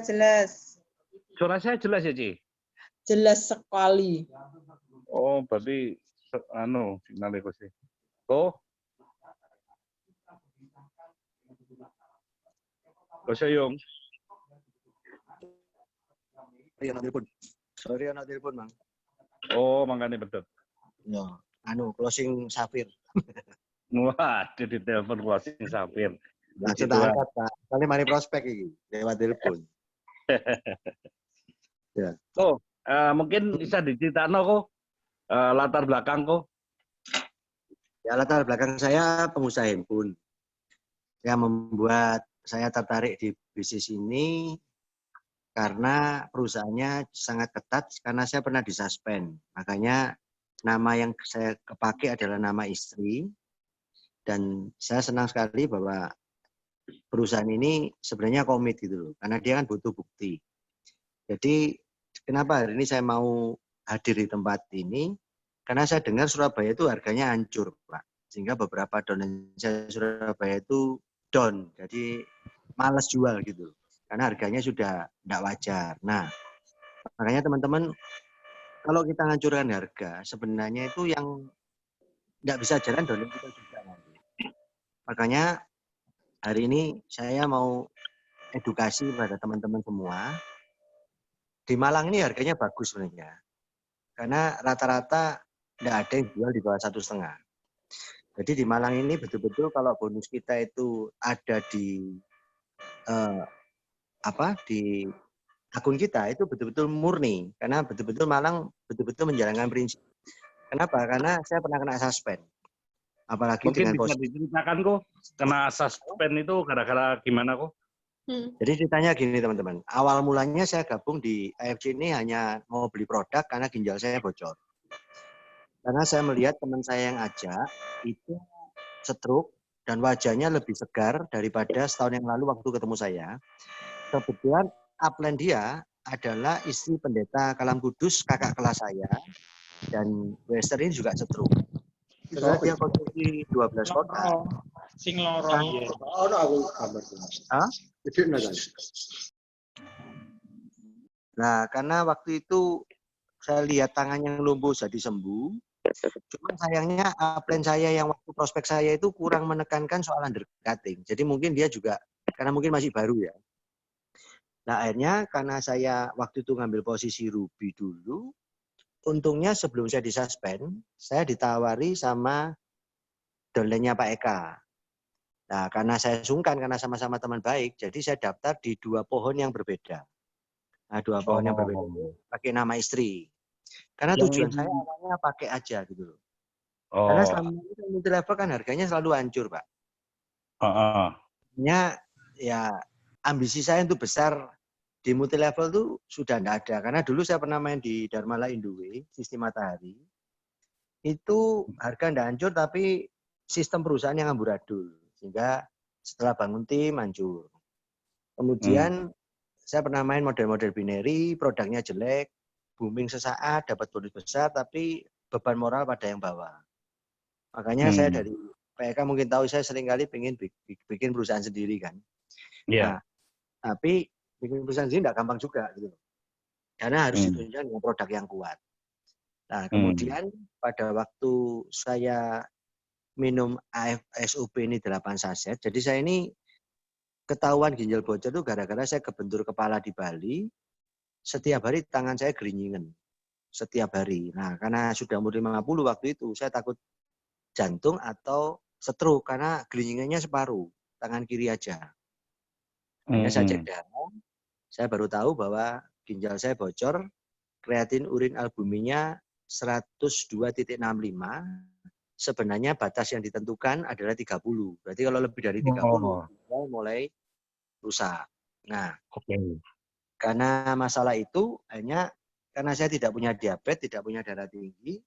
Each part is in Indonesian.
jelas. Suara saya jelas ya, Ci? Jelas sekali. Oh, berarti signalnya kok sih. Oh. Kok Yung? Iya, anak telepon. Sorry, anak telepon, Mang. Oh, makanya betul. Ya, closing Safir. Wah, di telepon closing Safir. Langsung tak angkat, Pak. Kali mari prospek ini lewat telepon. Ya. Oh, mungkin bisa diceritakan kok latar belakang kok. Ya, latar belakang saya pengusaha handphone. Yang membuat saya tertarik di bisnis ini karena perusahaannya sangat ketat, karena saya pernah disuspend. Makanya nama yang saya kepake adalah nama istri. Dan saya senang sekali bahwa perusahaan ini sebenarnya komit gitu loh, karena dia kan butuh bukti. Jadi kenapa hari ini saya mau hadir di tempat ini? Karena saya dengar Surabaya itu harganya hancur, Pak. Sehingga beberapa donen Surabaya itu down, jadi males jual gitu. Karena harganya sudah tidak wajar. Nah, makanya teman-teman, kalau kita hancurkan harga, sebenarnya itu yang tidak bisa jalan donen kita juga nanti. Makanya hari ini saya mau edukasi kepada teman-teman semua. Di Malang ini harganya bagus sebenarnya. Karena rata-rata tidak ada yang jual di bawah 1,5. Jadi di Malang ini betul-betul kalau bonus kita itu ada di di akun kita itu betul-betul murni. Karena betul-betul Malang betul-betul menjalankan prinsip. Kenapa? Karena saya pernah kena suspend. Apalagi Mungkin dengan bisa diceritakan kok kena suspend itu gara-gara gimana kok? Jadi ceritanya gini teman-teman. Awal mulanya saya gabung di AFC ini hanya mau beli produk karena ginjal saya bocor. Karena saya melihat teman saya yang ajak itu stroke dan wajahnya lebih segar daripada setahun yang lalu waktu ketemu saya. Kebetulan upline dia adalah istri pendeta Kalam Kudus, kakak kelas saya, dan Wester ini juga stroke. Setelah dia konsumsi 12 kotak. Sing loro. Ono aku kabar. Hah? Nah, karena waktu itu saya lihat tangannya yang lumpuh jadi sembuh. Cuman sayangnya upline saya yang waktu prospek saya itu kurang menekankan soal undercutting. Jadi mungkin dia juga, karena mungkin masih baru ya. Nah akhirnya karena saya waktu itu ngambil posisi Ruby dulu, untungnya sebelum saya disuspend, saya ditawari sama downline-nya Pak Eka. Nah karena saya sungkan, karena sama-sama teman baik, jadi saya daftar di 2 pohon yang berbeda. Nah 2 pohon yang berbeda itu pakai nama istri. Karena yang tujuan saya awalnya pakai aja gitu loh. Karena selama ini multi level kan harganya selalu hancur, Pak. Ya ambisi saya untuk besar di multi level tuh sudah tidak ada. Karena dulu saya pernah main di Dharmala Indue, sistem matahari. Itu harga tidak hancur tapi sistem perusahaan yang amburadul. Sehingga setelah bangun tim hancur. Kemudian saya pernah main model-model binary, produknya jelek, booming sesaat, dapat bonus besar, tapi beban moral pada yang bawah. Makanya saya dari PK mungkin tahu saya seringkali pengen bikin perusahaan sendiri kan. Nah, tapi bikin perusahaan sendiri tidak gampang juga gitu. Karena harus ditunjukkan dengan produk yang kuat. Nah, kemudian pada waktu saya minum AFSUP ini 8 saset, jadi saya ini ketahuan ginjal bocor itu gara-gara saya kebentur kepala di Bali, setiap hari tangan saya gerinyingan. Setiap hari. Nah, karena sudah umur 50 waktu itu, saya takut jantung atau stroke karena gerinyingannya separuh, tangan kiri aja. Akhirnya saya cek darah, saya baru tahu bahwa ginjal saya bocor, kreatin urin albuminnya 102,65. Sebenarnya batas yang ditentukan adalah 30. Berarti kalau lebih dari 30, mulai rusak. Nah, karena masalah itu, hanya karena saya tidak punya diabetes, tidak punya darah tinggi,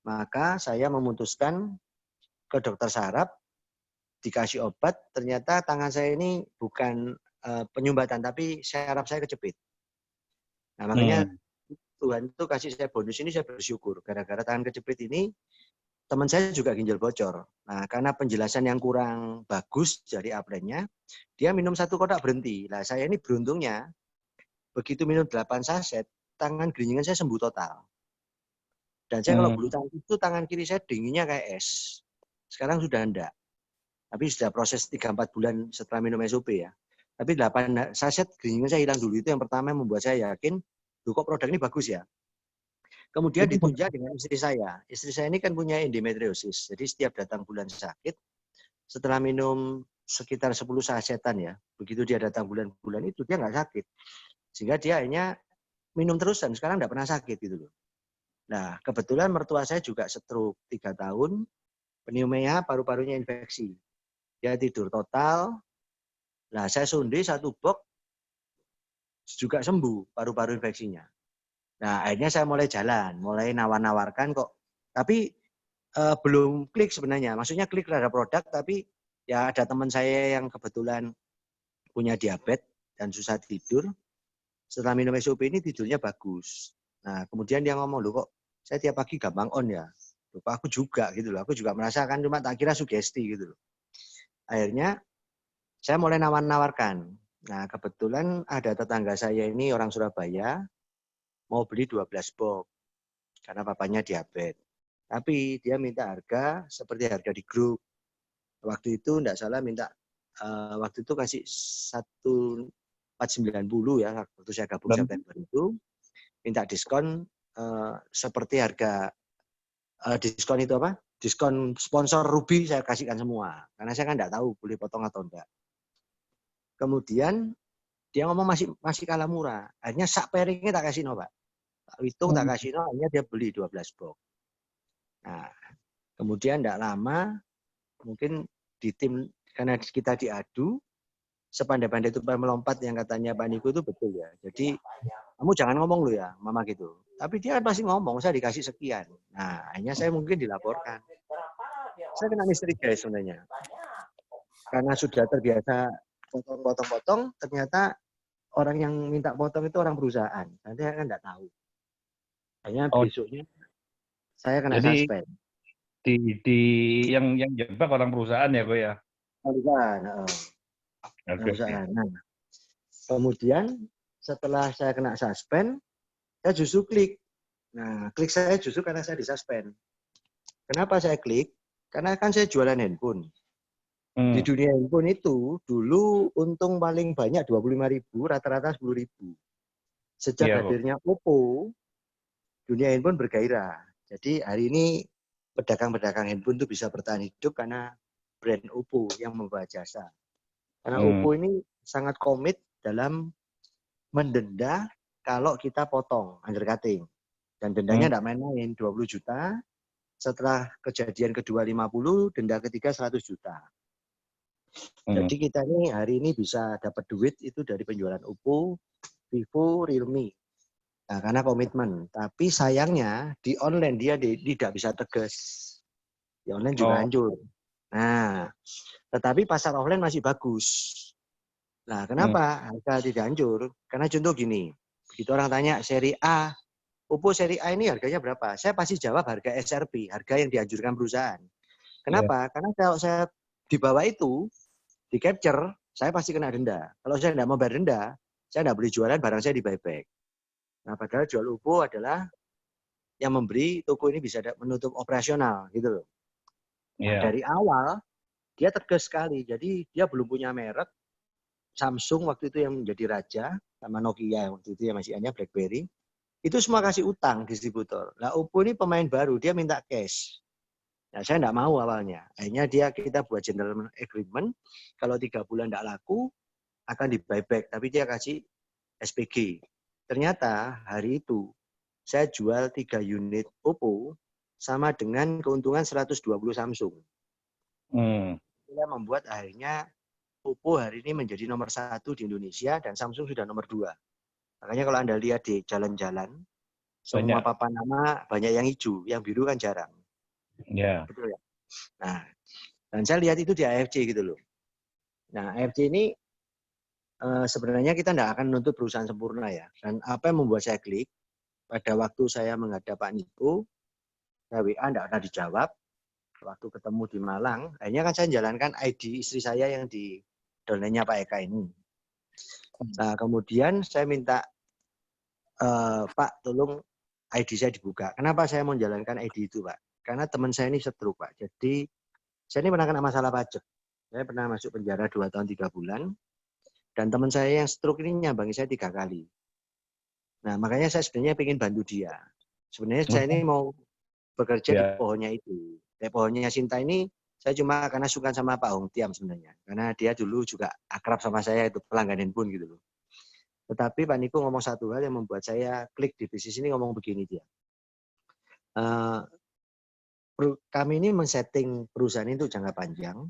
maka saya memutuskan ke dokter saraf, dikasih obat, ternyata tangan saya ini bukan penyumbatan, tapi saraf saya kejepit. Nah, makanya Tuhan itu kasih saya bonus ini, saya bersyukur. Gara-gara tangan kejepit ini, teman saya juga ginjal bocor. Nah, karena penjelasan yang kurang bagus dari upline-nya, dia minum 1 kotak berhenti. Nah, saya ini beruntungnya, begitu minum 8 saset, tangan gelingan saya sembuh total. Dan saya kalau bulu tangkis itu tangan kiri saya dinginnya kayak es. Sekarang sudah enggak. Tapi sudah proses 3-4 bulan setelah minum SOP ya. Tapi 8 saset gelingan saya hilang dulu. Itu yang pertama yang membuat saya yakin, kok produk ini bagus ya. Kemudian ditunjang dengan istri saya. Istri saya ini kan punya endometriosis. Jadi setiap datang bulan sakit, setelah minum sekitar 10 sasetan ya, begitu dia datang bulan-bulan itu, dia nggak sakit. Sehingga dia akhirnya minum terus dan sekarang nggak pernah sakit gitu loh. Nah, kebetulan mertua saya juga stroke 3 tahun, pneumonia, paru-parunya infeksi. Dia tidur total. Nah, saya suntik 1 box juga sembuh paru-paru infeksinya. Nah, akhirnya saya mulai jalan, mulai nawar-nawarkan kok. Tapi belum klik sebenarnya. Maksudnya klik terhadap produk, tapi ya ada teman saya yang kebetulan punya diabetes dan susah tidur. Setelah minum SOP ini tidurnya bagus. Nah, kemudian dia ngomong, loh kok saya tiap pagi gampang on ya. Loh, kok aku juga gitu loh. Aku juga merasakan, cuma tak kira sugesti gitu loh. Akhirnya saya mulai nawar-nawarkan. Nah, kebetulan ada tetangga saya ini orang Surabaya, mau beli 12 box karena papanya diabetes. Tapi dia minta harga seperti harga di grup. Waktu itu enggak salah minta waktu itu kasih 1.490 ya waktu saya gabung September itu, minta diskon seperti harga diskon itu apa? Diskon sponsor Ruby saya kasihkan semua karena saya kan enggak tahu boleh potong atau enggak. Kemudian dia ngomong masih kalah murah. Akhirnya sak pairingnya tak kasih no, Pak. Tak hitung tak kasih no, akhirnya dia beli 12 box. Nah, kemudian enggak lama mungkin di tim karena kita diadu sepandai-pandai itu melompat yang katanya Pak Niko itu betul ya. Jadi kamu jangan ngomong lo ya, mama gitu. Tapi dia kan pasti ngomong, saya dikasih sekian. Nah, akhirnya saya mungkin dilaporkan. Saya kena misteri guys sebenarnya. Karena sudah terbiasa potong-potong, ternyata orang yang minta potong itu orang perusahaan. Nanti saya kan nggak tahu. Akhirnya besoknya saya kena suspend. Di yang jebak orang perusahaan ya kok ya? Perusahaan. Perusahaan. Nah, kemudian setelah saya kena suspend, saya justru klik. Nah, klik saya justru karena saya disuspend. Kenapa saya klik? Karena kan saya jualan handphone. Di dunia handphone itu dulu untung paling banyak 25.000, rata-rata 10.000. Sejak hadirnya Oppo, dunia handphone bergairah. Jadi hari ini pedagang-pedagang handphone itu bisa bertahan hidup karena brand Oppo yang membawa jasa. Karena Oppo ini sangat komit dalam mendenda kalau kita potong undercutting. Dan dendanya tidak main-main, 20 juta. Setelah kejadian kedua 50, denda ketiga 100 juta. Jadi kita ini hari ini bisa dapat duit itu dari penjualan Oppo, Vivo, Realme. Nah, karena komitmen. Tapi sayangnya di online dia tidak bisa tegas. Di online juga hancur. Nah, tetapi pasar offline masih bagus. Nah, kenapa harga tidak hancur? Karena contoh gini, begitu orang tanya seri A, Oppo seri A ini harganya berapa? Saya pasti jawab harga SRP, harga yang dianjurkan perusahaan. Kenapa? Karena kalau saya di bawah itu, di capture, saya pasti kena denda. Kalau saya tidak mau bayar denda, saya tidak boleh jualan, barang saya di buyback. Nah, padahal jual Oppo adalah yang memberi toko ini bisa menutup operasional, gitu loh. Nah, dari awal, dia tegas sekali. Jadi, dia belum punya merek. Samsung waktu itu yang menjadi raja, sama Nokia waktu itu yang masih hanya BlackBerry. Itu semua kasih utang distributor. Nah, Oppo ini pemain baru, dia minta cash. Nah, saya tidak mau awalnya. Akhirnya kita buat gentleman agreement, kalau 3 bulan tidak laku, akan di buyback. Tapi dia kasih SPG. Ternyata hari itu, saya jual 3 unit Oppo, sama dengan keuntungan 120 Samsung. Ini membuat akhirnya Oppo hari ini menjadi nomor 1 di Indonesia, dan Samsung sudah nomor 2. Makanya kalau Anda lihat di jalan-jalan, semua papan nama banyak yang hijau, yang biru kan jarang. Betul ya? Nah, dan saya lihat itu di AFC gitu loh. Nah, AFC ini sebenarnya kita tidak akan menuntut perusahaan sempurna ya. Dan apa yang membuat saya klik, pada waktu saya menghadap Pak Niko, saya WA tidak pernah dijawab. Waktu ketemu di Malang, akhirnya kan saya jalankan ID istri saya yang di domainnya Pak Eka ini. Nah, kemudian saya minta Pak, tolong ID saya dibuka. Kenapa saya mau menjalankan ID itu, Pak? Karena teman saya ini stroke, Pak. Jadi saya ini pernah kena masalah pajak. Saya pernah masuk penjara 2 tahun 3 bulan. Dan teman saya yang stroke ini nyambangi saya 3 kali. Nah, makanya saya sebenarnya ingin bantu dia. Sebenarnya saya ini mau bekerja di pohonnya itu. Di pohonnya Sinta ini, saya cuma karena suka sama Pak Hong Tiam sebenarnya. Karena dia dulu juga akrab sama saya, itu pelanggan handphone gitu loh. Tetapi Pak Niko ngomong satu hal yang membuat saya klik di bisnis ini, ngomong begini dia. Kami ini men-setting perusahaan itu jangka panjang,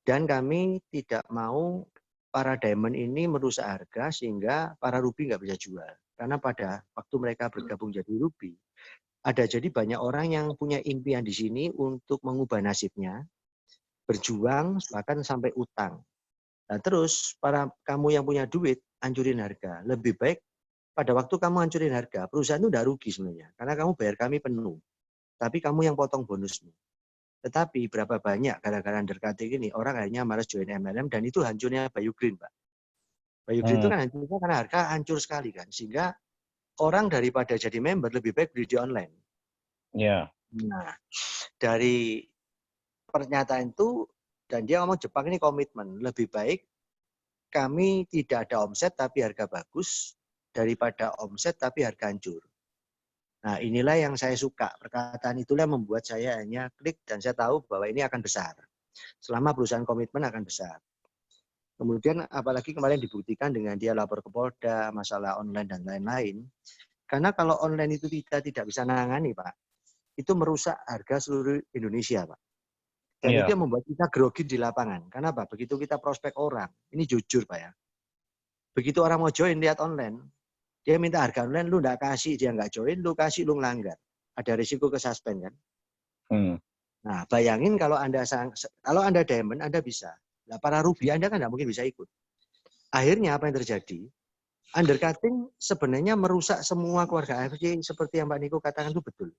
dan kami tidak mau para diamond ini merusak harga sehingga para ruby nggak bisa jual. Karena pada waktu mereka bergabung jadi ruby, ada jadi banyak orang yang punya impian di sini untuk mengubah nasibnya, berjuang bahkan sampai utang. Nah, terus para kamu yang punya duit, hancurin harga. Lebih baik pada waktu kamu hancurin harga, perusahaan itu udah rugi sebenarnya. Karena kamu bayar kami penuh. Tapi kamu yang potong bonusmu. Tetapi berapa banyak gara-gara undercutting ini orang akhirnya malas join MLM, dan itu hancurnya Bayu Green, Pak. Bayu Green itu kan hancurnya karena harga hancur sekali kan. Sehingga orang daripada jadi member lebih baik beli di online. Iya. Nah, dari pernyataan itu, dan dia ngomong Jepang ini komitmen, lebih baik kami tidak ada omset tapi harga bagus daripada omset tapi harga hancur. Nah, inilah yang saya suka. Perkataan itulah yang membuat saya hanya klik, dan saya tahu bahwa ini akan besar. Selama perusahaan komitmen akan besar. Kemudian apalagi kemarin dibuktikan dengan dia lapor ke Polda, masalah online dan lain-lain. Karena kalau online itu kita tidak bisa nangani, Pak, itu merusak harga seluruh Indonesia, Pak. Dan itu yang membuat kita grogi di lapangan. Karena apa? Begitu kita prospek orang, ini jujur Pak ya. Begitu orang mau join lihat online, dia minta harga online, lu nggak kasih, dia nggak join, lu kasih, lu ngelanggar. Ada risiko kesuspend kan? Nah, bayangin kalau Anda diamond, Anda bisa. Nah, para ruby Anda kan nggak mungkin bisa ikut. Akhirnya apa yang terjadi? Undercutting sebenarnya merusak semua keluarga AFC seperti yang Pak Niko katakan itu betul.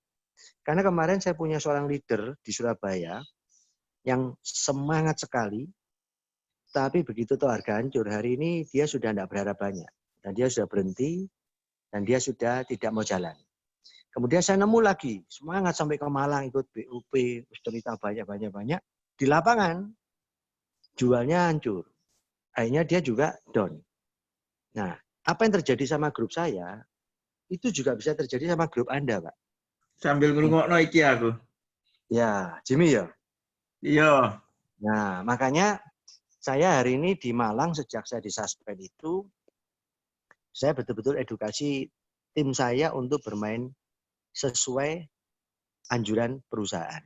Karena kemarin saya punya seorang leader di Surabaya yang semangat sekali, tapi begitu tuh harga hancur, hari ini dia sudah tidak berharap banyak. Dan dia sudah berhenti, dan dia sudah tidak mau jalan. Kemudian saya nemu lagi, semangat sampai ke Malang, ikut BUP, cerita banyak-banyak. Di lapangan, jualnya hancur. Akhirnya dia juga down. Nah, apa yang terjadi sama grup saya, itu juga bisa terjadi sama grup Anda, Pak. Sambil ngrungokno iki aku. Ya, Jimmy ya? Iya. Nah, makanya saya hari ini di Malang sejak saya disuspend itu, saya betul-betul edukasi tim saya untuk bermain sesuai anjuran perusahaan.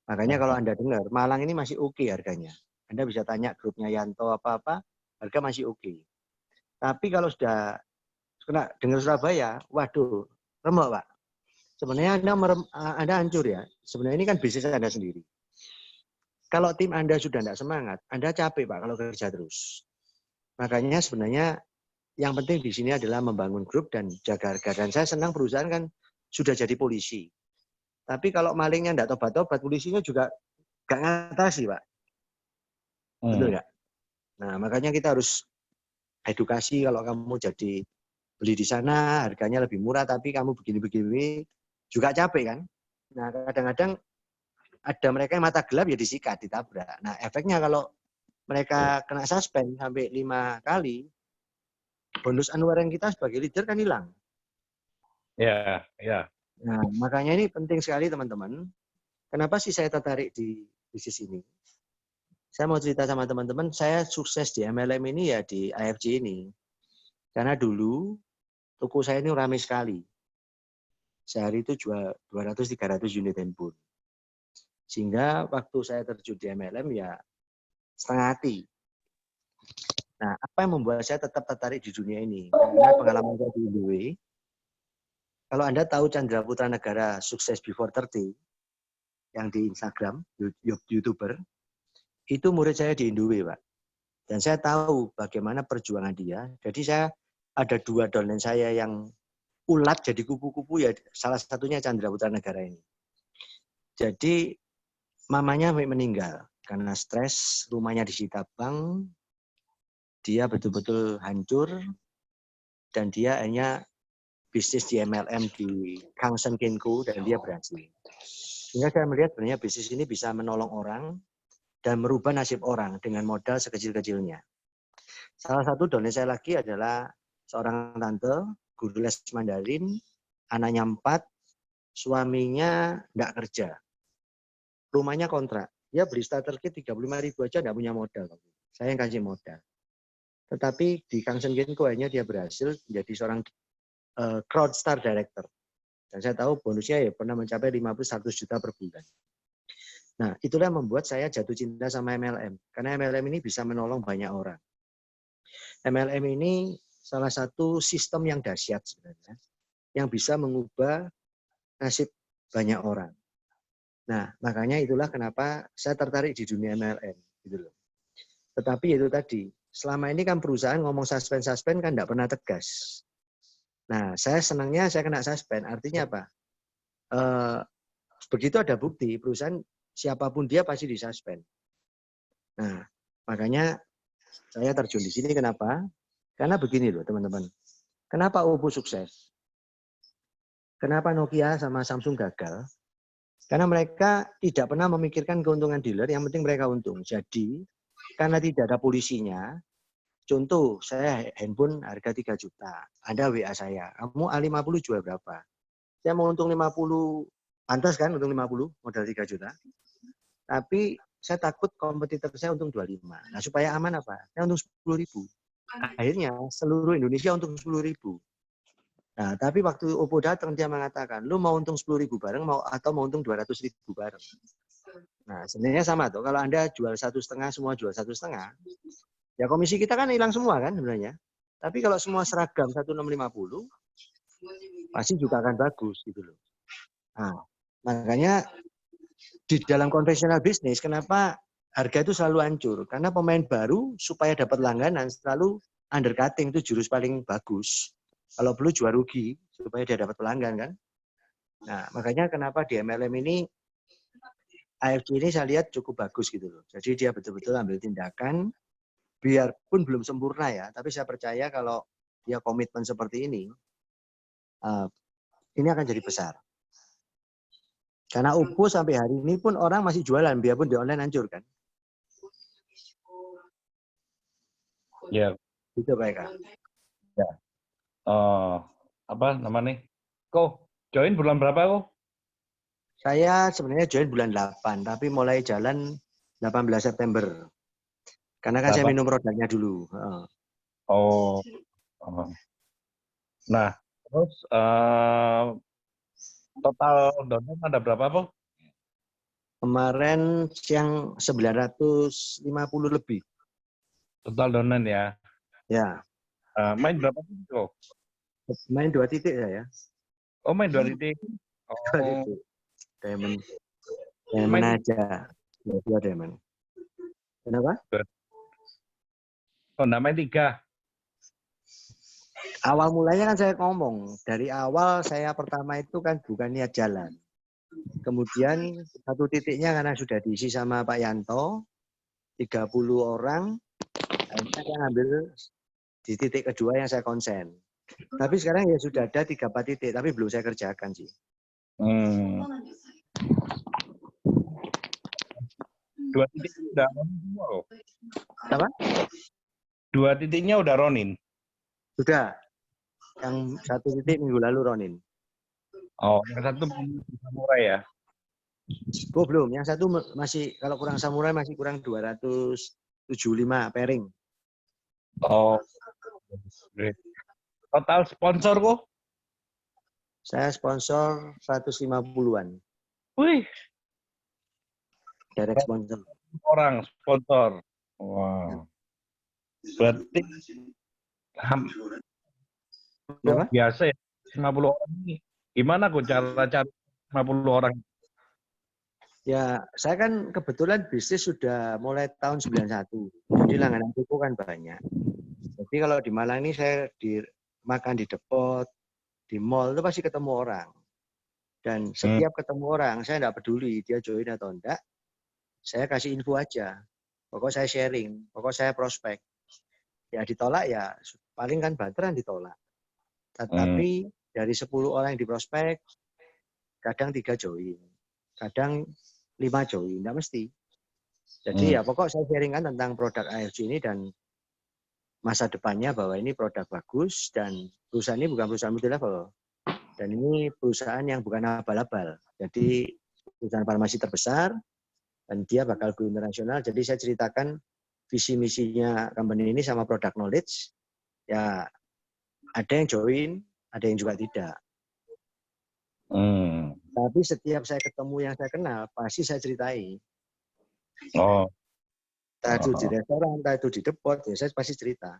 Makanya kalau Anda dengar, Malang ini masih oke harganya. Anda bisa tanya grupnya Yanto apa-apa, harga masih oke. Tapi kalau sudah kena dengar Surabaya, waduh, remuk Pak. Sebenarnya Anda hancur ya. Sebenarnya ini kan bisnis Anda sendiri. Kalau tim Anda sudah tidak semangat, Anda capek Pak kalau kerja terus. Makanya sebenarnya yang penting di sini adalah membangun grup dan jaga harga. Dan saya senang perusahaan kan sudah jadi polisi. Tapi kalau malingnya tidak tobat-tobat, polisinya juga nggak ngatasi Pak. Betul nggak? Nah makanya kita harus edukasi. Kalau kamu jadi beli di sana, harganya lebih murah, tapi kamu begini-begini, juga capek kan? Nah kadang-kadang ada mereka yang mata gelap ya disikat, ditabrak. Nah efeknya kalau mereka kena suspend sampai 5 kali, bonus annual kita sebagai leader kan hilang. Ya, ya. Nah makanya ini penting sekali teman-teman. Kenapa sih saya tertarik di bisnis ini? Saya mau cerita sama teman-teman, saya sukses di MLM ini ya di AFC ini. Karena dulu toko saya ini ramai sekali. Sehari itu jual 200-300 unit handphone. Sehingga waktu saya terjun di MLM ya setengah hati. Nah, apa yang membuat saya tetap tertarik di dunia ini? Karena pengalaman saya di Indoway. Kalau Anda tahu Chandra Putra Negara Sukses Before 30, yang di Instagram, YouTuber, itu murid saya di Indoway, Pak. Dan saya tahu bagaimana perjuangan dia. Jadi saya ada 2 downline saya yang ulat jadi kupu-kupu, ya salah satunya Chandra Putra Negara ini. Jadi mamanya meninggal karena stres, rumahnya disita bank, dia betul-betul hancur, dan dia hanya bisnis di MLM di Kangsen Kenko dan dia berhasil. Sehingga saya melihat sebenarnya bisnis ini bisa menolong orang dan merubah nasib orang dengan modal sekecil-kecilnya. Salah satu downline saya lagi adalah seorang tante, guru les Mandarin, anaknya 4, suaminya nggak kerja. Rumahnya kontrak. Dia beli starter kit 35.000 aja nggak punya modal. Saya yang kasih modal. Tetapi di Kangsen Kenko akhirnya dia berhasil menjadi seorang crowd star director. Dan saya tahu bonusnya ya pernah mencapai 50-100 juta per bulan. Nah, itulah yang membuat saya jatuh cinta sama MLM. Karena MLM ini bisa menolong banyak orang. MLM ini salah satu sistem yang dahsyat sebenarnya. Yang bisa mengubah nasib banyak orang. Nah, makanya itulah kenapa saya tertarik di dunia MLM. Gitu loh. Tetapi itu tadi, selama ini kan perusahaan ngomong suspend kan tidak pernah tegas. Nah, saya senangnya saya kena suspend. Artinya apa? Begitu ada bukti, perusahaan siapapun dia pasti disuspend. Nah, makanya saya terjun di sini. Kenapa? Karena begini loh teman-teman. Kenapa Oppo sukses? Kenapa Nokia sama Samsung gagal? Karena mereka tidak pernah memikirkan keuntungan dealer, yang penting mereka untung. Jadi, karena tidak ada polisinya, contoh, saya handphone harga 3 juta. Anda WA saya, kamu A50 jual berapa? Saya mau untung 50, pantas kan untung 50, modal 3 juta. Tapi saya takut kompetitor saya untung 25. Nah, supaya aman apa? Saya untung 10.000. Akhirnya seluruh Indonesia untung 10.000. Nah, tapi waktu Oppo datang dia mengatakan, lu mau untung 10.000 bareng atau mau untung 200.000 bareng. Nah, sebenarnya sama tuh. Kalau Anda jual 1,5, semua jual 1,5, ya komisi kita kan hilang semua kan sebenarnya. Tapi kalau semua seragam 1.650, pasti juga akan bagus gitu loh. Nah, makanya di dalam konvensional bisnis, kenapa harga itu selalu hancur? Karena pemain baru supaya dapat langganan selalu undercutting, itu jurus paling bagus. Kalau perlu jual rugi supaya dia dapat pelanggan kan. Nah, makanya kenapa di MLM ini AFC ini saya lihat cukup bagus gitu loh. Jadi dia betul-betul ambil tindakan, biarpun belum sempurna ya, tapi saya percaya kalau dia komitmen seperti ini akan jadi besar. Karena Oppo sampai hari ini pun orang masih jualan, biarpun di online hancur kan. Ya. Itu baik kan. Ya. Apa namanya? Kok join bulan berapa kok? Saya sebenarnya join bulan 8, tapi mulai jalan 18 September. Karena kan saya minum produknya dulu. Oh. Nah, terus total download ada berapa kok? Kemarin yang 950 lebih. Total download ya? Ya. Main berapa titik kok? Main 2 titik saya. Oh, main 2 titik. 2 titik. Diamond aja. Ya, 2 diamond. Kenapa? Oh, enggak main 3. Awal mulanya kan saya ngomong. Dari awal saya pertama itu kan bukan niat jalan. Kemudian 1 titiknya karena sudah diisi sama Pak Yanto, 30 orang, akhirnya saya ngambil di titik kedua yang saya konsen. Tapi sekarang ya sudah ada 3-4 titik, tapi belum saya kerjakan sih. 2 titik udah ronin semua kok. Apa? 2 titiknya udah ronin. Sudah. Yang 1 titik minggu lalu ronin. Oh, yang 1 samurai ya? Oh belum, yang 1 masih, kalau kurang samurai masih kurang 275 pairing. Oh, great. Total sponsor kok? Saya sponsor 150-an. Wih. Direct sponsor. Orang sponsor. Wow. Berarti luar biasa ya. 50 orang ini. Gimana kok cara 50 orang? Ya, saya kan kebetulan bisnis sudah mulai tahun 91. Jadi langganan toko kan banyak. Jadi kalau di Malang ini saya makan di depot, di mall itu pasti ketemu orang. Dan setiap ketemu orang, saya tidak peduli dia join atau enggak, saya kasih info aja. Pokok saya sharing, pokok saya prospek. Ya ditolak ya, paling kan bateran ditolak. Tetapi dari 10 orang yang di prospek, kadang 3 join, kadang 5 join, nggak mesti. Jadi ya pokok saya sharingkan tentang produk AFC ini dan masa depannya bahwa ini produk bagus dan perusahaan ini bukan perusahaan multi level. Dan ini perusahaan yang bukan abal-abal. Jadi perusahaan farmasi terbesar dan dia bakal go internasional. Jadi saya ceritakan visi misinya company ini sama product knowledge. Ya ada yang join, ada yang juga tidak. Tapi setiap saya ketemu yang saya kenal, pasti saya ceritain. Oh. Entah itu di restoran, entah itu di depot, ya saya pasti cerita.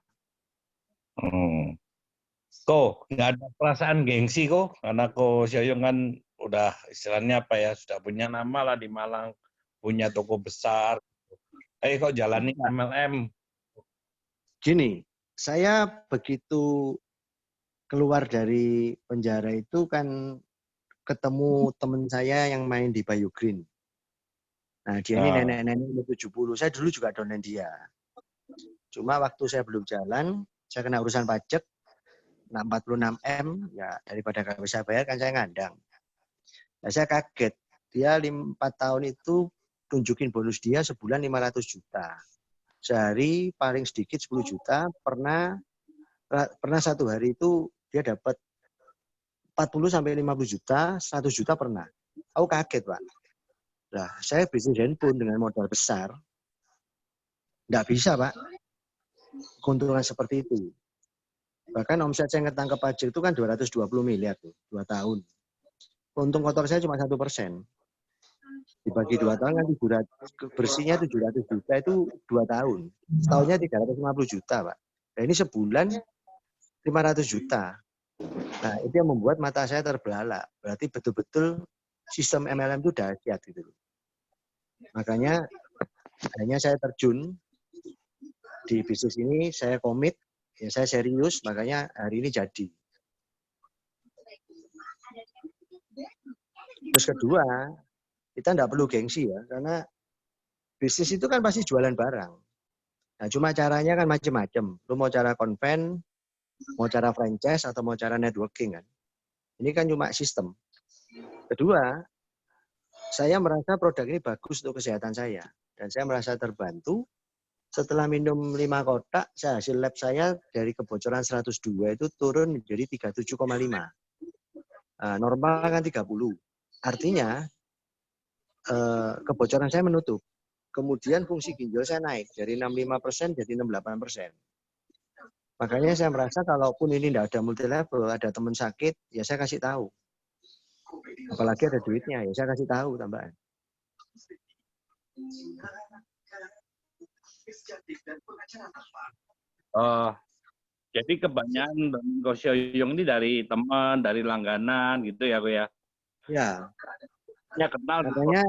Kok nggak ada perasaan gengsi kok? Karena kok Sioyong kan udah istilahnya apa ya, sudah punya nama lah di Malang, punya toko besar. Kok jalani MLM? Gini, saya begitu keluar dari penjara itu kan ketemu teman saya yang main di Bayu Green. Nah, dia ini nenek-nenek umur 70. Saya dulu juga donen dia. Cuma waktu saya belum jalan, saya kena urusan pajak, 46M, ya daripada nggak bisa bayar kan saya ngandang. Nah, saya kaget. Dia 4 tahun itu tunjukin bonus dia sebulan 500 juta. Sehari paling sedikit 10 juta, pernah satu hari itu dia dapat 40 sampai 50 juta, 100 juta pernah. Aku kaget, Pak. Nah, saya bisnis handphone dengan modal besar. Nggak bisa, Pak. Keuntungan seperti itu. Bahkan omset saya ngetangkep pajak itu kan 220 miliar tuh, 2 tahun. Untung kotor saya cuma 1%. Dibagi 2 tahun kan bersihnya 700 juta itu 2 tahun. Setahunnya 350 juta, Pak. Nah, ini sebulan 500 juta. Nah, itu yang membuat mata saya terbelalak. Berarti betul-betul sistem MLM itu dahsyat gitu. Makanya hanya saya terjun di bisnis ini, saya komit, ya saya serius, makanya hari ini jadi. Terus kedua, kita tidak perlu gengsi ya, karena bisnis itu kan pasti jualan barang. Nah, cuma caranya kan macam-macam. Lu mau cara konven, mau cara franchise, atau mau cara networking kan. Ini kan cuma sistem. Kedua, saya merasa produk ini bagus untuk kesehatan saya. Dan saya merasa terbantu. Setelah minum 5 kotak, hasil lab saya dari kebocoran 102 itu turun menjadi 37,5. Normal kan 30. Artinya, kebocoran saya menutup. Kemudian fungsi ginjal saya naik dari 65% jadi 68%. Makanya saya merasa kalaupun ini tidak ada multi level, ada teman sakit, ya saya kasih tahu. Apalagi ada duitnya, ya saya kasih tahu tambahan. Jadi kebanyakan Ko Sioyong ini dari teman, dari langganan gitu ya, Ko ya? Ya. Ya kenal. Makanya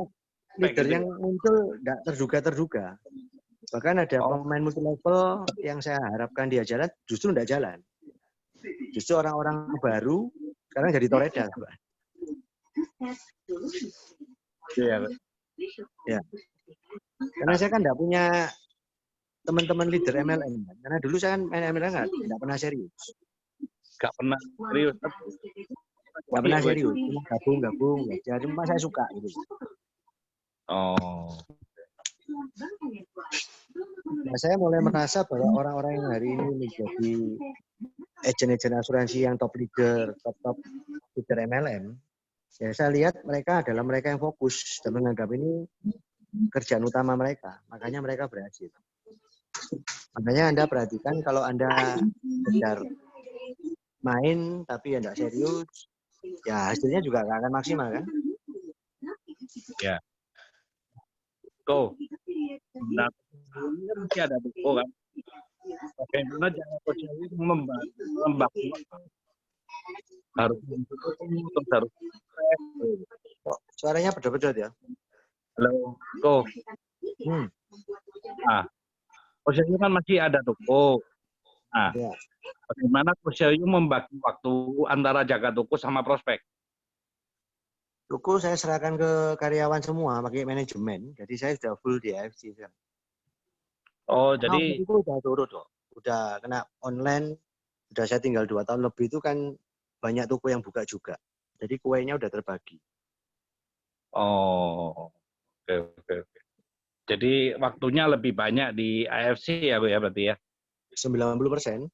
leader gitu yang muncul tidak terduga-terduga. Bahkan ada pemain multi level yang saya harapkan dia jalan, justru tidak jalan. Justru orang-orang baru sekarang jadi toreda. Ya. Karena saya kan tidak punya teman-teman leader MLM. Karena dulu saya kan main MLM tidak pernah serius. Nggak pernah serius. Nggak pernah serius. Cuma gabung. Ya, cuma saya suka gitu. Oh. Nah, saya mulai merasa bahwa orang-orang yang hari ini menjadi agen-agen asuransi yang top leader MLM, ya saya lihat mereka adalah mereka yang fokus dan menganggap ini kerjaan utama mereka. Makanya mereka berhasil. Makanya Anda perhatikan kalau Anda sekedar main tapi ya tidak serius, ya hasilnya juga nggak akan maksimal kan? Ya. Ko, nah, ini masih ada toko kan? Bagaimana cara Coach membantu harus terus harus suaranya pedot-pedot ya. Halo, Ko. Nah, Coach Sioyong kan masih ada toko. Nah, ya. Bagaimana Coach Sioyong membagi waktu antara jaga toko sama prospek? Toko saya serahkan ke karyawan semua pakai manajemen, jadi saya sudah full di AFC. Oh, karena jadi itu udah turut kok, udah kena online, udah saya tinggal 2 tahun lebih itu kan banyak toko yang buka juga. Jadi kuenya udah terbagi. Oh, oke, oke, oke. Jadi waktunya lebih banyak di AFC ya, Bu ya berarti ya? 90%.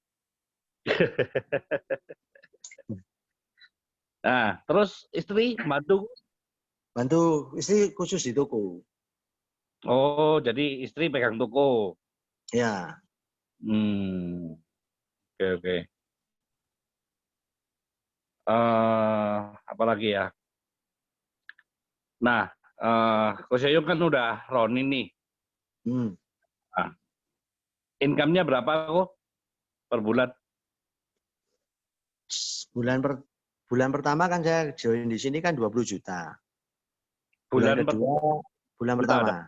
Nah, terus istri bantu? Bantu istri khusus di toko. Oh, jadi istri pegang toko. Ya, Oke, oke. Apa lagi ya? Nah, Coach Yoyong kan udah Roni nih. hmm. Nah, income-nya berapa kok per bulan? Bulan pertama kan saya join di sini kan 20 juta. Bulan Kedua, bulan juta pertama. ada.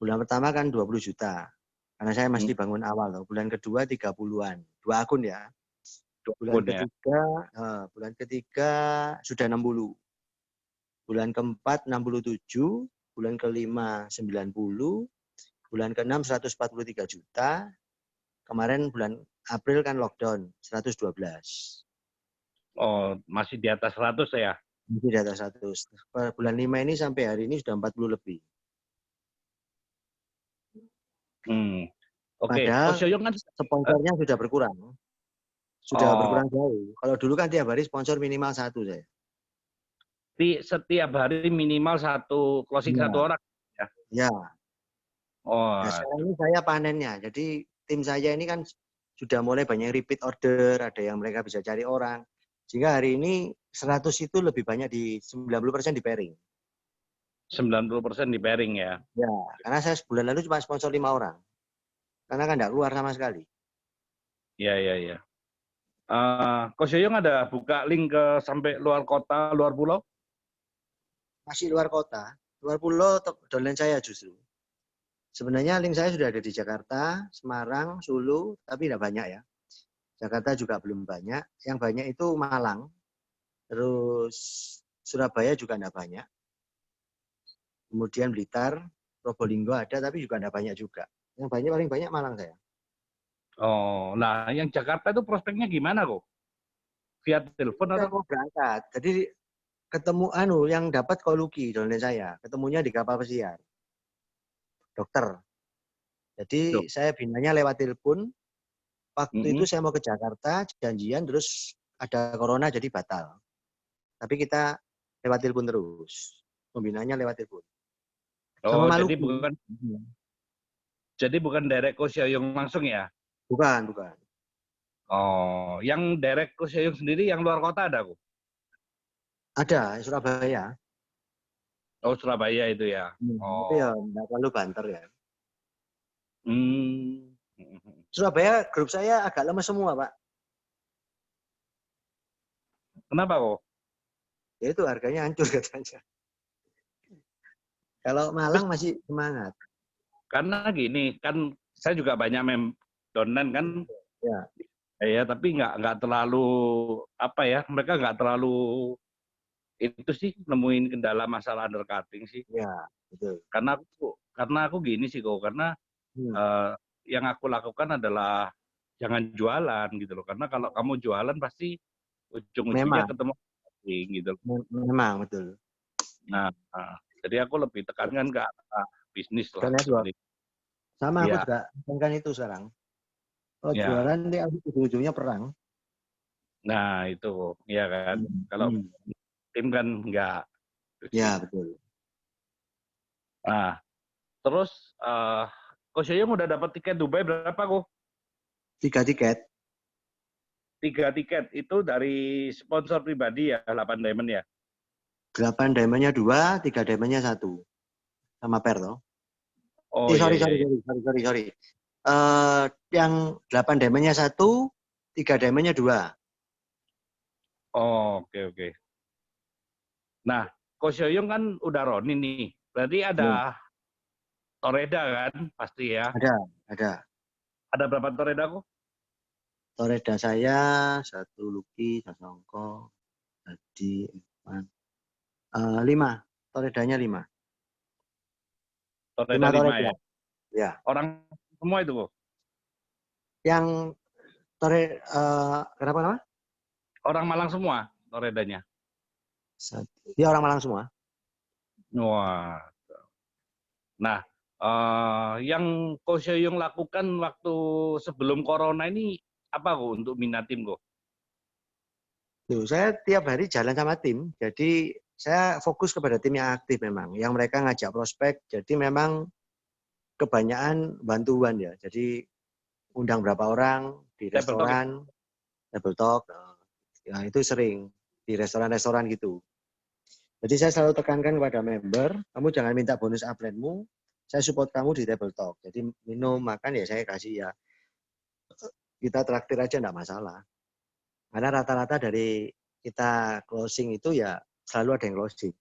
Bulan pertama kan 20 juta. Karena saya Hmm, masih bangun awal loh. Bulan kedua 30-an. 2 akun ya. Akun ya. Bulan ketiga sudah 60. Bulan keempat 67, bulan kelima 90, bulan keenam 143 juta. Kemarin bulan April kan lockdown 112. Oh, masih di atas 100 ya? Masih di atas 100. Bulan 5 ini sampai hari ini sudah 40 lebih. Oke, Padahal Coach Yoyong kan sponsornya sudah berkurang. Sudah berkurang jauh. Kalau dulu kan tiap hari sponsor minimal 1 saya. setiap hari minimal satu closing Ya. satu orang. Ya. Ya. Oh, Nah, sekarang ini saya panennya. Jadi tim saya ini kan sudah mulai banyak repeat order, ada yang mereka bisa cari orang. Sehingga hari ini 100 itu lebih banyak di 90% di pairing. 90% di pairing ya. Ya, karena saya sebulan lalu cuma sponsor 5 orang. Karena kan nggak keluar sama sekali. Iya, iya, iya. Coach Yoyong ada buka link ke sampai luar kota, luar pulau? Masih luar kota, luar pulau downline saya justru. Sebenarnya link saya sudah ada di Jakarta, Semarang, Solo, tapi tidak banyak ya. Jakarta juga belum banyak. Yang banyak itu Malang, terus Surabaya juga tidak banyak. Kemudian Blitar, Probolinggo ada, tapi juga tidak banyak juga. Yang banyak paling banyak Malang saya. Oh, nah yang Jakarta itu prospeknya gimana kok? Via telepon Saya atau? mau berangkat, jadi ketemu yang dapat Koluki downline saya, ketemunya di kapal pesiar, dokter. Loh. Jadi saya binanya lewat telepon. Waktu Mm-mm. itu saya mau ke Jakarta, janjian terus ada corona jadi batal. Tapi kita lewat telepon terus. Pembinaannya lewat telepon. Sama Oh, Maluku. jadi bukan direct Coach Yoyong langsung ya? Bukan, bukan. Oh, yang direct Coach Yoyong sendiri yang luar kota ada kok? Ada, Surabaya. Oh, Surabaya itu ya. Tapi ya Oh. nggak terlalu banter ya. Hmm. Surabaya grup saya agak lemes semua, Pak. Kenapa kok? Ya itu harganya hancur katanya. Kalau Malang masih semangat. Karena gini, kan saya juga banyak donan kan, Ya. ya tapi nggak terlalu apa ya, mereka nggak terlalu itu sih nemuin kendala masalah undercutting sih. Ya, betul. Karena aku gini sih kok, karena yang aku lakukan adalah jangan jualan gitu loh. Karena kalau kamu jualan pasti ujung-ujungnya Memang, ketemu gitu. memang betul. Nah, jadi aku lebih tekankan ke arah bisnis lah. Dan network. Sama aku Ya, juga tekankan itu sekarang. Kalau ya. jualan dia ujung-ujungnya perang. Nah itu, ya kan. Kalau tim kan enggak. Ya, betul. Nah, terus Coach Yoyong udah dapat tiket Dubai berapa kok? 3 tiket. 3 tiket itu dari sponsor pribadi ya, 8 Diamond ya? 8 diamondnya 2, 3 diamondnya 1. Sama per toh. Oh iya, iya. Sorry. Yang 8 diamondnya 1, 3 diamondnya 2. Oh, oke. Nah, Coach Yoyong kan udah Roni nih. Berarti ada Toreda kan? Pasti ya. Ada. Ada berapa Toreda kok? Toreda saya 1 Luki, Sasongko, Adi, 5. Toredanya 5. Toreda 5 ya? Ya. Orang semua itu kok? Yang kenapa nama? Orang Malang semua Toredanya. Dia orang Malang semua. Wah. Nah, yang Coach Yoyong lakukan waktu sebelum corona ini apa kok untuk minat tim kok? Tuh, saya tiap hari jalan sama tim, jadi saya fokus kepada tim yang aktif memang, yang mereka ngajak prospek, jadi memang kebanyakan bantuan ya. Jadi undang berapa orang di Table talk ya? restoran, table talk, ya itu sering di restoran-restoran gitu. Jadi saya selalu tekankan kepada member, kamu jangan minta bonus upline-mu, saya support kamu di table talk. Jadi minum, makan ya saya kasih ya, kita traktir aja enggak masalah. Karena rata-rata dari kita closing itu ya selalu ada yang closing.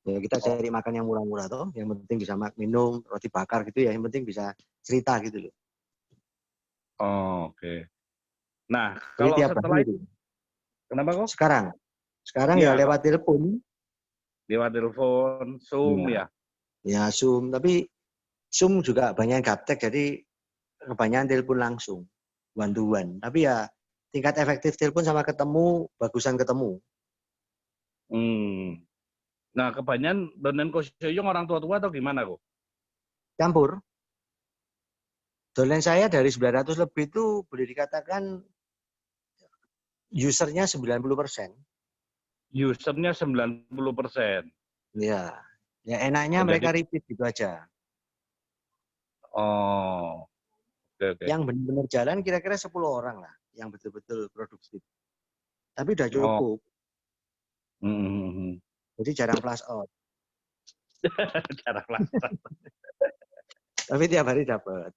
Ya, kita cari makan yang murah-murah toh, yang penting bisa minum, roti bakar gitu ya, yang penting bisa cerita gitu loh. Oh, oke. Nah, Jadi kalau tiap setelah hari itu, kenapa kok? sekarang ya Ya, lewat telepon, lewat telepon, Zoom ya, ya. ya Zoom, tapi Zoom juga banyak yang gaptek, jadi kebanyakan telepon langsung, one to one. Tapi ya tingkat efektif telepon sama ketemu, bagusan ketemu. Hmm. Nah, kebanyakan donen Coach Yoyong orang tua-tua atau gimana kok? Campur. Dolen saya dari 900 lebih itu boleh dikatakan usernya 90%. Usernya 90%. Ya, ya enaknya Oh, jadi, mereka repeat gitu aja. oh, oke, oke. Yang benar-benar jalan kira-kira 10 orang lah, yang betul-betul produktif. Tapi udah Oh, cukup, hmm. jadi jarang flash out. Cara pelaksanaan. Tapi tiap hari dapat.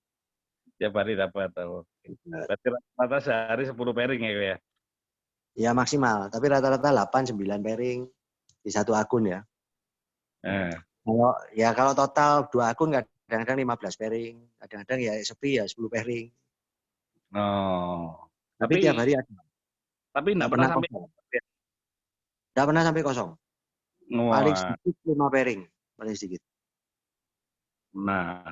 Tiap hari dapat. Oh. Berarti rata-rata sehari 10 pairing ya, Ko, ya? Ya maksimal, tapi rata-rata 8-9 pairing di satu akun ya. Eh. Kalau total 2 akun kadang-kadang 15 pairing, kadang-kadang ya sepi ya 10 pairing. Oh. Tapi tiap Tapi hari ada. enggak Nggak pernah pernah sampai. kosong. Nggak pernah sampai kosong. Paling Wah. sedikit 5 pairing, paling sedikit. Nah,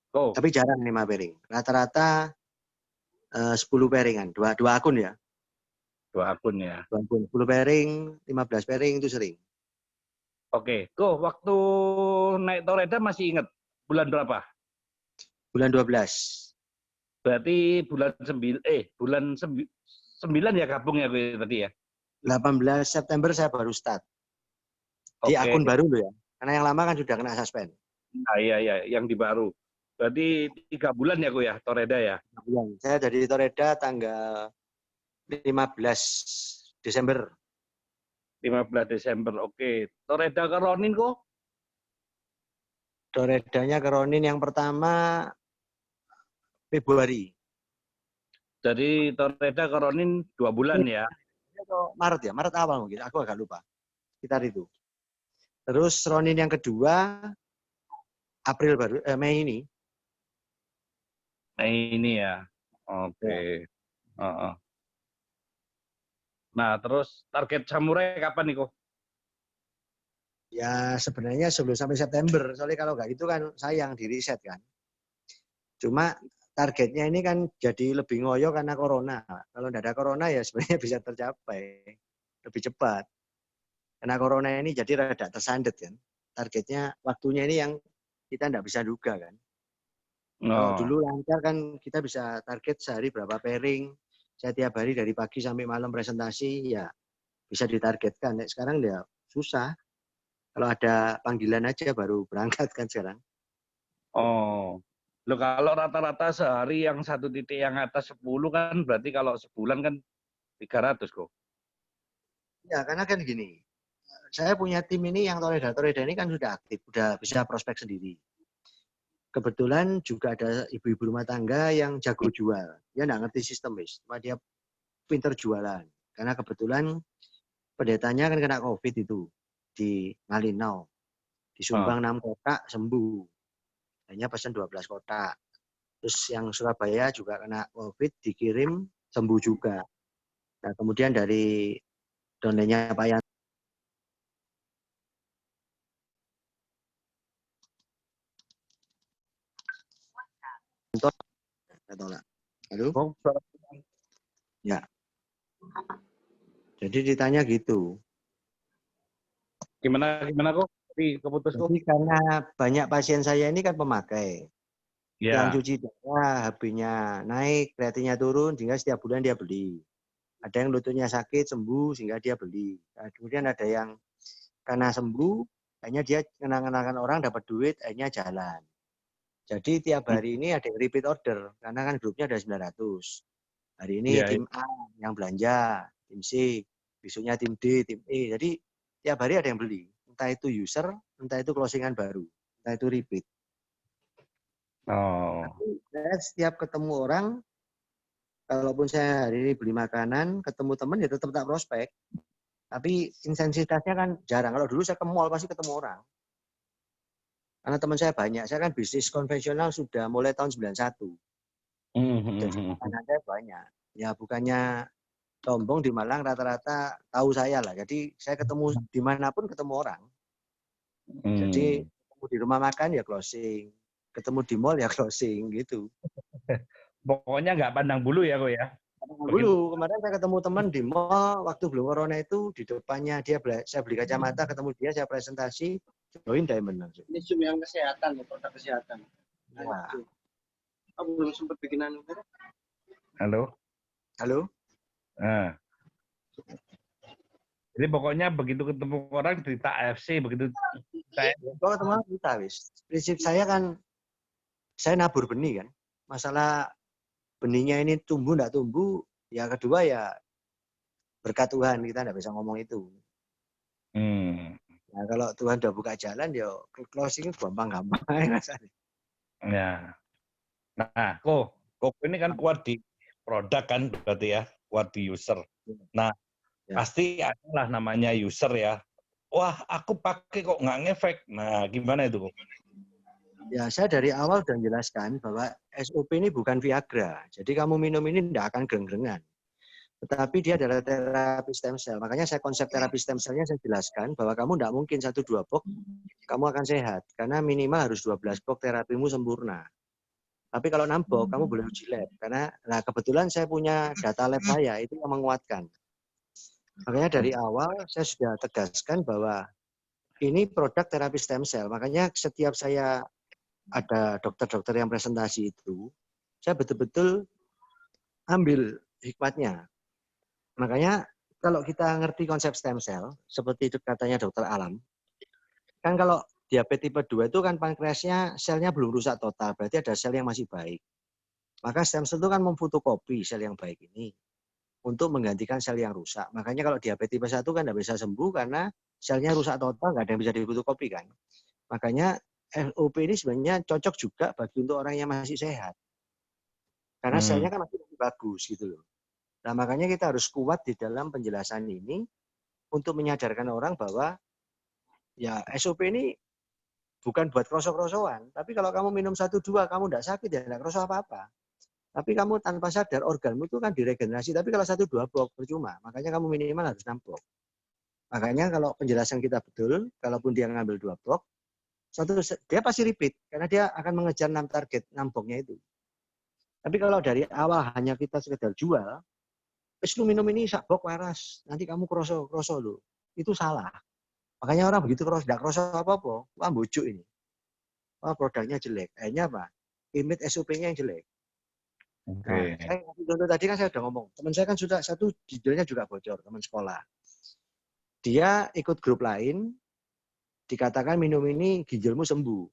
kok Tapi jarang 5 pairing. Rata-rata 10 pairingan, dua akun ya. 2 akun ya. 2 akun, 10 pairing, 15 pairing itu sering. Oke, kok waktu naik Toreda masih ingat bulan berapa? Bulan 12. Berarti bulan 9 ya gabung ya gue tadi ya. 18 September saya baru start. Di Oke. akun baru loh ya. Karena yang lama kan sudah kena suspend. Nah, iya, yang di baru. Berarti 3 bulan ya gue ya, Toreda ya. Saya dari Toreda tanggal 15 Desember. 15 Desember, oke. Toreda ke Ronin kok? Toredanya ke Ronin yang pertama Februari. Dari Toreda ke Ronin 2 bulan ya. Maret ya, Maret awal mungkin. Aku agak lupa. Sekitar itu. Terus Ronin yang kedua April baru, Mei ini. Nah ini ya, oke. Heeh. Nah terus target Samurai kapan nih kok? Ya sebenarnya sebelum sampai September. Soalnya kalau nggak itu kan sayang di reset kan. Cuma targetnya ini kan jadi lebih ngoyo karena corona. Kalau nggak ada corona ya sebenarnya bisa tercapai lebih cepat. Karena corona ini jadi rada tersandet kan. Targetnya waktunya ini yang kita nggak bisa duga kan. Kalau Oh, dulu lancar kan kita bisa target sehari berapa pairing. Saya tiap hari dari pagi sampai malam presentasi ya bisa ditargetkan. Sekarang ya susah. Kalau ada panggilan aja baru berangkat kan sekarang. oh. Loh kalau rata-rata sehari yang satu titik yang atas 10 kan berarti kalau sebulan kan 300 kok. Ya karena kan gini, saya punya tim ini yang Toreda ini kan sudah aktif, sudah bisa prospek sendiri. Kebetulan juga ada ibu-ibu rumah tangga yang jago jual. Dia nggak ngerti sistem, cuma dia pinter jualan. Karena kebetulan pendetanya kan kena COVID itu di Malinau. Disumbang 6 kotak, sembuh. Hanya pesan 12 kotak. Terus yang Surabaya juga kena COVID, dikirim, sembuh juga. Nah, kemudian dari donenya Pak Yanto, tolak. Halo? Oh, Ya. Jadi ditanya gitu. Gimana kok? Tapi keputus kok? Jadi karena banyak pasien saya ini kan pemakai. Yang Ya. cuci darah, HB-nya naik, kreatinnya turun, sehingga setiap bulan dia beli. Ada yang lututnya sakit, sembuh, sehingga dia beli. Nah, kemudian ada yang karena sembuh, akhirnya dia kenal-kenalkan orang, dapat duit, akhirnya jalan. Jadi tiap hari ini ada yang repeat order, karena kan grupnya ada 900. Hari ini Iya. tim A yang belanja, tim C, besoknya tim D, tim E. Jadi tiap hari ada yang beli. Entah itu user, entah itu closingan baru, entah itu repeat. Oh. Tapi saya setiap ketemu orang, kalaupun saya hari ini beli makanan, ketemu teman ya tetap tak prospek. Tapi intensitasnya kan jarang. Kalau dulu saya ke mall pasti ketemu orang. Karena teman saya banyak. Saya kan bisnis konvensional sudah mulai tahun 91. Jadi makanan saya banyak. Ya bukannya sombong, di Malang rata-rata tahu saya lah. Jadi saya ketemu dimanapun ketemu orang. Jadi ketemu di rumah makan ya closing. Ketemu di mall ya closing gitu. Pokoknya nggak pandang bulu ya kok ya. Dulu kemarin saya ketemu teman di mall waktu belum corona itu, di depannya dia saya beli kacamata, ketemu dia, saya presentasi, join Diamond langsung. Ini Zoom yang kesehatan, produk kesehatan. Wah. Aku belum sempat bikinan. Halo. Halo? Nah. Jadi pokoknya begitu ketemu orang cerita AFC, begitu saya Kalau ketemu kita wis. Prinsip saya kan, saya nabur benih kan. Masalah benihnya ini tumbuh enggak tumbuh, ya kedua ya berkat Tuhan, kita enggak bisa ngomong itu. Nah, kalau Tuhan udah buka jalan, ya closing gampang-gampang. Ya. Nah, kok ini kan kuat di produk kan berarti ya, kuat di user. Nah, Ya. pasti adalah namanya user ya. Wah, aku pakai kok nggak ngefek. Nah, gimana itu kok? Ya, saya dari awal sudah menjelaskan bahwa SOP ini bukan Viagra. Jadi kamu minum ini tidak akan gereng-gerengan. Tetapi dia adalah terapi stem cell. Makanya saya konsep terapi stem cell-nya saya jelaskan bahwa kamu tidak mungkin 1-2 box kamu akan sehat. Karena minimal harus 12 box terapimu sempurna. Tapi kalau 6 box kamu boleh uji lab. Karena nah kebetulan saya punya data lab saya itu yang menguatkan. Makanya dari awal saya sudah tegaskan bahwa ini produk terapi stem cell. Makanya setiap saya ada dokter-dokter yang presentasi itu, saya betul-betul ambil hikmatnya. Makanya kalau kita ngerti konsep stem cell, seperti itu katanya dokter Alam, kan kalau diabetes tipe 2 itu kan pankreasnya selnya belum rusak total, berarti ada sel yang masih baik. Maka stem cell itu kan memfotokopi sel yang baik ini untuk menggantikan sel yang rusak. Makanya kalau diabetes tipe 1 kan tidak bisa sembuh karena selnya rusak total, nggak ada yang bisa difotokopi kan. Makanya SOP ini sebenarnya cocok juga bagi untuk orang yang masih sehat. Karena selnya kan masih bagus gitu loh. Nah makanya kita harus kuat di dalam penjelasan ini untuk menyadarkan orang bahwa ya SOP ini bukan buat krosok-krosokan. Tapi kalau kamu minum 1-2 kamu tidak sakit ya tidak krosok apa-apa. Tapi kamu tanpa sadar organmu itu kan diregenerasi. Tapi kalau 1-2 box percuma. Makanya kamu minimal harus 6 box. Makanya kalau penjelasan kita betul, kalaupun dia ngambil 2 box, dia pasti repeat. Karena dia akan mengejar 6 target, 6 boxnya itu. Tapi kalau dari awal hanya kita sekedar jual, lu minum ini sak box waras, nanti kamu kroso lo. Itu salah. Makanya orang begitu tidak kroso apa-apa, wah bujuk ini. Wah produknya jelek. Akhirnya apa? Image SOP-nya yang jelek. Nah, saya contoh tadi kan saya sudah ngomong. Teman saya kan sudah satu judulnya juga bocor, teman sekolah. Dia ikut grup lain, dikatakan minum ini ginjalmu sembuh.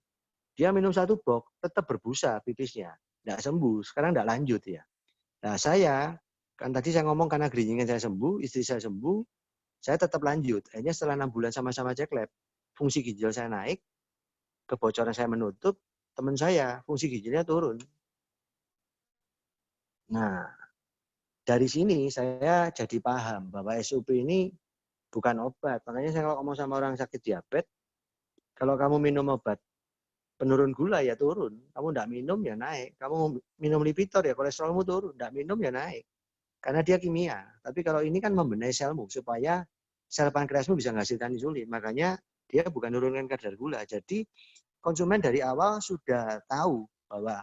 Dia minum 1 box, tetap berbusa pipisnya. Tidak sembuh, sekarang tidak lanjut ya. Nah saya, kan tadi saya ngomong karena geringingan saya sembuh, istri saya sembuh, saya tetap lanjut. Akhirnya setelah 6 bulan sama-sama cek lab, fungsi ginjal saya naik, kebocoran saya menutup, teman saya fungsi ginjalnya turun. Nah, dari sini saya jadi paham bahwa SOP ini bukan obat. Makanya saya kalau ngomong sama orang sakit diabetes, kalau kamu minum obat penurun gula ya turun. Kamu tidak minum ya naik. Kamu minum Lipitor ya kolesterolmu turun. Tidak minum ya naik. Karena dia kimia. Tapi kalau ini kan membenahi selmu supaya sel pankreasmu bisa menghasilkan insulin. Makanya dia bukan menurunkan kadar gula. Jadi konsumen dari awal sudah tahu bahwa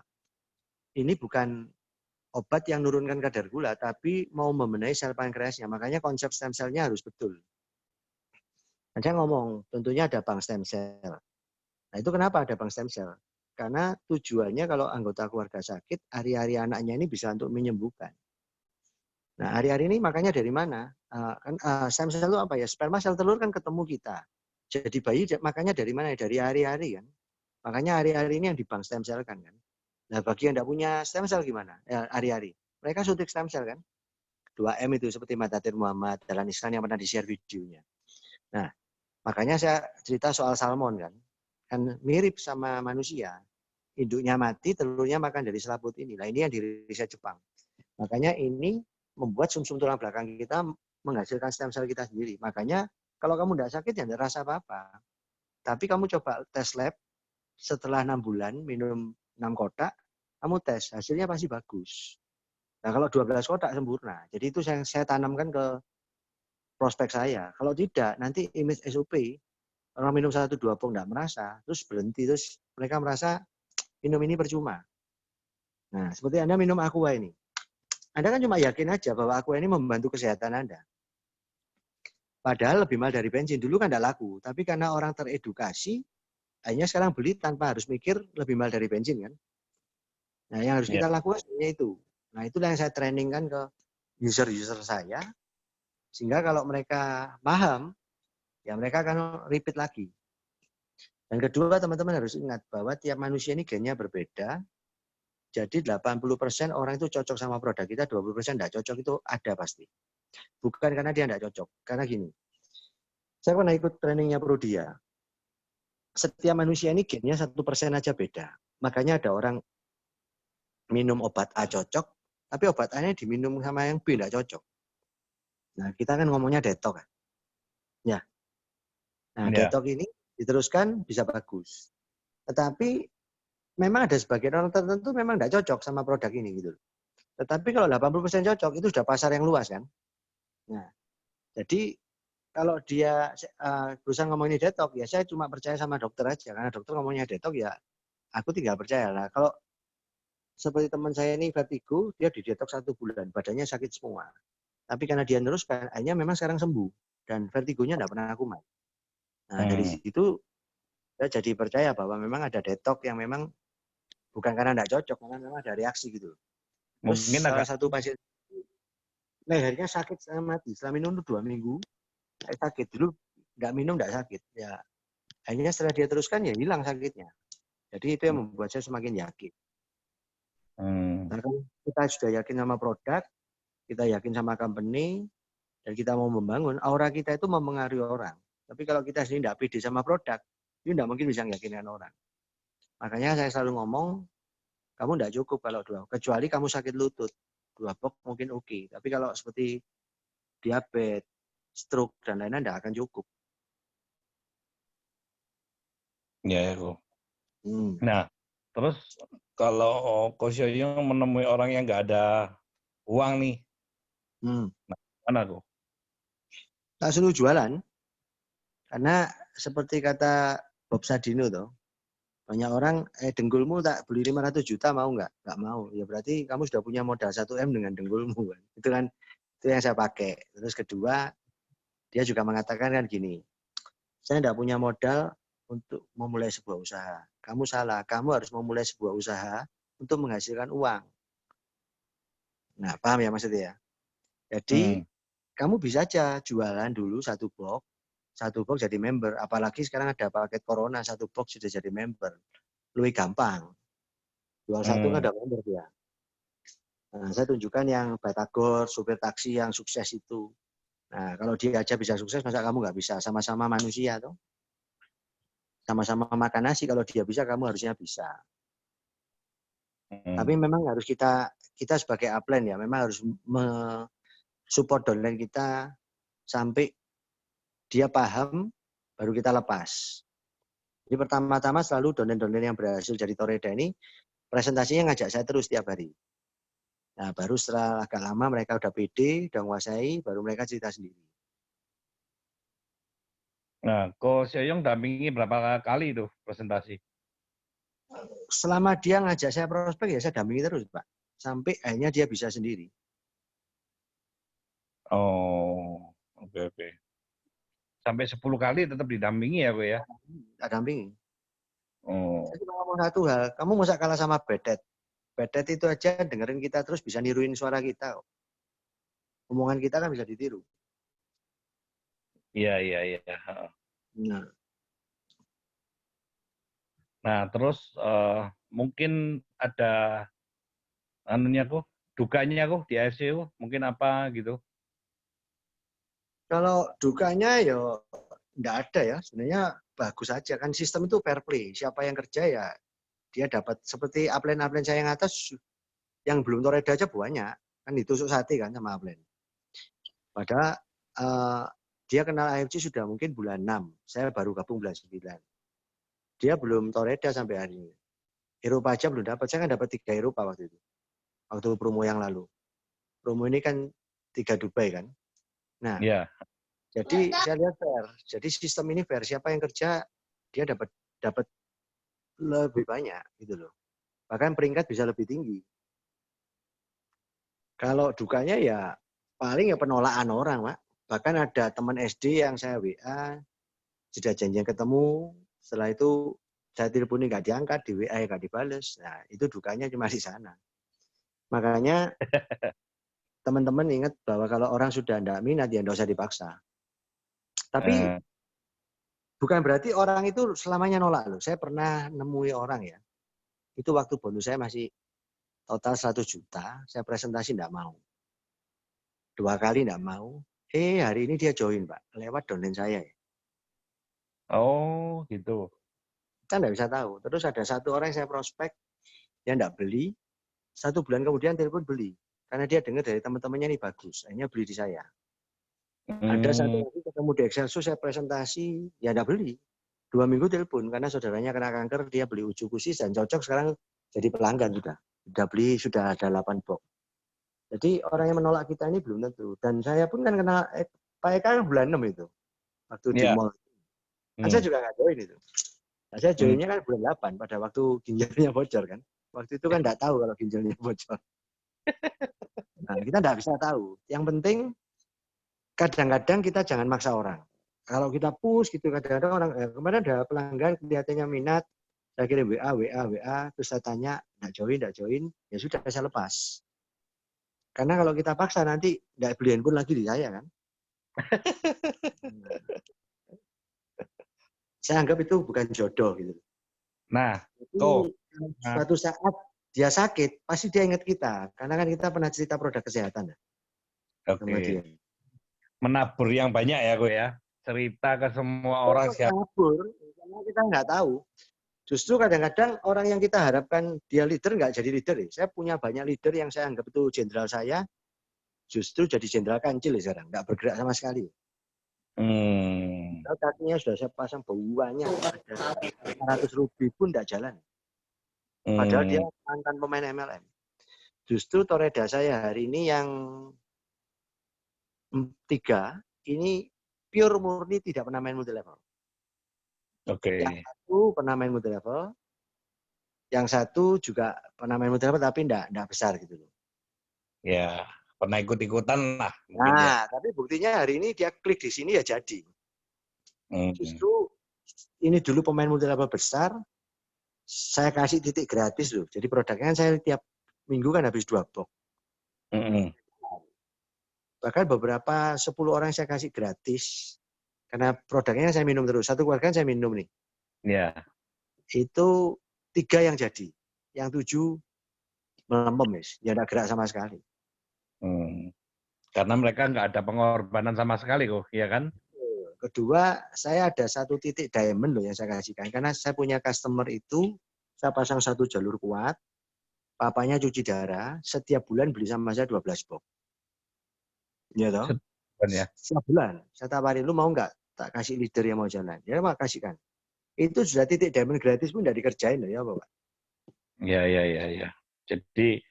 ini bukan obat yang menurunkan kadar gula, tapi mau membenahi sel pankreasnya. Makanya konsep stem cell-nya harus betul. Dan saya ngomong, tentunya ada bank stem cell. Nah itu kenapa ada bank stem cell? Karena tujuannya kalau anggota keluarga sakit, hari-hari anaknya ini bisa untuk menyembuhkan. Nah hari-hari ini makanya dari mana? Stem cell itu apa ya? Sperma sel telur kan ketemu kita. Jadi bayi makanya dari mana? Dari hari-hari kan. Makanya hari-hari ini yang di bank stem cell kan. Nah bagi yang tidak punya stem cell gimana? Ya, hari-hari. Mereka suntik stem cell kan. 2M itu seperti Mahathir Muhammad, Dahlan Iskan yang pernah di-share videonya. Nah makanya saya cerita soal salmon kan. Kan mirip sama manusia. Induknya mati, telurnya makan dari selaput ini. Nah ini yang di riset Jepang. Makanya ini membuat sumsum tulang belakang kita menghasilkan stem cell kita sendiri. Makanya kalau kamu tidak sakit ya tidak rasa apa-apa. Tapi kamu coba tes lab setelah 6 bulan minum 6 kotak, kamu tes, hasilnya pasti bagus. Nah kalau 12 kotak sempurna. Jadi itu saya tanamkan ke prospek saya. Kalau tidak, nanti image SOP, orang minum 1-2 pong tidak merasa, terus berhenti, terus mereka merasa minum ini percuma. Nah seperti Anda minum Aqua ini. Anda kan cuma yakin aja bahwa Aqua ini membantu kesehatan Anda. Padahal lebih mahal dari bensin. Dulu kan tidak laku. Tapi karena orang teredukasi, akhirnya sekarang beli tanpa harus mikir lebih mahal dari bensin kan. Nah yang harus kita lakukan sebenarnya itu. Nah itulah yang saya trainingkan ke user-user saya. Sehingga kalau mereka paham, ya mereka akan repeat lagi. Dan kedua teman-teman harus ingat bahwa tiap manusia ini gennya berbeda. Jadi 80% orang itu cocok sama produk kita, 20% tidak cocok itu ada pasti. Bukan karena dia tidak cocok. Karena gini, saya pernah ikut trainingnya Prodia. Setiap manusia ini gennya 1% aja beda. Makanya ada orang minum obat A cocok, tapi obat A-nya diminum sama yang B tidak cocok. Nah, kita kan ngomongnya detok. Ya. Nah, detok ini diteruskan bisa bagus. Tetapi memang ada sebagian orang tertentu memang tidak cocok sama produk ini gitu. Tetapi kalau 80% cocok itu sudah pasar yang luas kan. Nah, jadi kalau dia berusaha ngomongin detok, ya saya cuma percaya sama dokter aja. Karena dokter ngomongnya detok, ya aku tinggal percaya. Nah, kalau seperti teman saya ini vertigo, dia di detok 1 bulan, badannya sakit semua. Tapi karena dia teruskan, akhirnya memang sekarang sembuh. Dan vertigonya tidak pernah kumat. Nah, dari situ saya jadi percaya bahwa memang ada detok yang memang bukan karena tidak cocok, karena memang ada reaksi gitu. Terus Mungkin salah agak satu pasien lehernya sakit setengah mati. Setelah minum 2 minggu, sakit. Dulu nggak minum nggak sakit. Ya, akhirnya setelah dia teruskan ya hilang sakitnya. Jadi itu yang membuat saya semakin yakin. Nah, kalau kita sudah yakin sama produk, kita yakin sama company, dan kita mau membangun, aura kita itu mempengaruhi orang. Tapi kalau kita sendiri tidak pede sama produk, itu tidak mungkin bisa meyakinkan orang. Makanya saya selalu ngomong, kamu tidak cukup kalau 2, kecuali kamu sakit lutut. 2 box mungkin oke. Tapi kalau seperti diabetes, stroke, dan lain-lain tidak akan cukup. Ya, Nah, terus kalau Ko Syoyong menemui orang yang nggak ada uang nih, nah, mana kok? Tak suruh jualan, karena seperti kata Bob Sadino tuh, banyak orang, dengkulmu tak beli 500 juta mau nggak? Nggak mau. Ya berarti kamu sudah punya modal 1M dengan dengkulmu kan. Itu kan itu yang saya pakai. Terus kedua, dia juga mengatakan kan gini, saya tidak punya modal untuk memulai sebuah usaha. Kamu salah, kamu harus memulai sebuah usaha untuk menghasilkan uang. Nah, paham ya maksudnya ya? Jadi, kamu bisa aja jualan dulu 1 box jadi member. Apalagi sekarang ada paket corona, 1 box sudah jadi member. Lebih gampang. Jual 1 kan ada member ya. Nah, saya tunjukkan yang Batagor, supir taksi yang sukses itu. Nah, kalau dia aja bisa sukses, masa kamu nggak bisa? Sama-sama manusia tuh. Sama-sama makan nasi, kalau dia bisa, kamu harusnya bisa. Tapi memang harus kita sebagai upline ya, memang harus support downline kita sampai dia paham, baru kita lepas. Jadi pertama-tama selalu downline yang berhasil jadi Toreda ini, presentasinya ngajak saya terus tiap hari. Nah, baru setelah agak lama mereka udah pede, udah menguasai, baru mereka cerita sendiri. Nah, Ko Syoyong dampingi berapa kali itu presentasi? Selama dia ngajak saya prospek, ya saya dampingi terus, Pak. sampai akhirnya dia bisa sendiri. Oh, oke. Sampai 10 kali tetap didampingi ya, Ko ya? Tak dampingi. Oh, Saya cuma ngomong satu hal, kamu masa kalah sama Bedet. Bedet itu aja dengerin kita terus bisa niruin suara kita. Omongan kita kan bisa ditiru. iya. Nah, Nah, terus mungkin ada anunya kok, dukanya kok di AFC kok, mungkin apa gitu. kalau dukanya ya enggak ada ya. Sebenarnya bagus aja kan sistem itu fair play. Siapa yang kerja ya dia dapat seperti upline saya yang atas yang belum toreda aja banyak. Kan ditusuk sate kan sama upline. Padahal dia kenal AFC sudah mungkin bulan 6. Saya baru gabung bulan 9. Dia belum toreda sampai hari ini. Eropa aja belum dapat. Saya kan dapat 3 Eropa waktu itu. Waktu promo yang lalu. Promo ini kan 3 Dubai kan. Nah, Iya. jadi saya lihat fair. Jadi sistem ini fair. Siapa yang kerja dia dapat lebih banyak gitu loh. Bahkan peringkat bisa lebih tinggi. Kalau dukanya ya paling ya penolakan orang, Pak. Bahkan ada teman SD yang saya WA, sudah janjian ketemu, setelah itu saya telepon nggak diangkat, di WA nggak dibales. Nah, itu dukanya cuma di sana. Makanya teman-teman ingat bahwa kalau orang sudah tidak minat, ya tidak usah dipaksa. Tapi bukan berarti orang itu selamanya nolak loh. Saya pernah nemui orang ya, itu waktu bonus saya masih total 100 juta, saya presentasi tidak mau. 2 kali tidak mau. Hari ini dia join, Pak. Lewat downline saya ya. Oh, gitu. Kita tidak bisa tahu. Terus ada satu orang yang saya prospek, dia tidak beli. 1 bulan kemudian telepon beli. Karena dia dengar dari teman-temannya ini bagus. Akhirnya beli di saya. Ada satu lagi ketemu di Excelsior, saya presentasi, ya tidak beli. 2 minggu telepon, karena saudaranya kena kanker, dia beli uji kusis dan cocok sekarang jadi pelanggan sudah. Sudah beli, sudah ada 8 box. Jadi orang yang menolak kita ini belum tentu. Dan saya pun kan kenal Pak Eka kan bulan 6 itu. Waktu di mall. Saya juga nggak join itu. Nah, saya joinnya kan bulan 8 pada waktu ginjalnya bocor kan. Waktu itu kan nggak tahu kalau ginjalnya bocor. Nah, kita nggak bisa tahu. Yang penting kadang-kadang kita jangan maksa orang. Kalau kita push gitu kadang-kadang orang kemarin ada pelanggan kelihatannya minat, saya kirim WA, terus saya tanya nggak join, ya sudah saya lepas. Karena kalau kita paksa nanti nggak beli handphone lagi di saya kan. Saya anggap itu bukan jodoh gitu. Nah, suatu saat dia sakit, pasti dia ingat kita. Karena kan kita pernah cerita produk kesehatan. Oke. Menabur yang banyak ya, Ko ya. Cerita ke semua orang siapa. Menabur, karena kita nggak tahu. Justru kadang-kadang orang yang kita harapkan dia leader nggak jadi leader. Saya punya banyak leader yang saya anggap itu jenderal saya, justru jadi jenderal kancil sekarang, nggak bergerak sama sekali. Kakinya sudah saya pasang bauannya, ada 500 rupiah pun tidak jalan. Padahal dia mantan pemain MLM. Justru toreda saya hari ini yang 3, ini pure murni tidak pernah main multi level. Oke. Yang 1 pernah main multi level, yang 1 juga pernah main multi level tapi enggak besar gitu loh. Ya, pernah ikut-ikutan lah. Nah, tapi buktinya hari ini dia klik di sini ya jadi. Justru ini dulu pemain multi level besar, saya kasih titik gratis loh. Jadi produknya saya tiap minggu kan habis 2 box. Bahkan beberapa 10 orang saya kasih gratis. Karena produknya saya minum terus. Satu keluarga saya minum nih. Iya. Itu 3 yang jadi. Yang 7 melempem, ya enggak gerak sama sekali. Karena mereka nggak ada pengorbanan sama sekali kok, ya kan? Kedua, saya ada 1 titik diamond loh yang saya kasihkan. Karena saya punya customer itu, saya pasang 1 jalur kuat, papanya cuci darah, setiap bulan beli sama saya 12 box. Iya toh? Setiap bulan. Saya tawarin, lu mau nggak tak kasih leader yang mau jalan? Ya mau kasihkan. Itu sudah titik diamond gratis pun tidak dikerjain loh ya Bapak. Iya. Jadi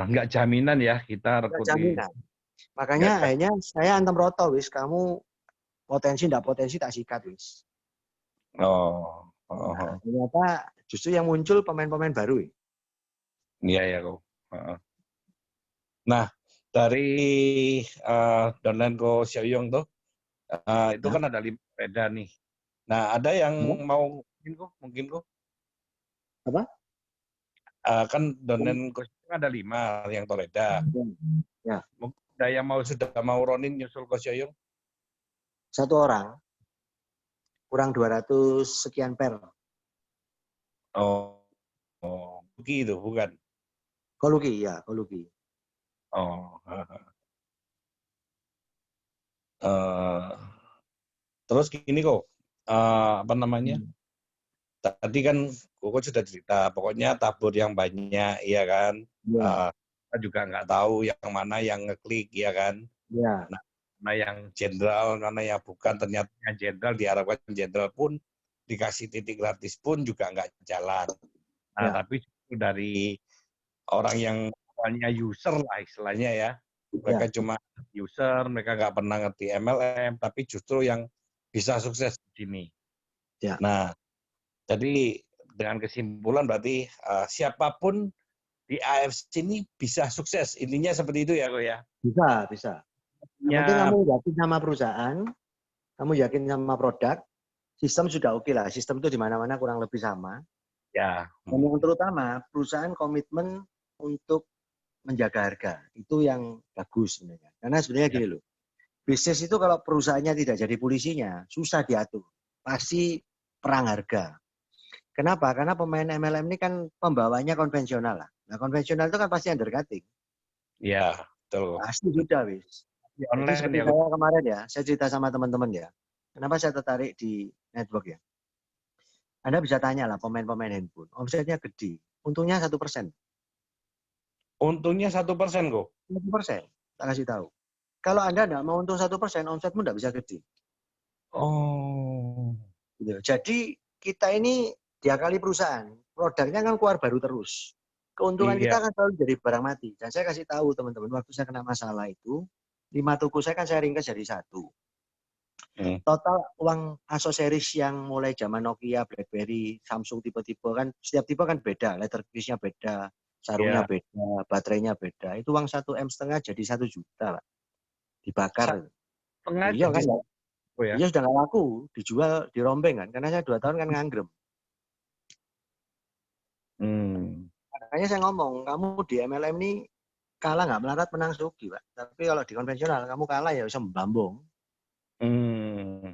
nggak jaminan ya kita rekrutin. Jaminan. Makanya akhirnya saya antem roto wis, kamu potensi enggak potensi tak sikat wis. Nah, ternyata justru yang muncul pemain-pemain baru. Iya kok. Heeh. Nah, dari Donen Ko Sioyong tuh, itu Ya. kan ada 5 sepeda nih. Nah, ada yang Ya. mau mungkin kok. Apa? Kan Donen Ko Sioyong ada 5 yang Toreda. Ya. Mungkin ada yang sudah mau Ronin nyusul Ko Sioyong? Satu orang kurang 200 sekian per. Oh, Luki itu bukan? Koluki, ya, Koluki. Oh, terus gini kok, apa namanya? Tadi kan Koko sudah cerita, pokoknya tabur yang banyak, iya kan? Ya. Kita juga nggak tahu yang mana yang ngeklik, ya kan? Ya. Nah, mana yang jenderal, mana yang bukan. Ternyata yang jenderal diharapkan jenderal pun dikasih titik gratis pun juga nggak jalan. Nah, Ya. tapi dari orang yang awalnya user lah istilahnya ya, mereka Ya. cuma user, mereka nggak pernah ngerti MLM, tapi justru yang bisa sukses di sini. Ya. Nah, jadi dengan kesimpulan berarti siapapun di AFC ini bisa sukses. Intinya seperti itu ya, kok ya. Bisa. Yang penting kamu yakin sama perusahaan, kamu yakin sama produk, sistem sudah oke lah. Sistem itu di mana-mana kurang lebih sama. Ya. Dan yang terutama perusahaan komitmen untuk menjaga harga. Itu yang bagus sebenarnya. Karena sebenarnya gini loh. Bisnis itu kalau perusahaannya tidak jadi polisinya, susah diatur. Pasti perang harga. Kenapa? Karena pemain MLM ini kan pembawanya konvensional lah. Nah, konvensional itu kan pasti undercutting. Ya, betul. Pasti sudah, wis. Di Jadi online seperti ya, saya kemarin ya, saya cerita sama teman-teman ya. Kenapa saya tertarik di network ya? Anda bisa tanya lah pemain-pemain handphone. Omsetnya gede. Untungnya 1%. Untungnya 1% kok. 1%. Tak kasih tahu. Kalau Anda tidak mau untung 1%, omsetmu tidak bisa gede. Oh. Gitu. Jadi kita ini diakali perusahaan. Produknya kan keluar baru terus. Keuntungan Iya. kita kan selalu jadi barang mati. Dan saya kasih tahu teman-teman, waktu saya kena masalah itu, 5 toko saya kan saya ringkas jadi 1. Total uang aksesoris yang mulai zaman Nokia, BlackBerry, Samsung tipe-tipe kan, setiap tipe kan beda. Letter case-nya beda, sarungnya beda, baterainya beda. Itu uang 1,5 M jadi 1 juta, Pak. Dibakar. Setengah Iya kan, jadi ya. iya sudah nggak laku, dijual, dirombeng kan. Karena saya 2 tahun kan nganggrem. Makanya saya ngomong, kamu di MLM ini kalah nggak melarat menang sugi, Pak. Tapi kalau di konvensional kamu kalah ya bisa membambung.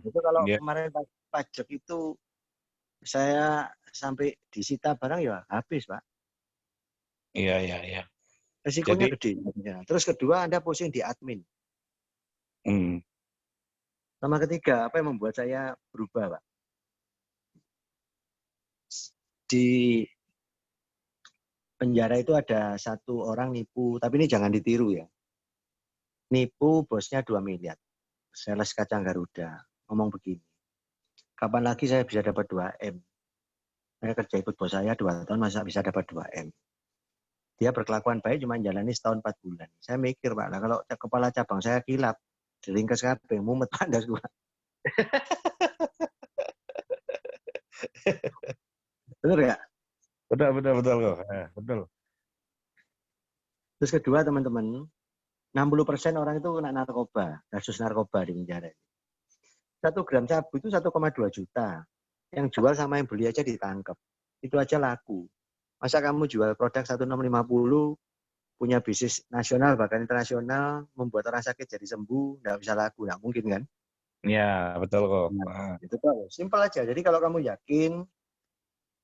Itu kalau kemarin pajak itu saya sampai disita barang ya habis, Pak. Iya. Resikonya Jadi, gede. Terus kedua, Anda pusing di admin. Sama ketiga, apa yang membuat saya berubah, Pak? Di penjara itu ada 1 orang nipu, tapi ini jangan ditiru ya. Nipu bosnya 2 miliar. Sales kacang Garuda. Ngomong begini. Kapan lagi saya bisa dapat 2 M? Saya kerja ikut bos saya 2 tahun masa bisa dapat 2 M. Dia berkelakuan baik cuma jalani setahun 4 bulan. Saya mikir, Pak, lah kalau kepala cabang saya kilap, diringkes kabeh, mumet pandas gua. Betul ya? Betul kok. Betul. Terus kedua, teman-teman, 60% orang itu kena narkoba, kasus narkoba di penjara. 1 gram sabu itu 1,2 juta. Yang jual sama yang beli aja ditangkap. Itu aja laku. Masa kamu jual produk 1,650, punya bisnis nasional bahkan internasional, membuat orang sakit jadi sembuh, nggak bisa laku, nggak mungkin kan? Ya, betul kok. Nah, itu kok simpel aja. Jadi kalau kamu yakin,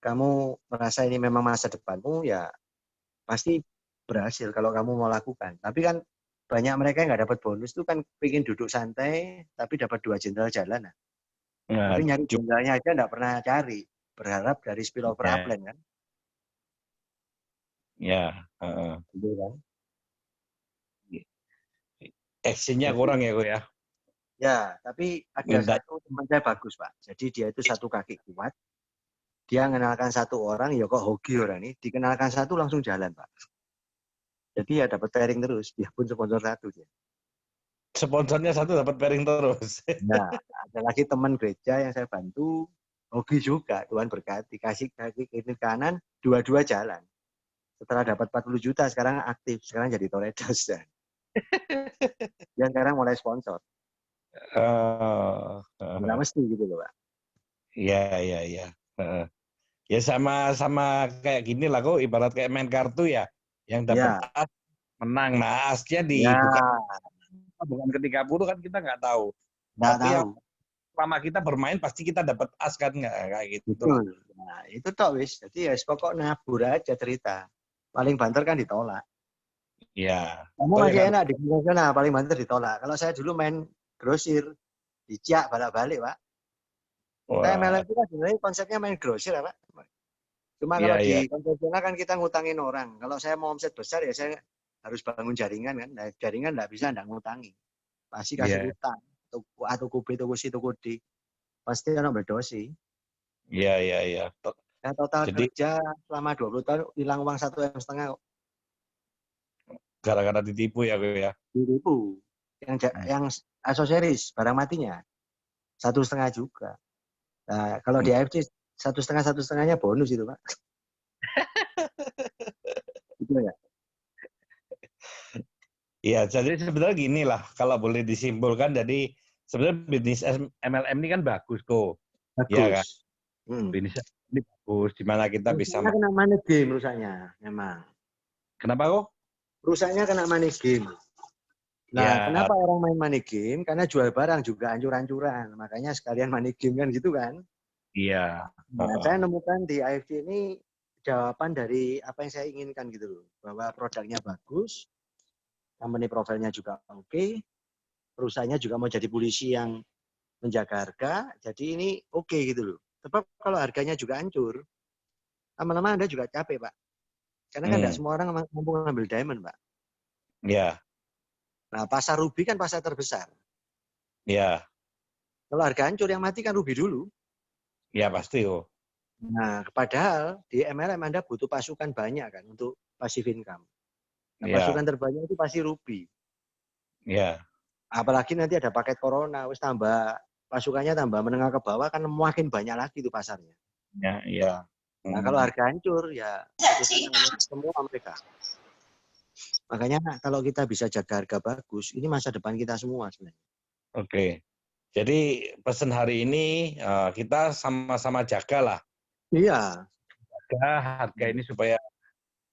kamu merasa ini memang masa depanmu, ya pasti berhasil kalau kamu mau lakukan. Tapi kan banyak mereka yang nggak dapat bonus itu kan pengen duduk santai, tapi dapat 2 jenderal jalan. Tapi nyari jenderalnya aja nggak pernah cari. Berharap dari spillover upline kan. Ya. Gitu kan. Actionnya kurang ya kok ya. Ya, tapi ada satu teman saya bagus, Pak. Jadi dia itu 1 kaki kuat. Dia mengenalkan 1 orang, ya kok hoki orang ini. Dikenalkan 1 langsung jalan, Pak. Jadi ya dapat pairing terus, biarpun sponsor 1 dia. Sponsornya 1 dapat pairing terus. Nah, ada lagi teman gereja yang saya bantu, hoki juga, Tuhan berkati. Kasih kaki kiri kanan, 2-2 jalan. Setelah dapat 40 juta, sekarang aktif. Sekarang jadi Toredos. Dan sekarang mulai sponsor. Nggak mesti gitu loh, Pak. Iya. Ya sama kayak gini lah kok, ibarat kayak main kartu ya. Yang dapat Ya. as menang. Nah, asnya Ya, bukan ketika puluh kan kita nggak tahu. nggak Tapi yang tahu. selama kita bermain pasti kita dapat as kan nggak kayak gitu. Betul. Nah, itu tok wis. Jadi ya pokok nabur aja cerita. Paling banter kan ditolak. Iya. Kamu Betul ya, masih kan? enak di konvensional, paling banter ditolak. Kalau saya dulu main grosir, diciak balik-balik, Pak. Saya Wah, MLM itu kan sebenarnya konsepnya main grosir, Pak. Cuma iya, kalau iya. di konvensional kan kita ngutangin orang. Kalau saya mau omset besar ya saya harus bangun jaringan kan. Nah, jaringan nggak bisa nggak ngutangi. Pasti kasih Iya. utang. Atau B, tuku C, tuku D. Pasti orang berdosi. Iya. Saya total Jadi kerja selama 20 tahun hilang uang 1,5 M. gara-gara ditipu ya gue ya. Ditipu. Yang aksesoris barang matinya 1,5 juga. Nah, kalau di AFC 1,5 bonus itu, Pak. Gitu ya. Iya, jadi sebenarnya gini lah, kalau boleh disimpulkan, jadi sebenarnya bisnis MLM ini kan bagus kok. Iya kan? Bagus. Bisnis ini bagus, di mana kita bisa. Rusaknya kena money game rusaknya, memang. Kenapa kok? Rusaknya kena money game. Nah, Ya, kenapa orang main money game? Karena jual barang juga ancur-ancuran. Makanya sekalian money game kan gitu kan. iya. Nah, saya nemukan di AFC ini jawaban dari apa yang saya inginkan gitu loh. Bahwa produknya bagus, company profilnya juga oke, perusahaannya juga mau jadi polisi yang menjaga harga, jadi ini oke gitu loh. Sebab kalau harganya juga hancur, lama-lama Anda juga capek, Pak. Karena kan tidak semua orang mampu ngambil diamond, Pak. Iya. Nah, pasar ruby kan pasar terbesar. Iya. Kalau harga hancur, yang mati kan ruby dulu. Iya, pasti kok. Nah, padahal di MLM Anda butuh pasukan banyak kan untuk passive income. Nah, pasukan terbanyak itu pasti ruby. Iya. Apalagi nanti ada paket corona, wis tambah pasukannya tambah menengah ke bawah kan makin banyak lagi itu pasarnya. Iya. Nah, kalau harga hancur ya semua mereka. Makanya kalau kita bisa jaga harga bagus, ini masa depan kita semua sebenarnya. Oke. Jadi pesan hari ini kita sama-sama jagalah. Iya. Jaga harga ini supaya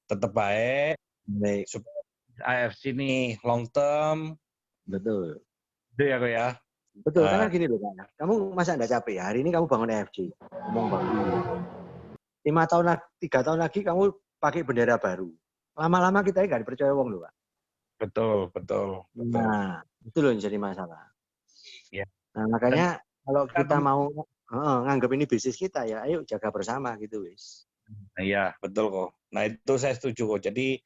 tetap baik. Baik. Supaya AFC ini long term. Betul. Itu ya kok ya. Betul, karena gini loh, Pak. Kamu masa enggak capek ya? Hari ini kamu bangun AFC. Ngomong bagus. 3 tahun lagi kamu pakai bendera baru. Lama-lama kita nggak dipercaya wong loh, Pak. Betul. Nah, itu loh yang jadi masalah. Ya. Nah, makanya kalau kita mau nganggap ini bisnis kita ya, ayo jaga bersama gitu, wis. Iya, betul kok. Nah, itu saya setuju kok. Jadi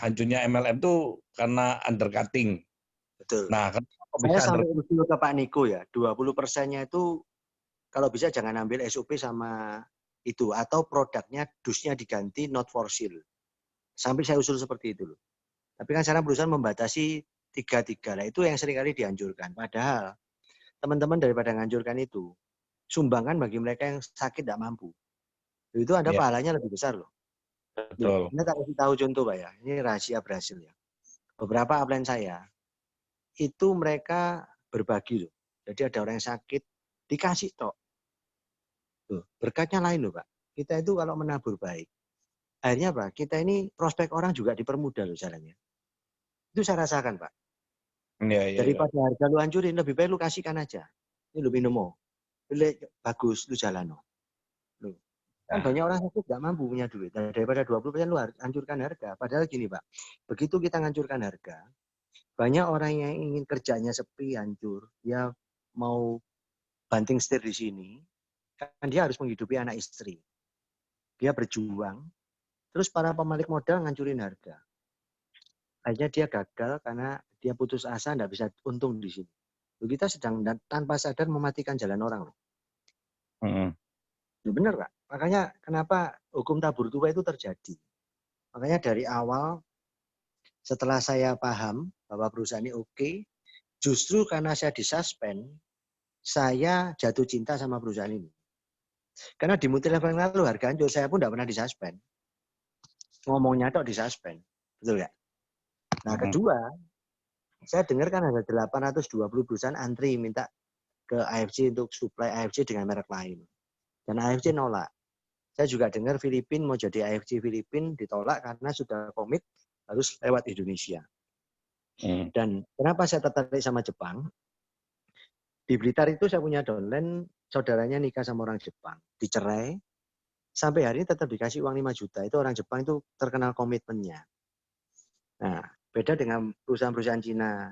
hancurnya MLM itu karena undercutting. Betul. Nah, saya sampai usul ke Pak Niko ya, 20%-nya itu kalau bisa jangan ambil SOP sama itu, atau produknya dusnya diganti not for sale. Sampai saya usul seperti itu loh. Tapi kan sekarang perusahaan membatasi 3-3. Nah, itu yang seringkali dianjurkan. Padahal teman-teman daripada menganjurkan itu, sumbangkan bagi mereka yang sakit tidak mampu. Itu ada pahalanya lebih besar loh. Betul. Ini tak kasih tahu contoh Pak ya. Ini rahasia berhasil ya. Beberapa upline saya itu mereka berbagi loh. Jadi ada orang yang sakit dikasih tok. Tuh, berkatnya lain loh Pak. Kita itu kalau menabur baik, akhirnya Pak, kita ini prospek orang juga dipermudah loh jalannya. Itu saya rasakan Pak. Iya. Daripada harga lu hancurin, lebih baik lu kasihkan aja. Ini lu minum, bagus, lu jalan. Loh. Kan banyak orang sakit nggak mampu punya duit. Daripada 20% lu hancurkan harga. Padahal gini Pak, begitu kita hancurkan harga, banyak orang yang ingin kerjanya sepi, hancur, dia mau banting setir di sini, kan dia harus menghidupi anak istri. Dia berjuang, terus para pemilik modal ngancurin harga. Akhirnya dia gagal karena dia putus asa, nggak bisa untung di sini. Kita sedang tanpa sadar mematikan jalan orang. Ya benar Pak. Makanya kenapa hukum tabur tua itu terjadi. Makanya dari awal, setelah saya paham bahwa perusahaan ini oke, justru karena saya disuspend, saya jatuh cinta sama perusahaan ini. Karena di multi level yang lalu harga hancur, saya pun tidak pernah disuspend. ngomongnya tok disuspend. Betul nggak? Nah, kedua, saya dengar kan ada 820 perusahaan antri minta ke AFC untuk supply AFC dengan merek lain. Dan AFC nolak. Saya juga dengar Filipina mau jadi AFC Filipina ditolak karena sudah komit harus lewat Indonesia. Dan kenapa saya tertarik sama Jepang? Di Blitar itu saya punya downline, saudaranya nikah sama orang Jepang, dicerai, sampai hari ini tetap dikasih uang 5 juta. Itu orang Jepang itu terkenal komitmennya. Nah, beda dengan perusahaan-perusahaan Cina.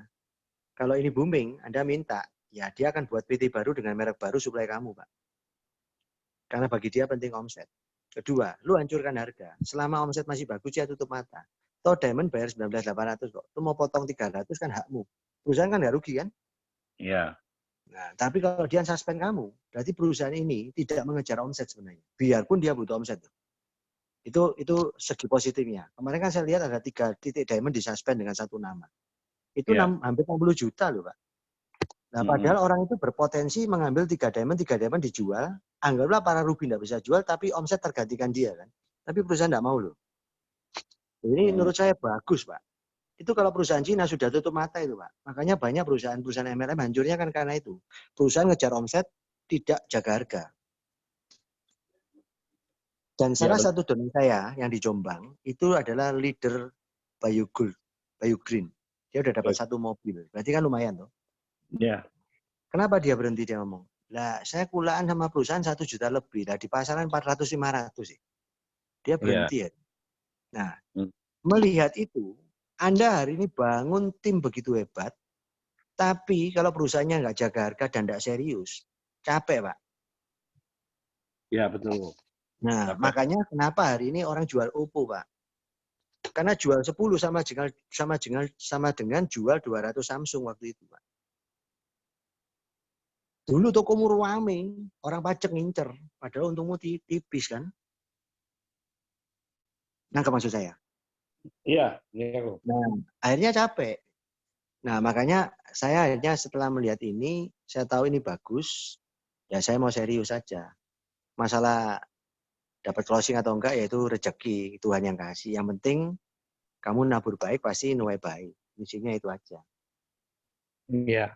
Kalau ini booming, Anda minta, ya dia akan buat PT baru dengan merek baru supply kamu, Pak. Karena bagi dia penting omset. Kedua, lu hancurkan harga. Selama omset masih bagus, ya tutup mata. Toh Diamond bayar 19.800 kok. Lu mau potong 300 kan hakmu. Perusahaan kan nggak rugi kan? Iya. Nah, tapi kalau dia suspend kamu, berarti perusahaan ini tidak mengejar omset sebenarnya. Biarpun dia butuh omset. Itu segi positifnya. Kemarin kan saya lihat ada 3 titik Diamond disuspend dengan satu nama. Itu hampir 60 juta loh, Pak. Nah, padahal orang itu berpotensi mengambil 3 diamond dijual, anggaplah para rugi tidak bisa jual, tapi omset tergantikan dia kan. Tapi perusahaan tidak mau loh. Ini menurut saya bagus, Pak. Itu kalau perusahaan Cina sudah tutup mata itu, Pak. Makanya banyak perusahaan MLM hancurnya kan karena itu. Perusahaan ngejar omset, tidak jaga harga. Dan salah satu domain saya yang di Jombang, itu adalah leader Bayu Green. Dia udah dapat 1 mobil. Berarti kan lumayan tuh. Iya. Kenapa dia berhenti, dia ngomong? Lah, saya kulaan sama perusahaan 1 juta lebih. Lah, di pasaran 400-500 sih. Dia berhenti ya. Nah, melihat itu, Anda hari ini bangun tim begitu hebat, tapi kalau perusahaannya nggak jaga harga dan nggak serius, capek, Pak. Iya, betul. Nah, makanya kenapa hari ini orang jual Oppo, Pak? Karena jual 10 sama dengan jual 200 Samsung waktu itu, Pak. Dulu tokomu rame, orang pajak ngincer. Padahal untungmu tipis kan. Nangkep maksud saya? Iya. Nah, akhirnya capek. Nah, makanya saya akhirnya setelah melihat ini, saya tahu ini bagus, ya saya mau serius saja. Masalah dapat closing atau enggak, ya itu rezeki Tuhan yang kasih. Yang penting kamu nabur baik, pasti nuai baik. Misinya itu aja. Iya.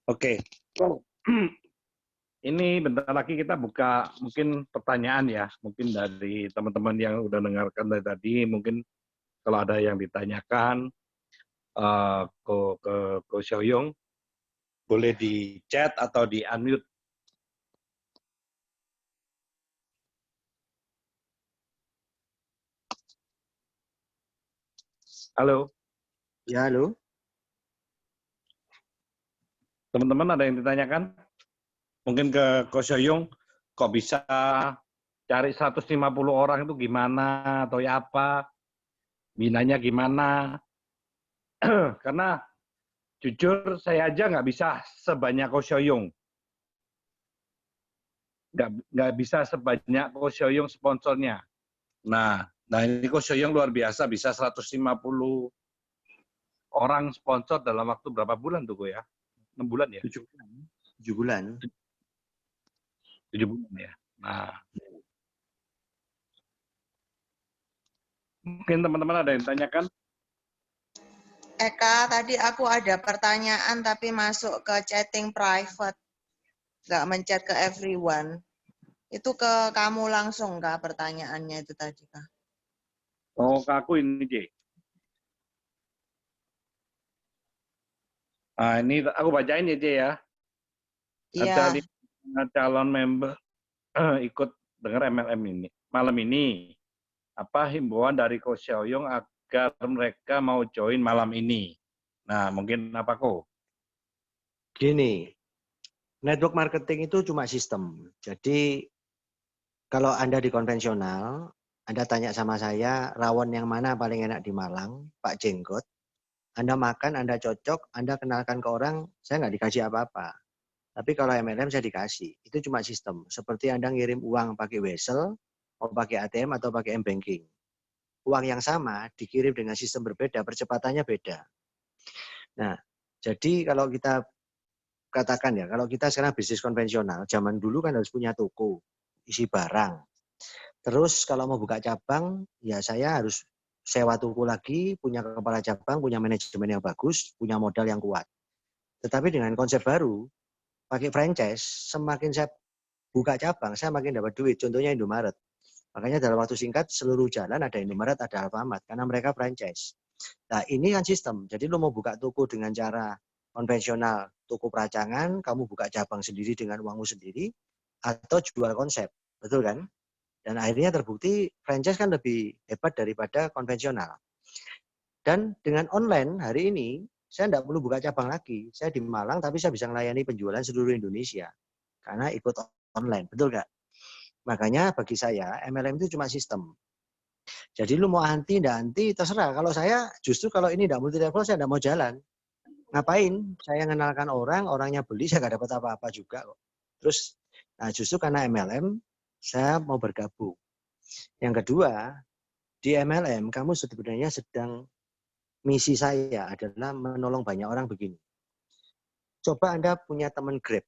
Oke. Ini bentar lagi kita buka mungkin pertanyaan ya, mungkin dari teman-teman yang udah dengarkan dari tadi, mungkin kalau ada yang ditanyakan ke Xiaoyong, boleh di chat atau di unmute. Halo. Ya, halo. Teman-teman ada yang ditanyakan? Mungkin ke Ko Xiaoyong, kok bisa cari 150 orang itu gimana atau ya apa? Binanya gimana? Karena jujur saya aja nggak bisa sebanyak Ko Xiaoyong. Nggak bisa sebanyak Ko Xiaoyong sponsornya. Nah ini Ko Xiaoyong luar biasa, bisa 150 orang sponsor dalam waktu berapa bulan tuh, Ko ya? 6 bulan ya? 7 bulan. 7 bulan. 7 bulan ya. Nah, mungkin teman-teman ada yang tanyakan? Eka, tadi aku ada pertanyaan tapi masuk ke chatting private. Nggak menchat ke everyone. Itu ke kamu langsung, Kak, pertanyaannya itu tadi, Kak? Oh, ke aku ini, J. Nah, ini aku bacain ya, J ya. Ada 5 calon member ikut dengar MLM ini. Malam ini, apa himbauan dari Ko Xiaoyong agar mereka mau join malam ini? Nah, mungkin apa, Ko? Gini, network marketing itu cuma sistem. Jadi, kalau Anda di konvensional, Anda tanya sama saya, rawon yang mana paling enak di Malang, Pak Jenggot. Anda makan, Anda cocok, Anda kenalkan ke orang, saya nggak dikasih apa-apa. Tapi kalau MLM saya dikasih. Itu cuma sistem. Seperti Anda ngirim uang pakai Wesel, mau pakai ATM atau pakai M-Banking. Uang yang sama dikirim dengan sistem berbeda, percepatannya beda. Nah, jadi kalau kita katakan ya, kalau kita sekarang bisnis konvensional, zaman dulu kan harus punya toko, isi barang. Terus kalau mau buka cabang, ya saya harus sewa toko lagi, punya kepala cabang, punya manajemen yang bagus, punya modal yang kuat. Tetapi dengan konsep baru, pakai franchise, semakin saya buka cabang, saya makin dapat duit. Contohnya Indomaret. Makanya dalam waktu singkat, seluruh jalan ada Indomaret, ada Alfamart, karena mereka franchise. Nah, ini kan sistem. Jadi lo mau buka toko dengan cara konvensional, toko peracangan, kamu buka cabang sendiri dengan uangmu sendiri, atau jual konsep. Betul kan? Dan akhirnya terbukti franchise kan lebih hebat daripada konvensional. Dan dengan online hari ini, saya tidak perlu buka cabang lagi. Saya di Malang, tapi saya bisa melayani penjualan seluruh Indonesia. Karena ikut online. Betul nggak? Makanya bagi saya, MLM itu cuma sistem. Jadi lu mau anti, tidak anti, terserah. Kalau saya, justru kalau ini tidak multi level, saya tidak mau jalan. Ngapain? Saya mengenalkan orang, orangnya beli, saya nggak dapat apa-apa juga kok. Terus, nah justru karena MLM, saya mau bergabung. Yang kedua, di MLM kamu sebenarnya sedang, misi saya adalah menolong banyak orang begini. Coba Anda punya teman Grab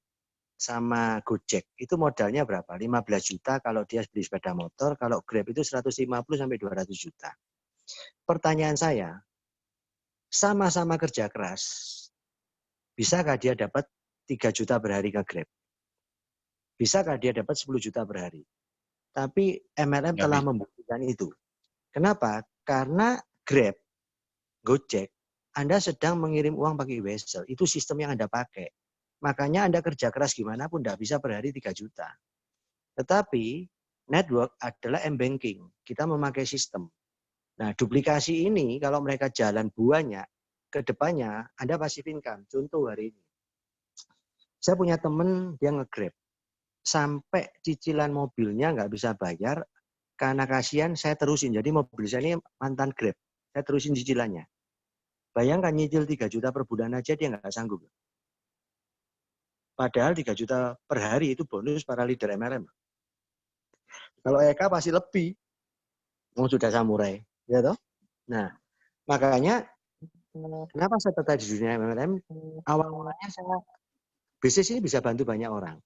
sama Gojek, itu modalnya berapa? 15 juta kalau dia beli sepeda motor, kalau Grab itu 150 sampai 200 juta. Pertanyaan saya, sama-sama kerja keras, bisakah dia dapat 3 juta per hari ke Grab? Bisakah dia dapat 10 juta per hari? Tapi MLM Nggak telah bisa. membuktikan itu. Kenapa? Karena Grab, Gojek, Anda sedang mengirim uang pakai Wesel. Itu sistem yang Anda pakai. Makanya Anda kerja keras gimana pun tidak bisa per hari 3 juta. Tetapi network adalah M-banking. Kita memakai sistem. Nah, duplikasi ini kalau mereka jalan banyak, ke depannya Anda pasif income. Contoh hari ini. Saya punya teman dia nge-Grab. Sampai cicilan mobilnya nggak bisa bayar, karena kasihan saya terusin. Jadi mobil saya ini mantan Grab. Saya terusin cicilannya. Bayangkan nyicil 3 juta per bulan aja dia nggak sanggup. Padahal 3 juta per hari itu bonus para leader MLM. Kalau Eka pasti lebih. Mau sudah samurai. Ya toh? Nah, makanya kenapa saya tertarik di dunia MLM? Awal-awalnya saya bisnis ini bisa bantu banyak orang.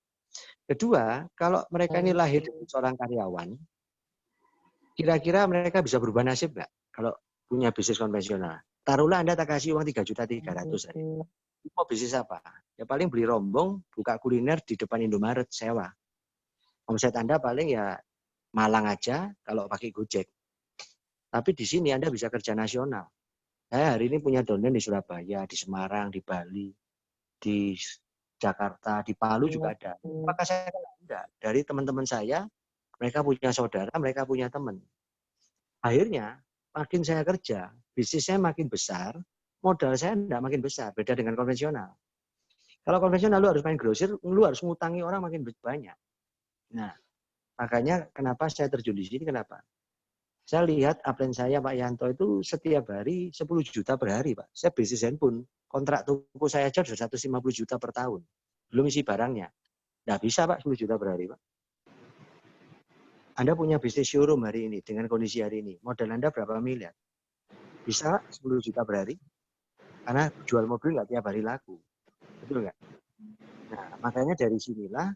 Kedua, kalau mereka ini lahir dari seorang karyawan, kira-kira mereka bisa berubah nasib nggak kalau punya bisnis konvensional? Taruhlah Anda tak kasih uang 3.300.000 hari. Mau bisnis apa? Ya paling beli rombong, buka kuliner di depan Indomaret, sewa. Omset Anda paling ya Malang aja kalau pakai Gojek. Tapi di sini Anda bisa kerja nasional. Saya hari ini punya downline di Surabaya, di Semarang, di Bali, di Jakarta, di Palu juga ada. Maka saya enggak. Dari teman-teman saya, mereka punya saudara, mereka punya teman. Akhirnya, makin saya kerja, bisnis saya makin besar, modal saya enggak makin besar. Beda dengan konvensional. Kalau konvensional lu harus main grosir, lu harus ngutangi orang makin banyak. Nah, makanya kenapa saya terjun di sini, kenapa? Saya lihat upline saya Pak Yanto itu setiap hari 10 juta per hari Pak. Saya bisnis handphone. Kontrak toko saya aja sudah 150 juta per tahun. Belum isi barangnya. Nggak bisa Pak 10 juta per hari Pak. Anda punya bisnis showroom hari ini dengan kondisi hari ini. Modal Anda berapa miliar? Bisa 10 juta per hari? Karena jual mobil nggak tiap hari laku. Betul nggak? Nah, makanya dari sinilah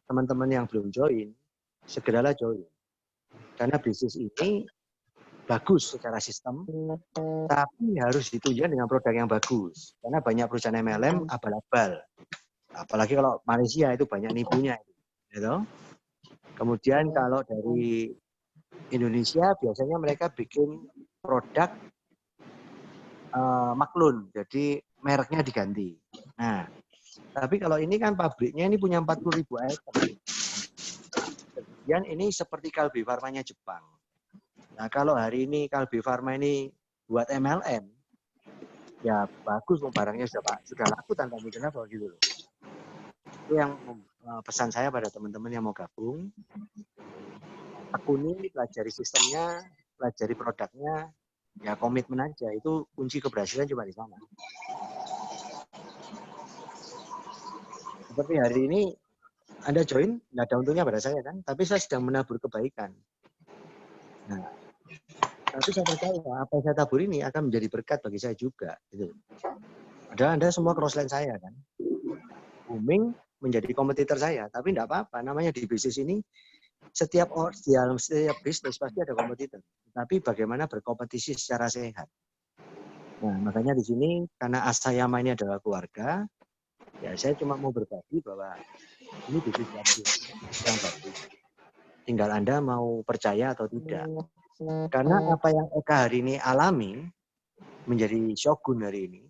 teman-teman yang belum join, segeralah join. Karena bisnis ini bagus secara sistem, tapi harus ditunjukkan dengan produk yang bagus. Karena banyak perusahaan MLM abal-abal. Apalagi kalau Malaysia itu banyak nipunya. Gitu. Kemudian kalau dari Indonesia biasanya mereka bikin produk maklun, jadi mereknya diganti. Nah, tapi kalau ini kan pabriknya ini punya 40.000 item. Kemudian ini seperti Kalbe Farmanya Jepang. Nah, kalau hari ini Kalbe Farma ini buat MLM, ya bagus, barangnya sudah laku tanpa multi level gitu loh. Itu yang pesan saya pada teman-teman yang mau gabung. Tekuni, pelajari sistemnya, pelajari produknya, ya komitmen aja. Itu kunci keberhasilan cuma di sana. Seperti hari ini Anda join, nggak ada untungnya pada saya kan, tapi saya sedang menabur kebaikan. Nah, tapi saya percaya apa yang saya tabur ini akan menjadi berkat bagi saya juga. Gitu. Padahal Anda semua crossline saya kan. Booming menjadi kompetitor saya, tapi tidak apa-apa. Namanya di bisnis ini Setiap bisnis pasti ada kompetitor. Tapi bagaimana berkompetisi secara sehat. Nah, makanya di sini karena Asayama ini adalah keluarga, ya saya cuma mau berbagi bahwa ini bisnis yang bagus. Tinggal Anda mau percaya atau tidak. Karena apa yang Eka hari ini alami menjadi shogun hari ini,